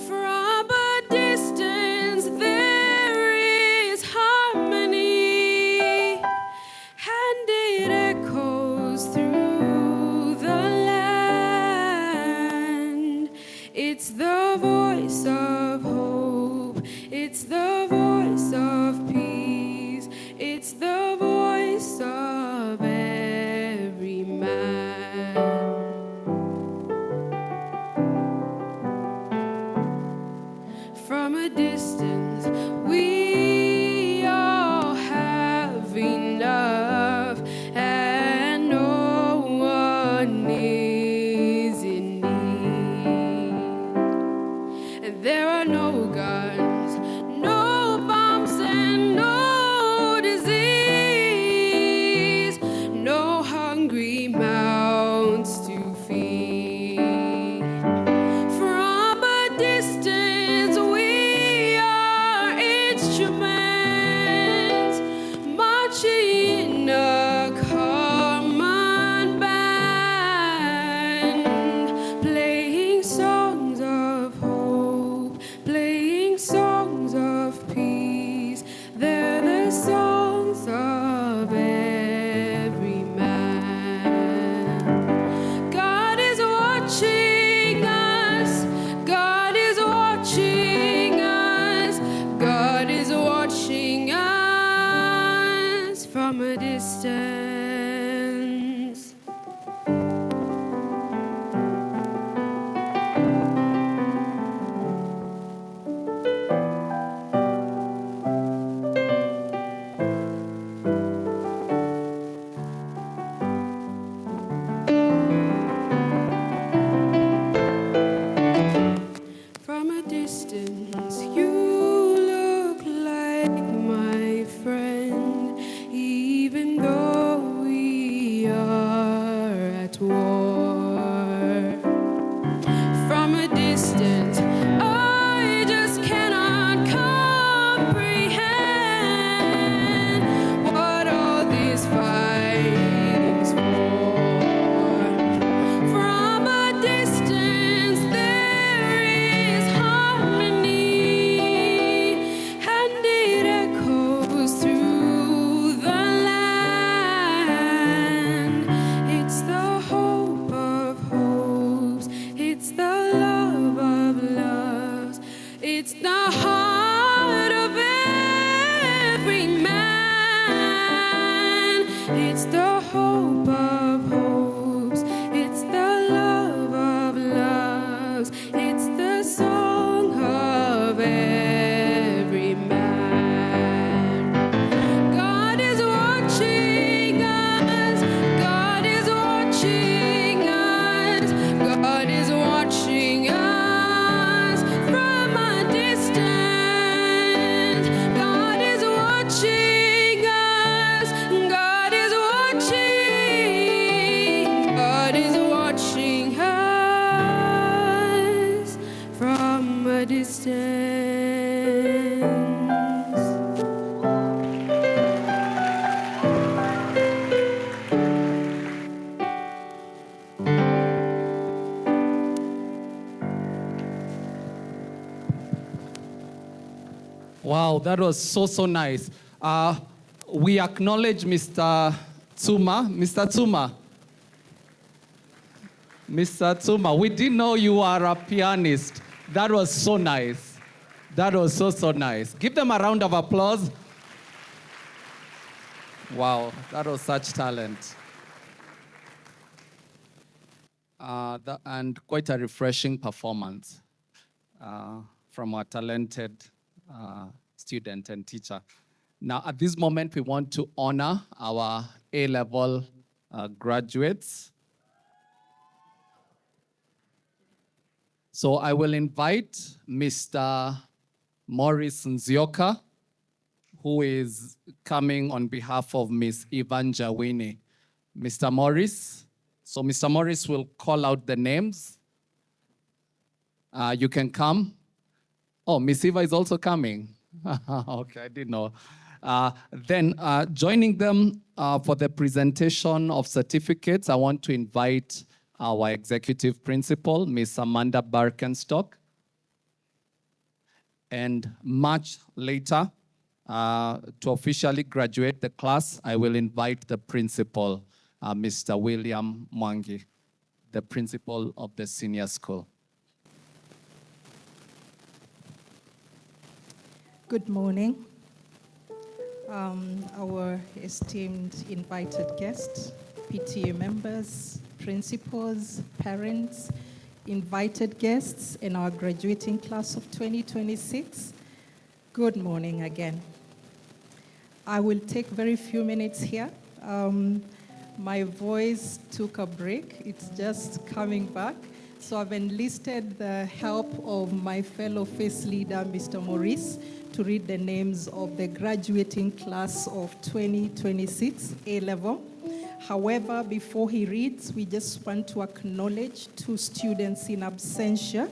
From a distance, there is harmony, and it echoes through the land. It's the voice of hope, it's the voice of peace, it's the voice of every man. From a distance, we all have enough, and no one is in need. were no guns, no bombs, and no disease, no hungry mouths to feed. From a distance, we are instruments marching in a common band, playing songs of hope, playing songs of peace. They're the songs of every man. God is watching us. God is watching us. God is watching us from a distance. From a distance, you look like my friend, even though we are at war. From a distance, I just cannot comprehend what all this fighting's for. From a distance, there is harmony, and it echoes through the land. It's the hope of hopes, it's the love of loves, it's the heart of every man. It's the hope of hopes, it's the love of loves, it's the song of every man. God is watching us. God is watching us. God is watching us from a distance. God is watching us. God is watching. God is watching us from a distance. Wow, that was so nice. We acknowledge Mr. Tsuma. Mr. Tsuma. Mr. Tsuma, we didn't know you are a pianist. That was so nice. That was so nice. Give them a round of applause. Wow, that was such talent. And quite a refreshing performance from our talented student and teacher. Now, at this moment, we want to honor our A-level graduates. So I will invite Mr. Morris Nzioka, who is coming on behalf of Miss Evangelina. Mr. Morris. So Mr. Morris will call out the names. You can come. Oh, Miss Eva is also coming. Okay, I didn't know. Then joining them for the presentation of certificates, I want to invite our executive principal, Miss Amanda Barkenstock. And much later, to officially graduate the class, I will invite the principal, Mr. William Mwangi, the principal of the senior school. Good morning. Our esteemed invited guests, PTA members, principals, parents, invited guests, and our graduating class of 2026, good morning again. I will take very few minutes here. My voice took a break. It's just coming back. So I've enlisted the help of my fellow FACE leader, Mr. Maurice, to read the names of the graduating class of 2026 A-level. However, before he reads, we just want to acknowledge 2 students in absentia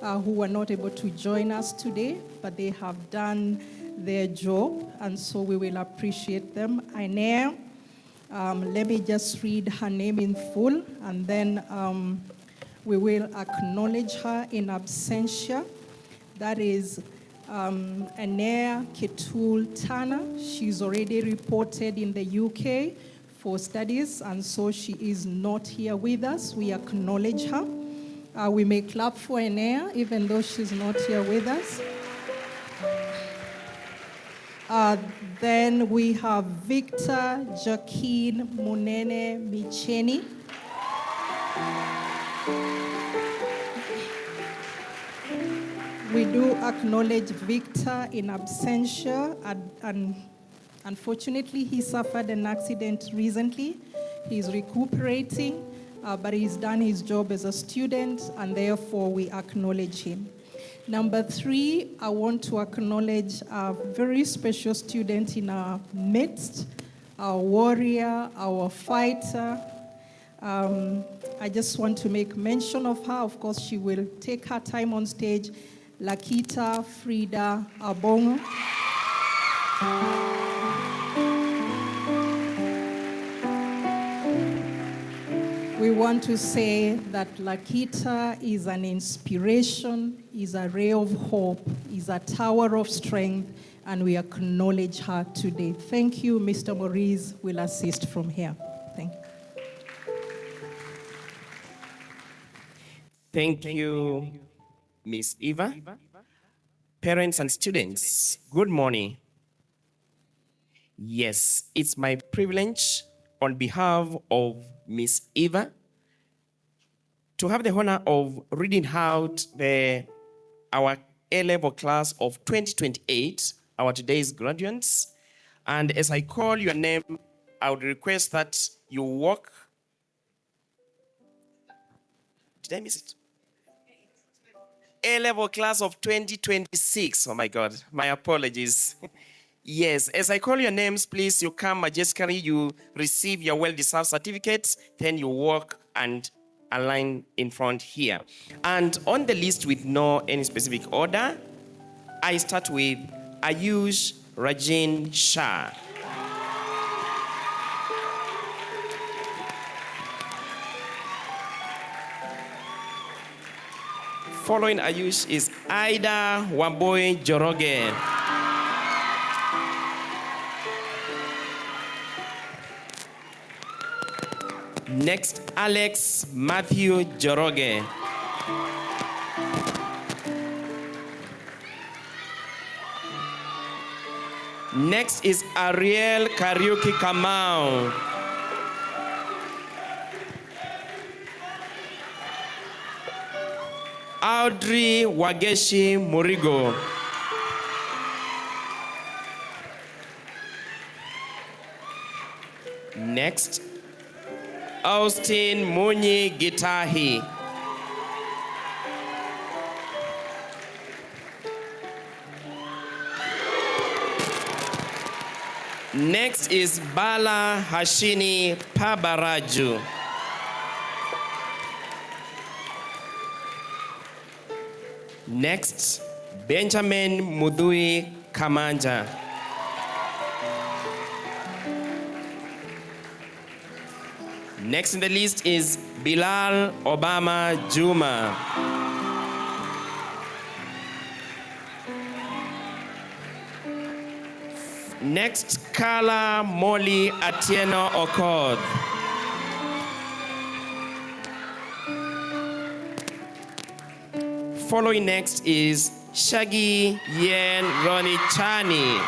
who were not able to join us today, but they have done their job, and so we will appreciate them. Ainea, let me just read her name in full, and then we will acknowledge her in absentia. That is Ainea Ketul Tana. She's already reported in the UK for studies, and so she is not here with us. We acknowledge her. We may clap for Ainea, even though she's not here with us. Then we have Victor Joaquin Munene Micheni. We do acknowledge Victor in absentia, and unfortunately he suffered an accident recently. He's recuperating, but he's done his job as a student, and therefore we acknowledge him. Number 3, I want to acknowledge a very special student in our midst, our warrior, our fighter. I just want to make mention of her. Of course, she will take her time on stage. Lakita Frida Abongo. We want to say that Lakita is an inspiration, is a ray of hope, is a tower of strength, and we acknowledge her today. Thank you. Mr. Maurice will assist from here. Thank you. Thank you, Miss Eva. Parents and students, good morning. Yes, it's my privilege on behalf of Miss Eva to have the honor of reading out our A-level class of 2028, our today's graduates. And as I call your name, I would request that you walk. Did I miss it? A-level class of 2026. Oh my God, my apologies. Yes, as I call your names, please, you come majestically, you receive your well-deserved certificates, then you walk and align in front here. And on the list with no any specific order, I start with Ayush Rajin Shah. Following Ayush is Aida Wamboy Joroge. Next, Alex Matthew Joroge. Next is Ariel Kariuki Kamau. Audrey Wageshi Murigo. Next, Austin Munyi Gitahi. Next is Bala Hashini Pabaraju. Next, Benjamin Mudui Kamanja. Next in the list is Bilal Obama Juma. Next, Carla Molly Atieno Okod. Following next is Shaggy Yen Ronnie Chani.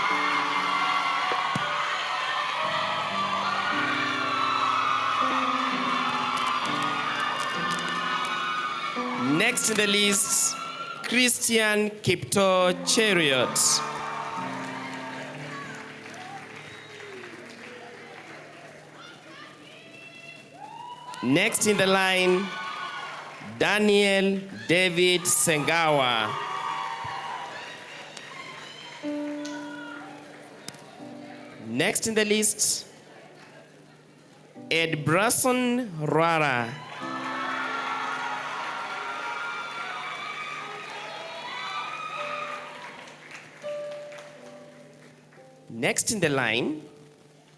Next in the list, Christian Kipto Chariot. Next in the line, Daniel David Sengawa. Next in the list, Ed Brasson Rara. Next in the line,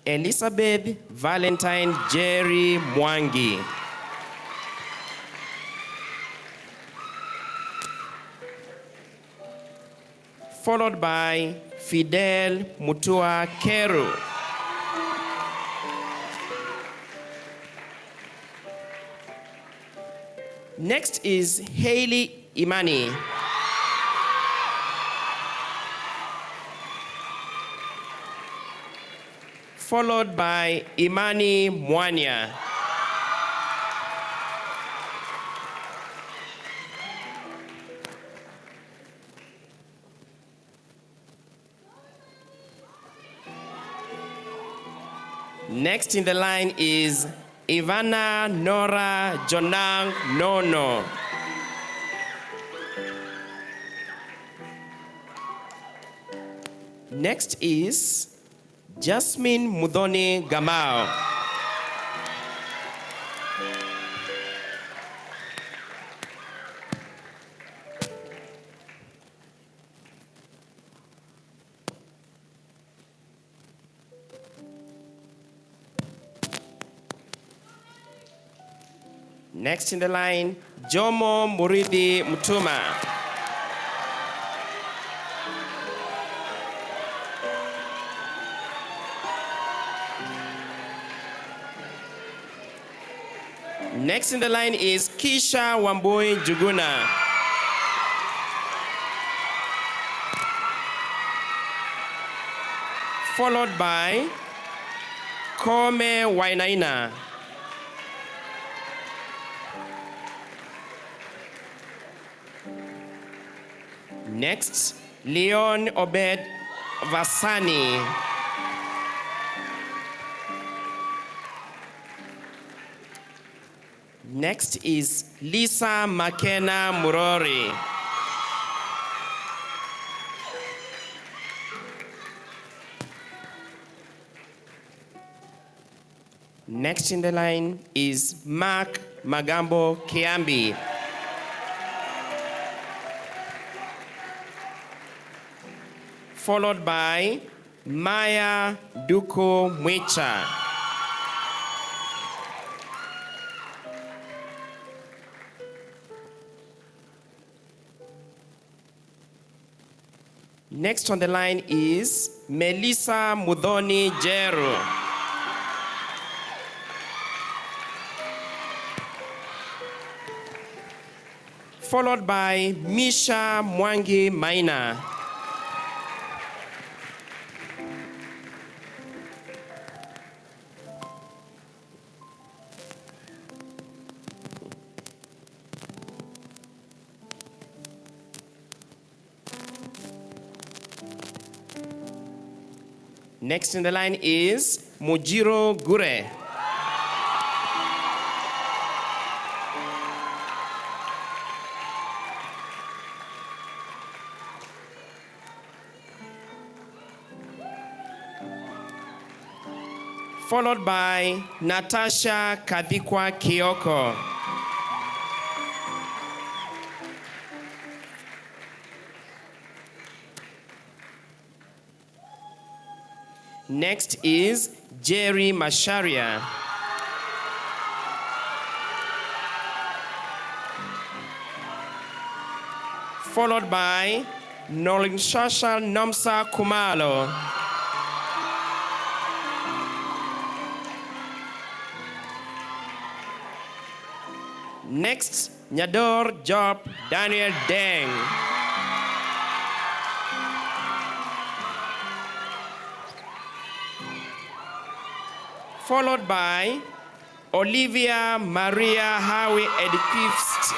Elizabeth Valentine Jerry Mwangi. Followed by Fidel Mutua Keru. Next is Haley Imani. Followed by Imani Mwanya. Next in the line is Ivana Nora Jonang Nono. Next is Jasmine Mudhoni Gamao. Next in the line, Jomo Muridi Mutuma. Next in the line is Kisha Wambui Juguna. Followed by Kome Wainaina. Next, Leon Obed Vasani. Next is Lisa Makena Murori. Next in the line is Mark Magambo Kiambi. Followed by Maya Duko Mwicha. Next on the line is Melissa Mudhoni Jeru. Followed by Misha Mwangi Maina. Next in the line is Mujiro Gure. Followed by Natasha Kadikwa Kioko. Next is Jerry Masharia. Followed by Nolinshasha Nomsa Kumalo. Next, Nyador Job Daniel Deng. Followed by Olivia Maria Howie Edquist.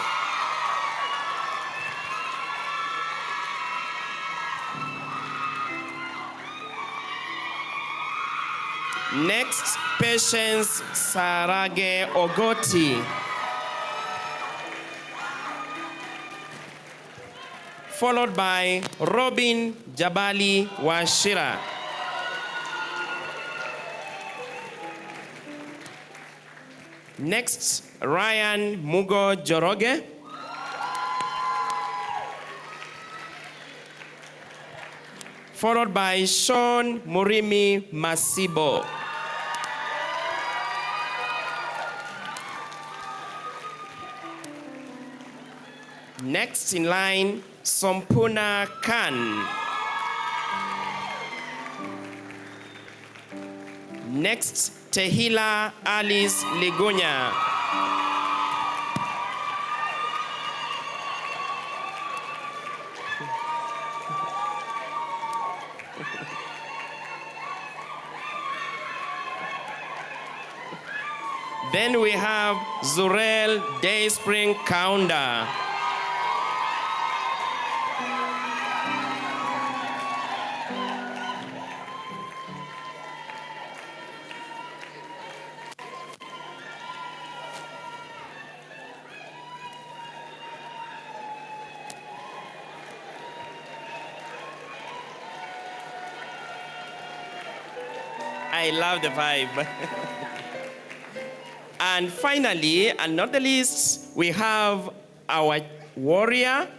Next, Patience Sarage Ogoti. followed by Robin Jabali Washira. Next, Ryan Mugo Joroge. Followed by Sean Murimi Masibo. Next in line, Sompuna Khan. Next, Tehila Alice Ligunya. Then we have Zurel Dayspring Kaunda. I love the vibe. And finally, and not the least, we have our warrior,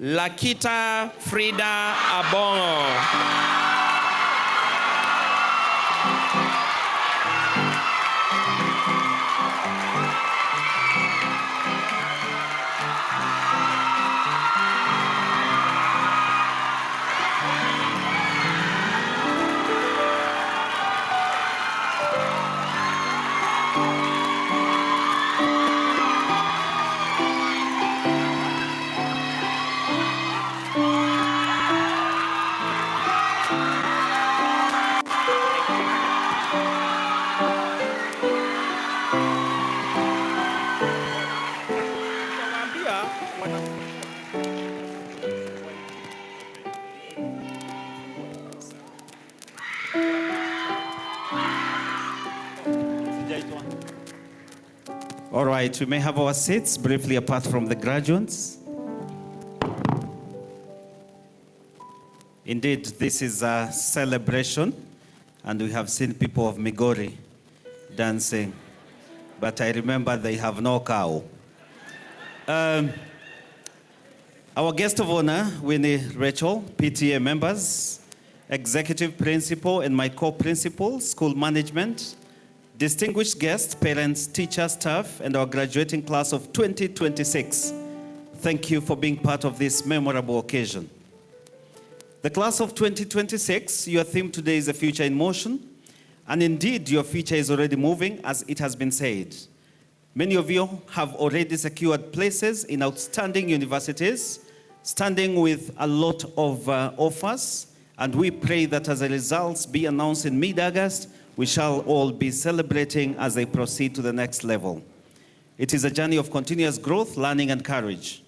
Lakita Frida Abongo. All right, we may have our seats briefly apart from the graduates. Indeed, this is a celebration, and we have seen people of Migori dancing, but I remember they have no cow. Our guest of honor, Winnie Rachel, PTA members, executive principal, and my co-principal, school management, distinguished guests, parents, teachers, staff, and our graduating class of 2026. Thank you for being part of this memorable occasion. The class of 2026, your theme today is a future in motion. And indeed, your future is already moving, as it has been said. Many of you have already secured places in outstanding universities, standing with a lot of offers. And we pray that as the results be announced in mid-August, we shall all be celebrating as they proceed to the next level. It is a journey of continuous growth, learning, and courage.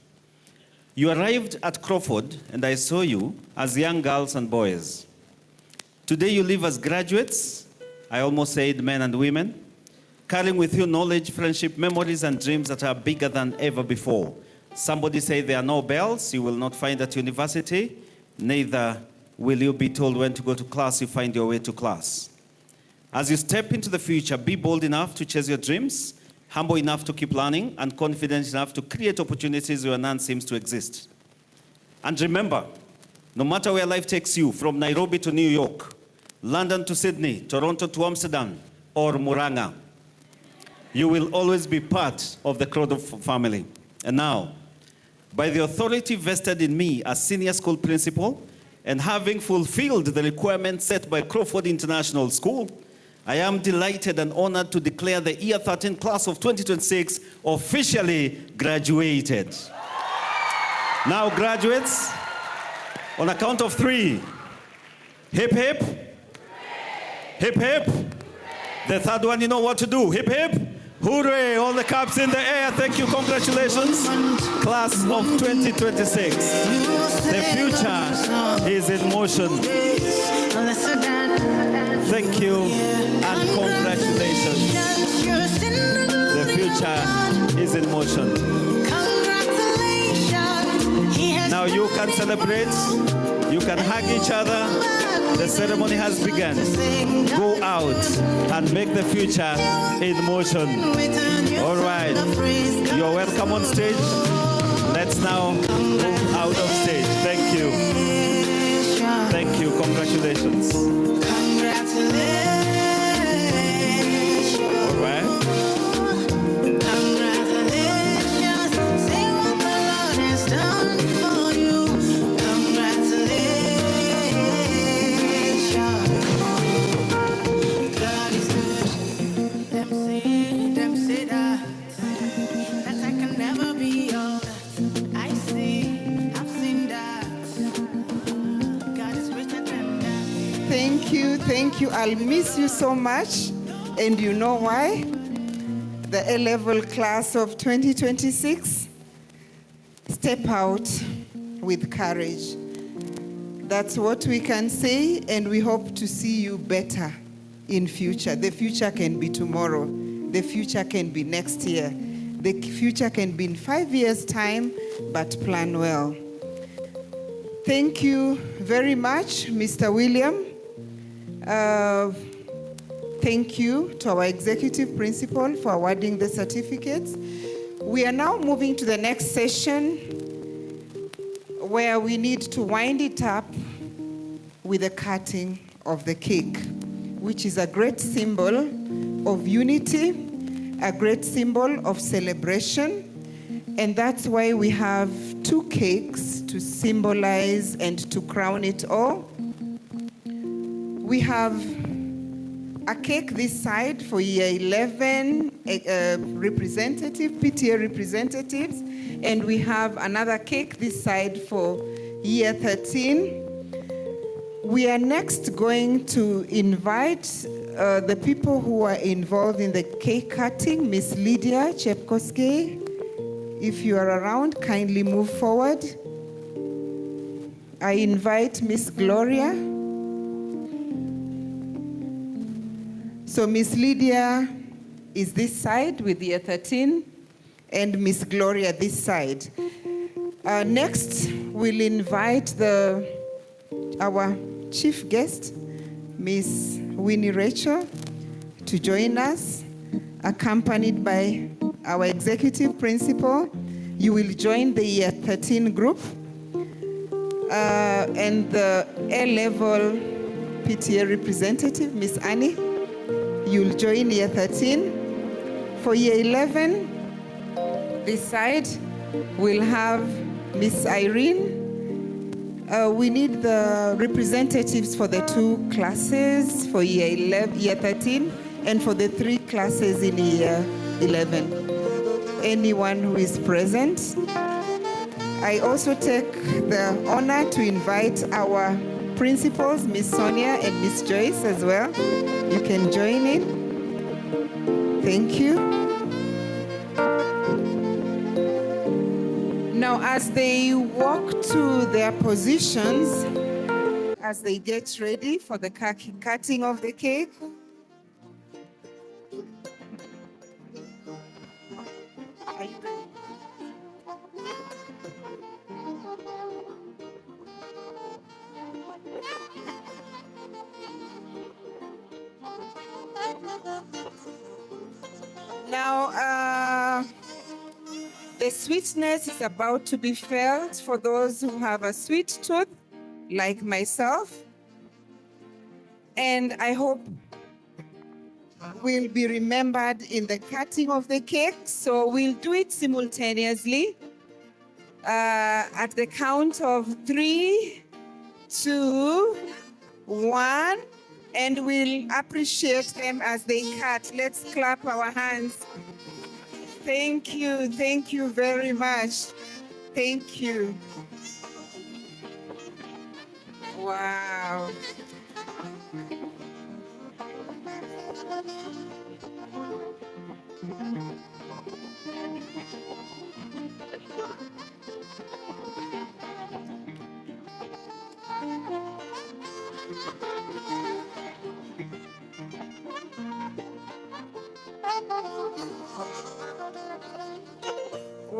You arrived at Crawford, and I saw you as young girls and boys. Today you live as graduates, I almost said men and women, carrying with you knowledge, friendship, memories, and dreams that are bigger than ever before. Somebody said there are no bells you will not find at university, neither will you be told when to go to class, you find your way to class. As you step into the future, be bold enough to chase your dreams, humble enough to keep learning, and confident enough to create opportunities where none seems to exist. And remember, no matter where life takes you, from Nairobi to New York, London to Sydney, Toronto to Amsterdam, or Muranga, you will always be part of the Crawford family. And now, by the authority vested in me as senior school principal, and having fulfilled the requirements set by Crawford International School, I am delighted and honored to declare the year 13 class of 2026 officially graduated. Now, graduates, on a count of 3, hip hip, hip hip. The third one, you know what to do. Hip hip, hooray, all the caps in the air. Thank you, congratulations. Class of 2026. The future is in motion. Thank you and congratulations. The future is in motion. Now Now you can celebrate. You can hug each other. The ceremony has begun. Go out and make the future in motion. All right. You're welcome on stage. Let's now move out of stage. Thank you. Thank you. Congratulations. All right. Thank you. I'll miss you so much. And you know why? The A-level class of 2026, step out with courage. That's what we can say, and we hope to see you better in future. The future can be tomorrow. The future can be next year. The future can be in 5 years' time, but plan well. Thank you very much, Mr. William. Thank you to our executive principal for awarding the certificates. We are now moving to the next session where we need to wind it up with the cutting of the cake, which is a great symbol of unity, a great symbol of celebration, and that's why we have 2 cakes to symbolize and to crown it all. We have a cake this side for year 11 representative, PTA representatives, and we have another cake this side for year 13. We are next going to invite the people who are involved in the cake cutting. Miss Lydia Chepkoskei, if you are around, kindly move forward. I invite Miss Gloria. So Miss Lydia is this side with year 13, and Miss Gloria this side. Next, we'll invite our chief guest, Miss Winnie Rachel, to join us, accompanied by our executive principal. You will join the year 13 group, and the A-level PTA representative, Miss Annie. You'll join year 13. For year 11, this side, we'll have Miss Irene. We need the representatives for the 2 classes for year 13 and for the 3 classes in year 11. Anyone who is present. I also take the honor to invite our principals, Miss Sonia and Miss Joyce as well. You can join in. Thank you. Now, as they walk to their positions, as they get ready for the cutting of the cake, are you ready? Now, the sweetness is about to be felt for those who have a sweet tooth, like myself. And I hope we'll be remembered in the cutting of the cake. So we'll do it simultaneously at the count of 3, 2, 1. And we'll appreciate them as they cut. Let's clap our hands. Thank you very much. Thank you. Wow.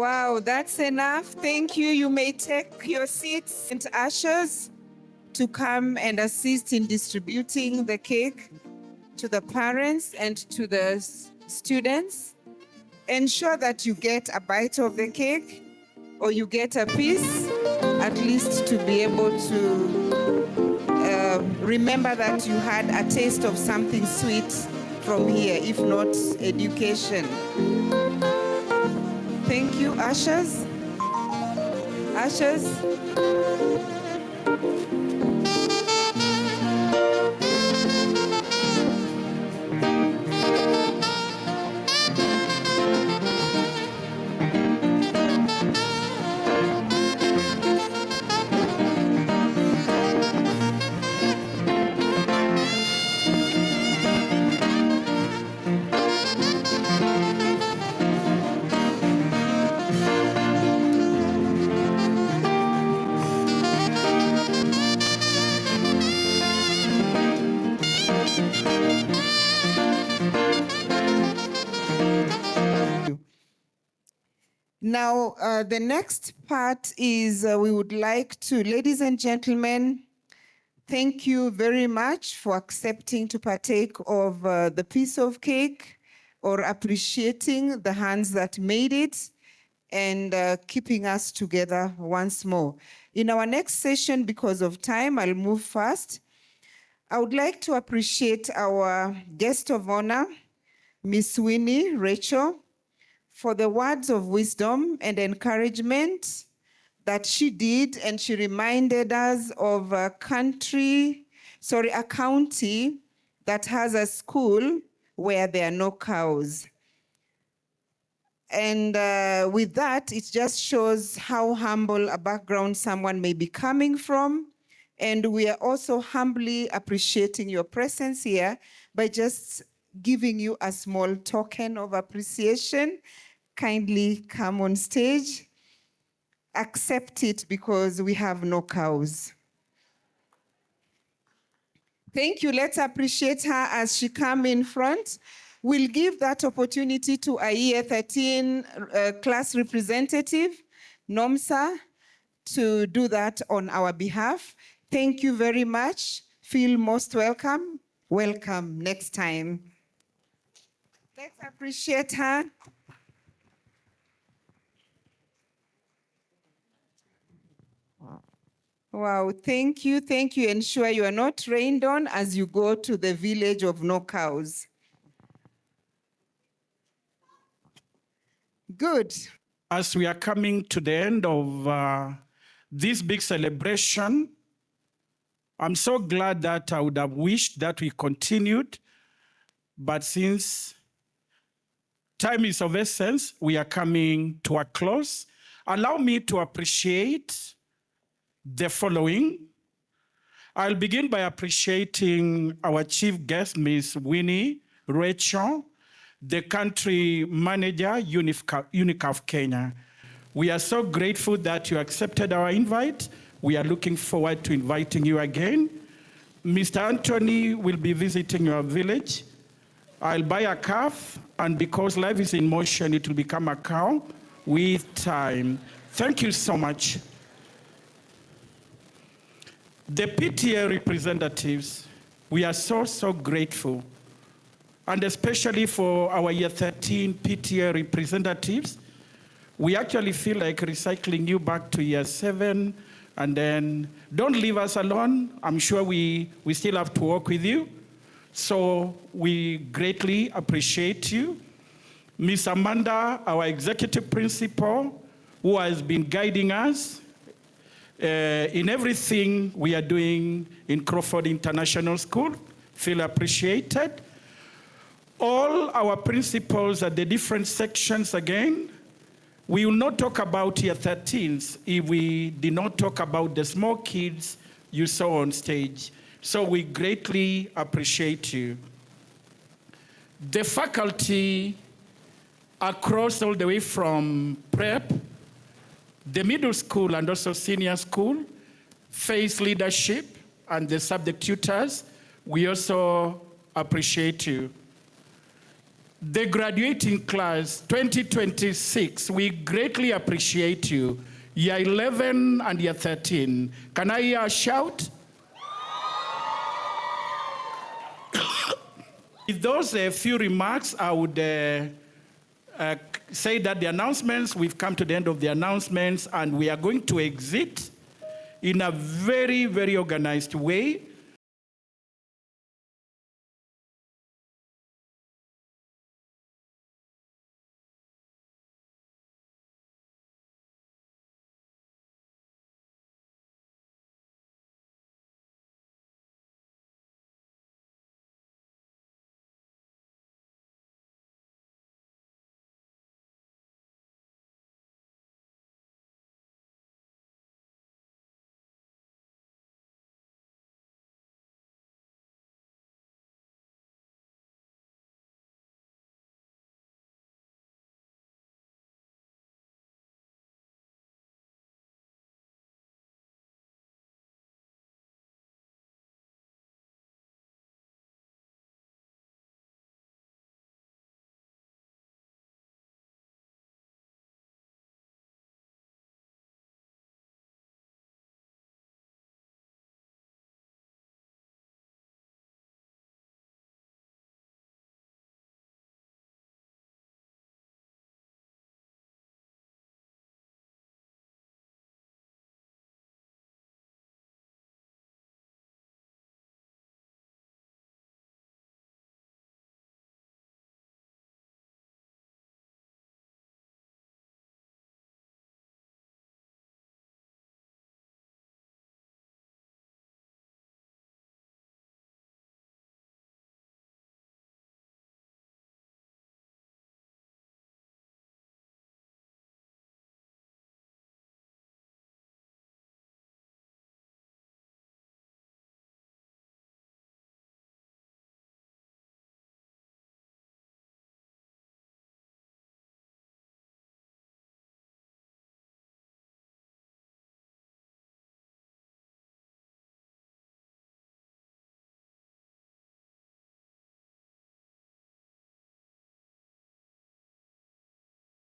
Wow, that's enough. Thank you. You may take your seats and ushers to come and assist in distributing the cake to the parents and to the students. Ensure that you get a bite of the cake or you get a piece, at least to be able to remember that you had a taste of something sweet from here, if not education. Thank you, ushers. Ushers. Now, the next part is we would like to, ladies and gentlemen, thank you very much for accepting to partake of the piece of cake or appreciating the hands that made it and keeping us together once more. In our next session, because of time, I'll move fast. I would like to appreciate our guest of honor, Miss Winnie Rachel, for the words of wisdom and encouragement that she did, and she reminded us of a county that has a school where there are no cows. And with that, it just shows how humble a background someone may be coming from. And we are also humbly appreciating your presence here by just giving you a small token of appreciation. Kindly come on stage. Accept it because we have no cows. Thank you. Let's appreciate her as she comes in front. We'll give that opportunity to a year 13 class representative, Nomsa, to do that on our behalf. Thank you very much. Feel most welcome. Welcome next time. Let's appreciate her. Wow, thank you, thank you. Ensure you are not rained on as you go to the village of no cows. Good. As we are coming to the end of this big celebration, I'm so glad that I would have wished that we continued, but since time is of essence, we are coming to a close. Allow me to appreciate the following. I'll begin by appreciating our chief guest, Ms. Winnie Rachel, the country manager, UNICAF Kenya. We are so grateful that you accepted our invite. We are looking forward to inviting you again. Mr. Anthony will be visiting your village. I'll buy a calf, and because life is in motion, it will become a cow with time. Thank you so much. The PTA representatives, we are so grateful. And especially for our year 13 PTA representatives, we actually feel like recycling you back to year 7, and then don't leave us alone. I'm sure we still have to work with you. So we greatly appreciate you. Ms. Amanda, our executive principal, who has been guiding us in everything we are doing in Crawford International School, feel appreciated. All our principals at the different sections again, we will not talk about year 13s if we did not talk about the small kids you saw on stage. So we greatly appreciate you. The faculty across all the way from prep, the middle school and also senior school, face leadership and the subject tutors, we also appreciate you. the graduating class 2026, we greatly appreciate you. Year 11 and year 13. Can I hear a shout? With those few remarks, I would say that the announcements, we've come to the end of the announcements, and we are going to exit in a very, very organized way.